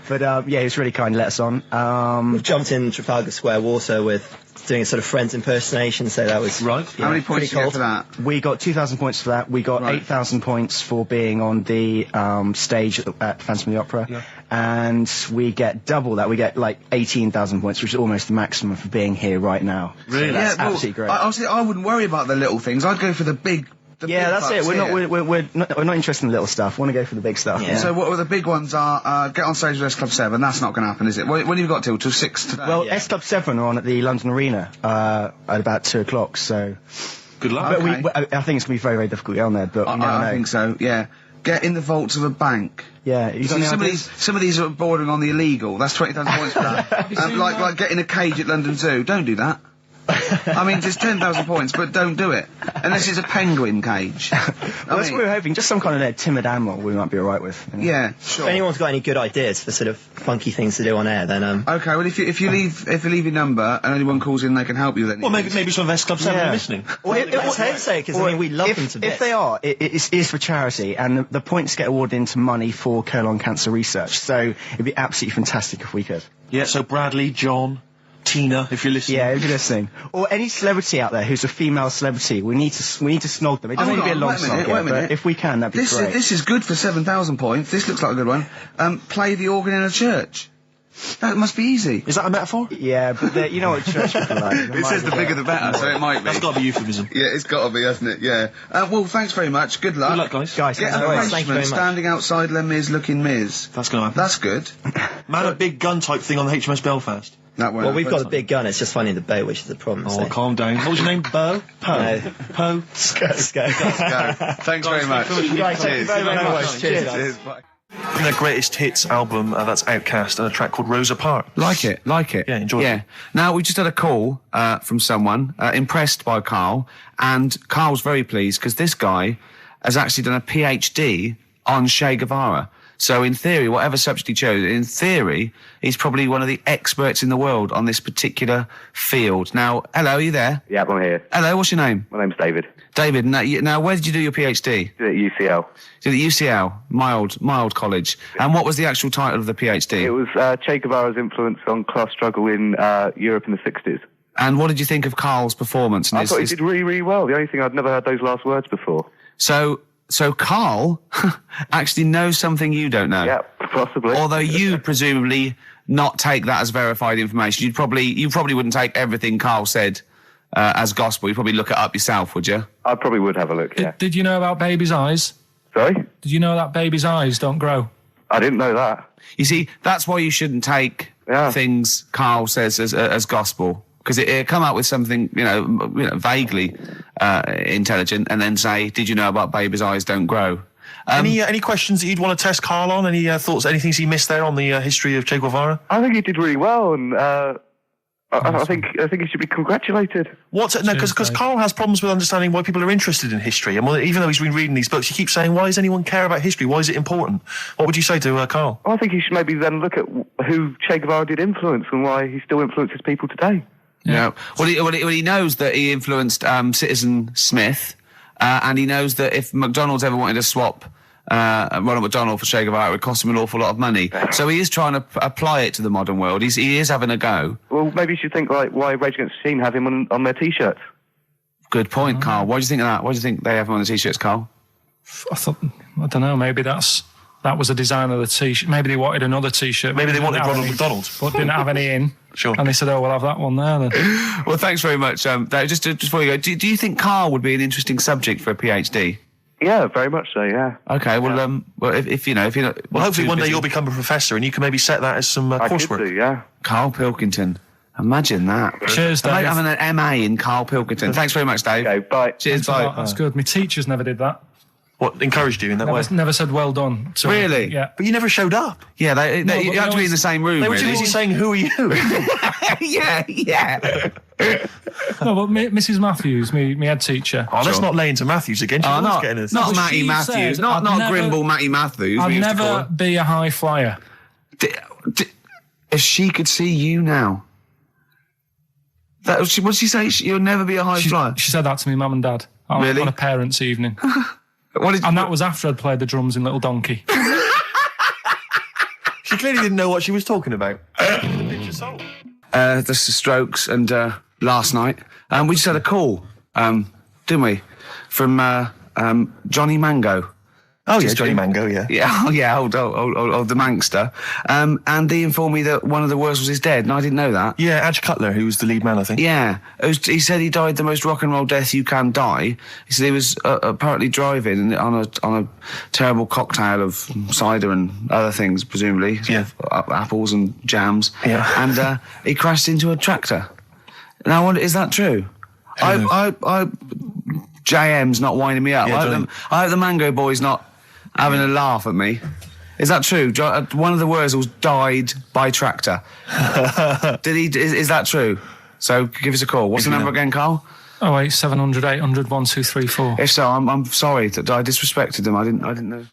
But he was really kind to let us on. We've jumped in Trafalgar Square water with doing a sort of Friends impersonation, so that was... Right. How many points pretty do you get cold. for that? We got 2,000 points for that. We got 8,000 points for being on the stage at Phantom of the Opera. Yeah. And we get double that. We get like 18,000 points, which is almost the maximum for being here right now. Really? So that's well, absolutely great. Honestly, I wouldn't worry about the little things. I'd go for the big. Yeah, that's it. bucks here. We're not interested in the little stuff. We want to go for the big stuff. Yeah. So what are the big ones are, get on stage with S Club 7, that's not going to happen, is it? When have you got till 6 today? Well, S Club 7 are on at the London Arena at about 2 o'clock, so... Good luck. But Okay. I think it's going to be very, very difficult to get on there, but we never I know. think so, yeah. Get in the vaults of a bank. Yeah, you got any ideas? Some of these are bordering on the illegal. That's 20,000 points for that. Like getting a cage at London Zoo. Don't do that. I mean, just 10,000 points, but don't do it. Unless it's a penguin cage. Well, that's what we were hoping. Just some kind of timid animal we might be alright with. You know? Yeah, If sure. anyone's got any good ideas for sort of funky things to do on air, then Okay, well, if you leave your number and anyone calls in, they can help you then. Well, maybe some of S Club 7 are listening. Well, let's hope so, because I mean, we love them to bits. If they are, it is for charity, and the points get awarded into money for colon cancer research. So it'd be absolutely fantastic if we could. Yeah, so Bradley, John, Tina, if you're listening. Yeah, if you're listening, or any celebrity out there who's a female celebrity, we need to snog them. It doesn't need to be a long snog, wait a minute. but if we can, that'd be great. This is good for 7,000 points. This looks like a good one. Play the organ in a church. That must be easy. Is that a metaphor? Yeah, but you know what church people like. It says the bigger the better, so it might be. That's got to be euphemism. Yeah, it's got to be, hasn't it? Yeah. Well, thanks very much. Good luck. Good luck, guys. Guys, Get thanks an very much. Thank you very arrangement much. standing outside Les Mis looking Miz. That's going to happen. That's good. Man, a big gun type thing on the HMS Belfast. That won't Well, we've got a happen. big gun, it's just finding the boat, which is the problem. Oh, so. calm down. What was your name? Bo? No. Po? Sco. Go. Thanks very much. Guys, thank you very, very much. Cheers. Cheers. Bye. Their greatest hits album, that's Outcast, and a track called Rosa Parks. Like it. Yeah, enjoy it. Yeah. Now, we just had a call from someone impressed by Karl, and Karl's very pleased because this guy has actually done a PhD on Che Guevara. So in theory, whatever subject he chose, in theory, he's probably one of the experts in the world on this particular field. Now, hello, are you there? Yeah, I'm here. Hello, what's your name? My name's David. David, now where did you do your PhD? At UCL. Did at UCL, mild college. And what was the actual title of the PhD? It was Che Guevara's influence on class struggle in Europe in the 60s. And what did you think of Karl's performance? And I thought he did really, really well. The only thing, I'd never heard those last words before. So Karl actually knows something you don't know. Yeah, possibly. Although you presumably not take that as verified information. You probably wouldn't take everything Karl said as gospel. You'd probably look it up yourself, would you? I probably would have a look, yeah. Did you know about babies' eyes? Sorry? Did you know that babies' eyes don't grow? I didn't know that. You see, that's why you shouldn't take things Karl says as gospel. Because it come out with something, vaguely intelligent, and then say, "Did you know about babies' eyes don't grow?" Any questions that you'd want to test Karl on? Any thoughts? Anything he missed there on the history of Che Guevara? I think he did really well, and I think he should be congratulated. Because Karl has problems with understanding why people are interested in history, and even though he's been reading these books, he keeps saying, "Why does anyone care about history? Why is it important?" What would you say to Karl? I think he should maybe then look at who Che Guevara did influence and why he still influences people today. Yeah. Well, he knows that he influenced Citizen Smith, and he knows that if McDonald's ever wanted to swap Ronald McDonald for Che Guevara, it would cost him an awful lot of money. So he is trying to apply it to the modern world. He is having a go. Well, maybe you should think like why Rage Against the Machine have him on their T-shirts. Good point, Karl. What do you think of that? Why do you think they have him on the T-shirts, Karl? I don't know, maybe that was a design of the T-shirt. Maybe they wanted another T-shirt. Maybe they wanted Ronald McDonald. But didn't have any in. Sure. And they said, "Oh, we'll have that one there then." Well, thanks very much. Dave, just before you go, do you think Karl would be an interesting subject for a PhD? Yeah, very much so, yeah. Okay, well, if you're not... Well, hopefully one day you'll become a professor and you can maybe set that as some coursework. I could do, yeah. Karl Pilkington. Imagine that. Cheers, Dave. Having an MA in Karl Pilkington. Thanks very much, Dave. Okay, bye. Cheers, bye. That's good. My teachers never did that. What, encouraged you in that way? Never said well done. So, really? Yeah. But you never showed up. Yeah, you have to be in the same room, They were too really. busy saying, "Who are you?" Yeah. No, but Mrs. Matthews, me head teacher. Oh, let's not lay into Matthews again. Not Matty she Matthews. said, Not never- Grimble Matty Matthews. I'd we used to call never her. be a high flyer. If she could see you now. What did she say? You'll never be a high flyer? She said that to me, mum and dad. Really? On a parents' evening. And that was after I'd played the drums in Little Donkey. She clearly didn't know what she was talking about. The Strokes and last night. We just had a call, didn't we? From Johnny Mango. Oh, yeah, Johnny Mango, yeah. Yeah, old the Mankster. And he informed me that one of the Wurzels is dead, and I didn't know that. Yeah, Adge Cutler, who was the lead man, I think. Yeah. He said he died the most rock and roll death you can die. He said he was apparently driving on a terrible cocktail of cider and other things, presumably. Yeah. Apples and jams. Yeah. And he crashed into a tractor. Now, I wonder, is that true? JM's not winding me up. Yeah, I hope the Mango Boy's not having a laugh at me. Is that true? One of the Wurzels died by tractor. Did he? Is that true? So give us a call. What's the number again, Karl? 08700 800 1234. If so, I'm sorry that I disrespected them. I didn't know.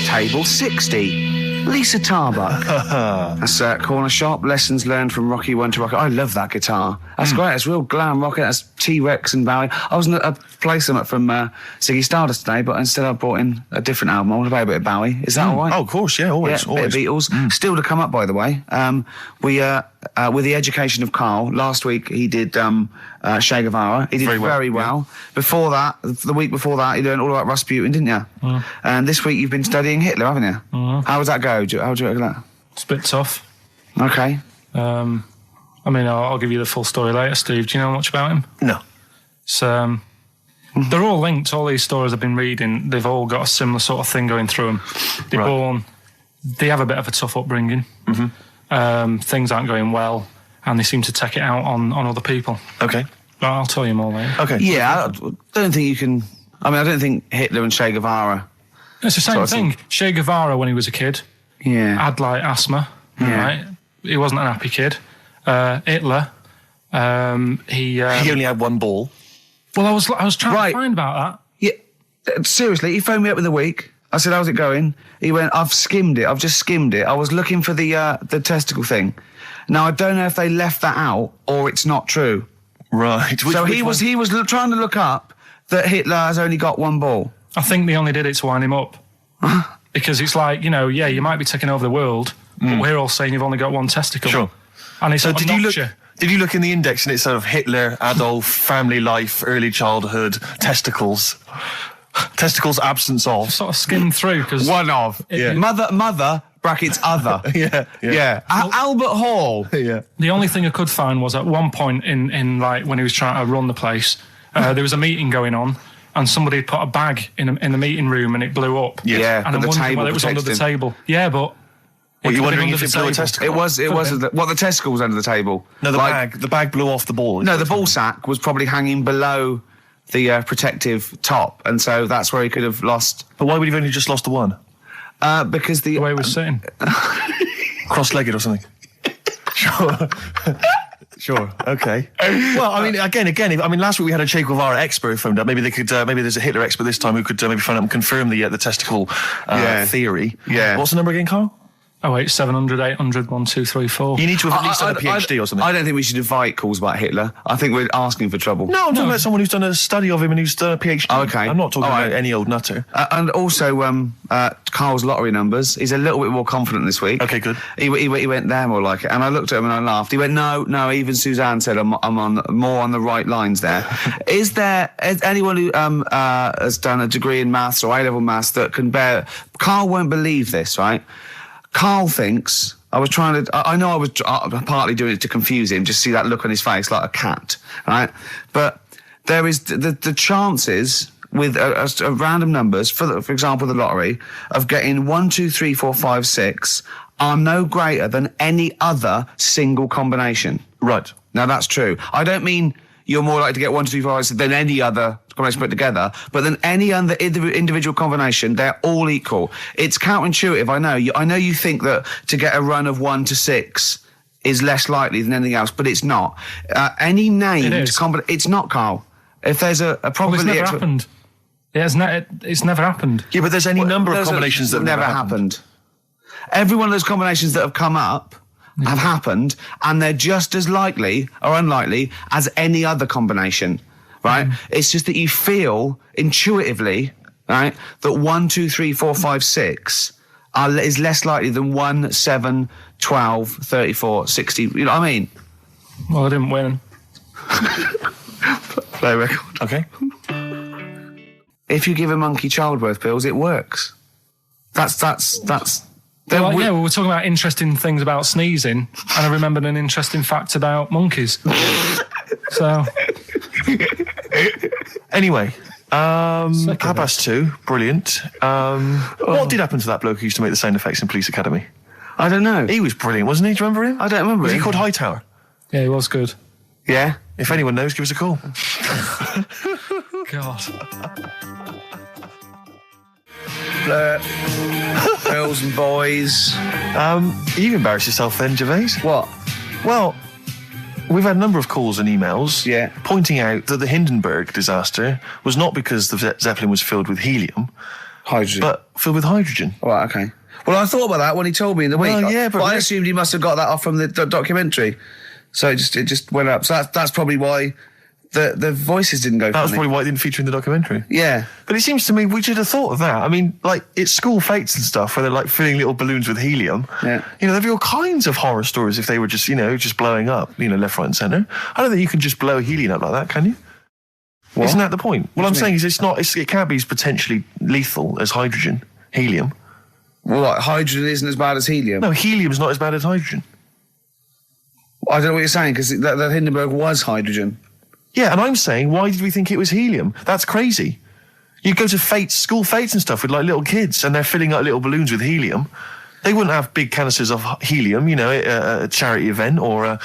Table 60. Lisa Tarbuck. That's Corner Shop. Lessons learned from Rocky 1 to Rocky. I love that guitar. That's great. It's real glam rock. That's T-Rex and Bowie. I was going to play some from Ziggy Stardust today, but instead I brought in a different album. I want to play a bit of Bowie. Is that all right? Oh, of course, yeah, always. Yeah, bit of Beatles. Still to come up, by the way. With the education of Karl, last week he did Che Guevara. He did very well. Yeah. Before that, the week before that, he learned all about Rasputin, didn't you? And this week you've been studying Hitler, haven't you? How does that go? How do you reckon that? It's a bit tough. Okay. I mean, I'll give you the full story later, Steve. Do you know much about him? No. So, they're all linked. All these stories I've been reading, they've all got a similar sort of thing going through them. They have a bit of a tough upbringing. Things aren't going well, and they seem to take it out on other people. Okay. But I'll tell you more later. Okay. Yeah, I don't think you can... I mean, I don't think Hitler and Che Guevara... It's the same thing. Che Guevara, when he was a kid, had, like, asthma, right? He wasn't an happy kid. Hitler, he only had one ball. Well, I was trying to find about that. Yeah, seriously, he phoned me up in the week. I said, "How's it going?" He went, "I've skimmed it. I've just skimmed it. I was looking for the testicle thing. Now I don't know if they left that out or it's not true." Right. He was trying to look up that Hitler has only got one ball. I think they only did it to wind him up. Because it's like, you might be taking over the world, but we're all saying you've only got one testicle. Sure. And it's did you look in the index and it's sort of Hitler, Adolf, family life, early childhood, testicles, absence of? Sort of skimmed through because one of mother brackets other. Yeah. Albert Hall. Yeah. The only thing I could find was at one point in like when he was trying to run the place, there was a meeting going on. And somebody put a bag in the meeting room and it blew up. Yeah, and I'm wondering whether it was under the table. Yeah, but... Were you wondering if it blew a testicle? It was the testicle was under the table. No, the bag blew off the ball. No, the ball sack was probably hanging below the protective top, and so that's where he could have lost. But why would he have only just lost the one? Because The way he was sitting. Cross-legged or something. Sure. Sure. Okay. Well, I mean, again. Last week we had a Che Guevara expert who phoned up. Maybe they could. Maybe there's a Hitler expert this time who could maybe phone up and confirm the testicle theory. Yeah. What's the number again, Karl? 08700 800 1234. You need to have at least done a PhD or something. I don't think we should invite calls about Hitler. I think we're asking for trouble. No, I'm talking about someone who's done a study of him and who's done a PhD. Oh, okay. I'm not talking about any old nutter. And also, Karl's lottery numbers. He's a little bit more confident this week. Okay, good. He went there more like it. And I looked at him and I laughed. He went, no, even Suzanne said I'm on more on the right lines there. Is anyone who has done a degree in maths or A-level maths that can bear... Karl won't believe this, right? Karl thinks... I know I was partly doing it to confuse him, just see that look on his face like a cat, right? But there is the chances with random numbers, for example, the lottery, of getting 1, 2, 3, 4, 5, 6 are no greater than any other single combination. Right. Now, that's true. I don't mean you're more likely to get 1, 2, 3, 4, 5, 6 than any other combination put together, but than any other individual combination, they're all equal. It's counterintuitive, I know. I know you think that to get a run of 1 to 6 is less likely than anything else, but it's not. Any named combination... It's not, Karl. If there's a probability... Well, it's never happened. It's never happened. Yeah, but there's any number of combinations that have never happened. Every one of those combinations that have come up have happened, and they're just as likely or unlikely as any other combination, right? It's just that you feel intuitively, right, that 1, 2, 3, 4, 5, 6 is less likely than 1, 7, 12, 34, 60. You know what I mean? Well, I didn't win. Play record. Okay. If you give a monkey childbirth pills, it works. That's. Well, we were talking about interesting things about sneezing, and I remembered an interesting fact about monkeys. So, anyway, 2:30, brilliant. What did happen to that bloke who used to make the sound effects in Police Academy? I don't know. He was brilliant, wasn't he? Do you remember him? I don't remember. Was him. he called Hightower? Yeah, he was good. Yeah. If anyone knows, give us a call. God. Girls and boys. You've embarrassed yourself then, Gervais. What? Well, we've had a number of calls and emails pointing out that the Hindenburg disaster was not because the Zeppelin was filled with helium, hydrogen, but filled with hydrogen. Right, okay. Well, I thought about that when he told me in the week. Yeah, but I assumed he must have got that off from the documentary. So it just went up. So that's probably why the voices didn't go. That was probably why it didn't feature in the documentary. Yeah. But it seems to me we should have thought of that. I mean, like, it's school fates and stuff where they're like filling little balloons with helium. Yeah. You know, there'd be all kinds of horror stories if they were just, just blowing up, left, right and centre. I don't think you can just blow helium up like that, can you? What? Isn't that the point? What I'm saying is it can't be as potentially lethal as hydrogen, helium. Well, like, hydrogen isn't as bad as helium? No, helium's not as bad as hydrogen. I don't know what you're saying, because the Hindenburg was hydrogen. Yeah, and I'm saying, why did we think it was helium? That's crazy. You go to school fates and stuff with like little kids, and they're filling up little balloons with helium. They wouldn't have big canisters of helium, at a charity event or a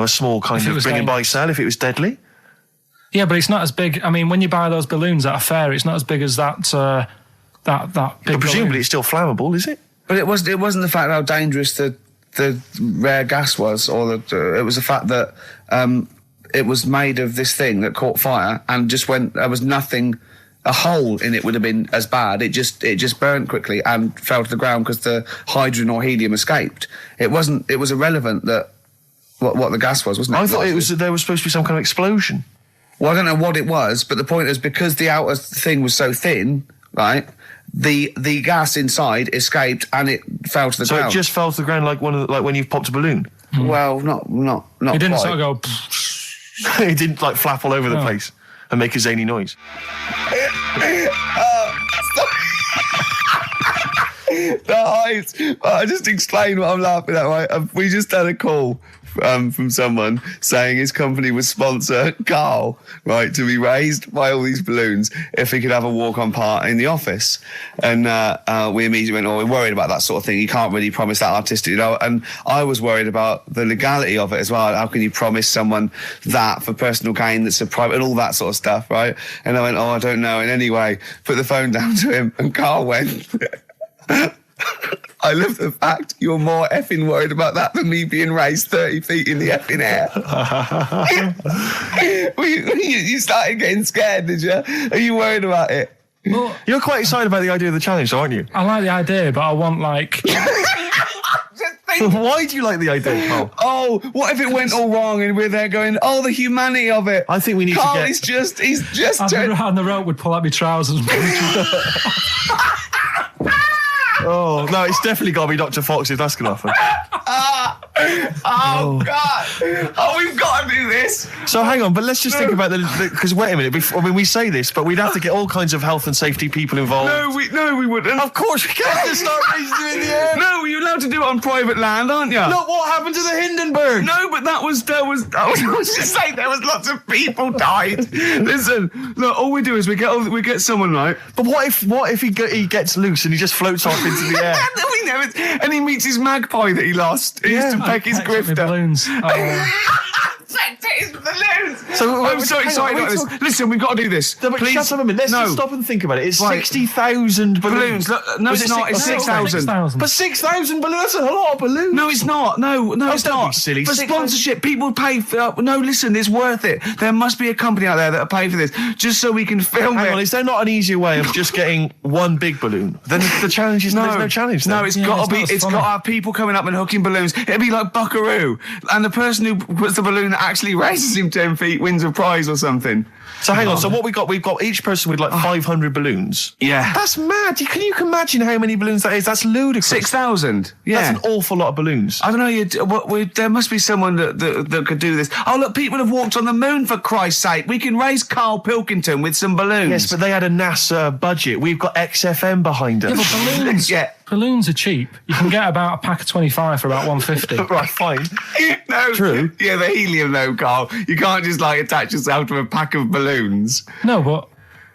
small kind of bring and buy sale if it was deadly. Yeah, but it's not as big. I mean, when you buy those balloons at a fair, it's not as big as that big. But presumably, balloon. it's still flammable, is it? But it wasn't the fact how dangerous the rare gas was, or it was the fact that it was made of this thing that caught fire and just went. There was nothing. A hole in it would have been as bad. It just burnt quickly and fell to the ground because the hydrogen or helium escaped. It wasn't. It was irrelevant that what the gas wasn't it? I thought it was. There was supposed to be some kind of explosion. Well, I don't know what it was, but the point is because the outer thing was so thin, right? The gas inside escaped and it fell to the ground. So it just fell to the ground like when you've popped a balloon. Well, not. It didn't quite. sort of go. It didn't like flap all over the place and make a zany noise. The height. I just explained what I'm laughing at, right? We just had a call from someone saying his company would sponsor Karl, right, to be raised by all these balloons if he could have a walk-on part in the office. And we immediately went, we're worried about that sort of thing. You can't really promise that artistic, And I was worried about the legality of it as well. How can you promise someone that for personal gain that's a private, and all that sort of stuff, right? And I went, I don't know. And anyway, put the phone down to him, and Karl went... I love the fact you're more effing worried about that than me being raised 30 feet in the effing air. You started getting scared, did you? Are you worried about it? Well, you're quite excited about the idea of the challenge, aren't you? I like the idea, but I want, like... Why do you like the idea, Karl? Oh, what if it went all wrong and we're there going, the humanity of it? I think we need Karl, to get... he's just... And the rope would pull out my trousers. Oh, no, it's definitely got to be Dr. Fox if that's going to happen. God. Oh, we've got to do this. So hang on, but let's just think about because wait a minute, we say this, but we'd have to get all kinds of health and safety people involved. No, we wouldn't. Of course we can't just start raising you in the air. No, you're allowed to do it on private land, aren't you? Look what happened to the Hindenburg. No, but I was just saying there was lots of people died. Listen, look, all we do is we get someone, right? But what if he gets loose and he just floats off into the air? And he meets his magpie that he lost. He used to peck his grifter. Balloons. His balloons. So I'm so excited about this. Listen, we've got to do this. No, but please. Shut up a minute. Let's just stop and think about it. It's 60,000 balloons. No, it's not. It's 6,000. But 6,000 balloons. That's a lot of balloons. No, it's not. No, it's not. Silly. For sponsorship, people pay for... no, listen, it's worth it. There must be a company out there that'll pay for this, just so we can film it. Hang on, is there not an easier way of just getting one big balloon? Then the challenge is there's no challenge. No, it's got to be. It's got to have people coming up and hooking balloons. It'd be like Buckaroo, and the person who puts the balloon that actually raises him 10 feet wins a prize or something. So hang on. So what we've got each person with like 500 balloons. Yeah, that's mad. Can you imagine how many balloons that is? That's ludicrous. 6,000. Yeah, that's an awful lot of balloons. I don't know. There must be someone that could do this. Oh look, people have walked on the moon, for Christ's sake. We can raise Karl Pilkington with some balloons. Yes, but they had a NASA budget. We've got XFM behind us. Yeah, but balloons. Yeah. Balloons are cheap. You can get about a pack of 25 for about 150. Right, fine. No, true. Yeah, the helium though, Karl. You can't just attach yourself to a pack of balloons. No, but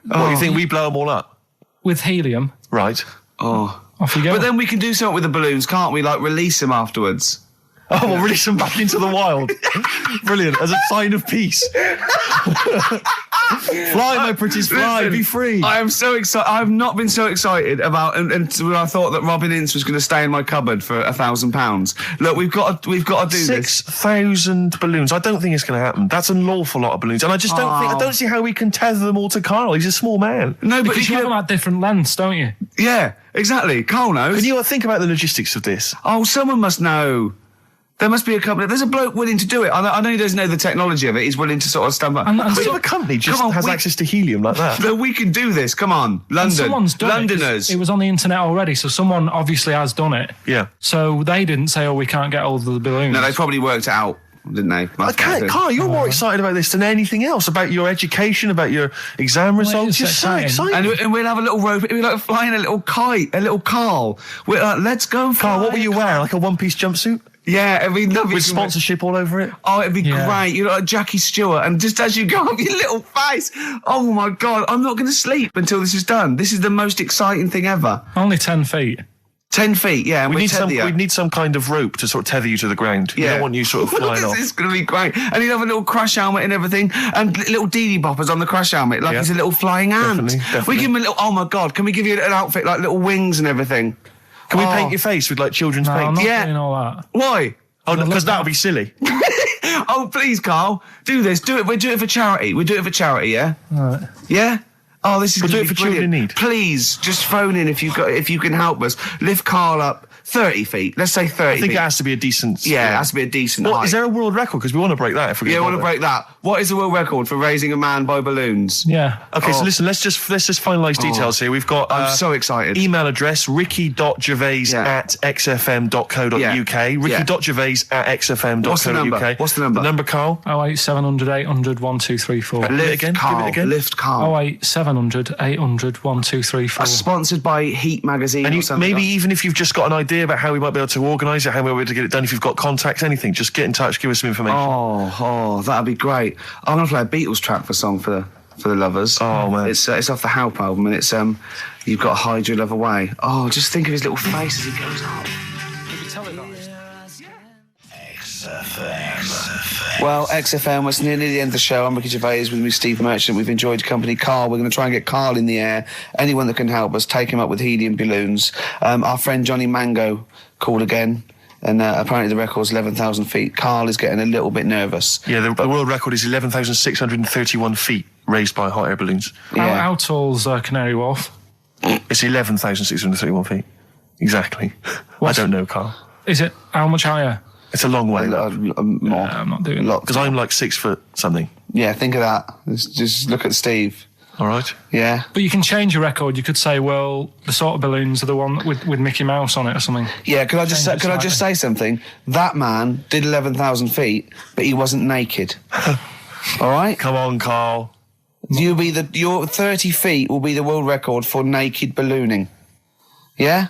what, you think we blow them all up with helium? Right. Oh, off you go. But then we can do something with the balloons, can't we? Like release them afterwards. Oh, we'll release them back into the wild. Brilliant, as a sign of peace. Fly, my pretties, fly, listen, be free. I am so excited. I have not been so excited about, and when I thought that Robin Ince was going to stay in my cupboard for £1,000. Look, we've got to do 6,000 balloons. I don't think it's going to happen. That's an awful lot of balloons, and I just don't see how we can tether them all to Karl. He's a small man. No, but you have them at different lengths, don't you? Yeah, exactly. Karl knows. Can you think about the logistics of this? Oh, someone must know. There must be a company. There's a bloke willing to do it. I know he doesn't know the technology of it. He's willing to sort of stump up. And so the company just has access to helium like that. No, we can do this. Come on, London. Someone's done Londoners. It was on the internet already, so someone obviously has done it. Yeah. So they didn't say, we can't get all of the balloons. No, they probably worked it out, didn't they? Karl, you're more excited about this than anything else, about your education, about your exam results. You're so excited. And we'll have a little rope. We're like flying a little kite, a little Karl. We're like, let's go fly. Karl, what will you wear? Like a one-piece jumpsuit? Yeah, it'd be lovely. With sponsorship all over it? Oh, it'd be great. You're like Jackie Stewart, and just as you go up your little face, oh my God, I'm not going to sleep until this is done. This is the most exciting thing ever. Only 10 feet. 10 feet, yeah. We need some kind of rope to sort of tether you to the ground. Yeah. We don't want you sort of flying off. This is going to be great. And he'd have a little crash helmet and everything, and little Dee boppers on the crash helmet, like he's a little flying ant. Definitely. We give him a little, oh my God, can we give you an outfit, like little wings and everything? Can we paint your face with like children's paint? I'm not doing all that. Why? Oh, because that would be silly. Oh, please, Karl, do this. Do it. We'll do it for charity. We do it for charity, yeah? All right. Yeah? Oh, this is we'll do gonna it for be brilliant. children in need. Please, just phone in if you can help us. Lift Karl up 30 feet. Let's say 30 feet. I think it has to be a decent... Yeah, it has to be a decent height. Is there a world record? Because we want to break that if we're going to... Yeah, we want to break that. What is the world record for raising a man by balloons? Yeah. Okay, so listen, let's just finalise details here. We've got... I'm so excited. Email address, ricky.gervais@xfm.co.uk. ricky.gervais@xfm.co.uk. What's the number? What's the number? The number, Karl? 08700 800 1234. Lift Karl. Lift Karl. 08700 800 1234. Sponsored by Heat magazine and or something. Maybe even if you've just got an idea idea about how we might be able to organise it, how we might be able to get it done, if you've got contacts, anything, just get in touch, give us some information. Oh, that'd be great. I'm going to play a Beatles track for song for the lovers. Oh, man. It's off the Help album, and it's You've Got to Hide Your Love Away. Oh, just think of his little face as he goes up. Well, XFM, it's nearly the end of the show. I'm Ricky Gervais with me, Steve Merchant. We've enjoyed your company. Karl, we're going to try and get Karl in the air. Anyone that can help us, take him up with helium balloons. Our friend Johnny Mango called again, and apparently the record's 11,000 feet. Karl is getting a little bit nervous. Yeah, the world record is 11,631 feet raised by hot air balloons. Yeah. How tall's Canary Wharf? It's 11,631 feet. Exactly. I don't know, Karl. Is it how much higher? It's a long way. More. I'm not doing that. Because I'm like 6 foot something. Yeah, think of that. Just look at Steve. All right. Yeah. But you can change your record. You could say, well, the sort of balloons are the one with Mickey Mouse on it or something. Yeah, could I just say something? That man did 11,000 feet, but he wasn't naked. All right? Come on, Karl. Your 30 feet will be the world record for naked ballooning. Yeah?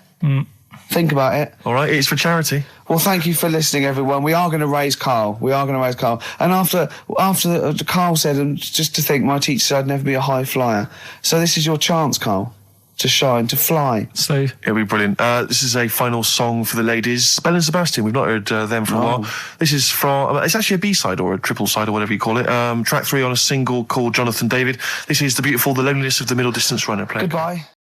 Think about it. All right, it's for charity. Well, thank you for listening, everyone. We are going to raise Karl. And after Karl said, and just to think, my teacher said I'd never be a high flyer. So this is your chance, Karl, to shine, to fly. Steve. It'll be brilliant. This is a final song for the ladies. Belle and Sebastian, we've not heard them for a while. This is from, it's actually a B-side or a triple side or whatever you call it. Track 3 on a single called Jonathan David. This is the beautiful The Loneliness of the Middle Distance Runner. Play. Goodbye.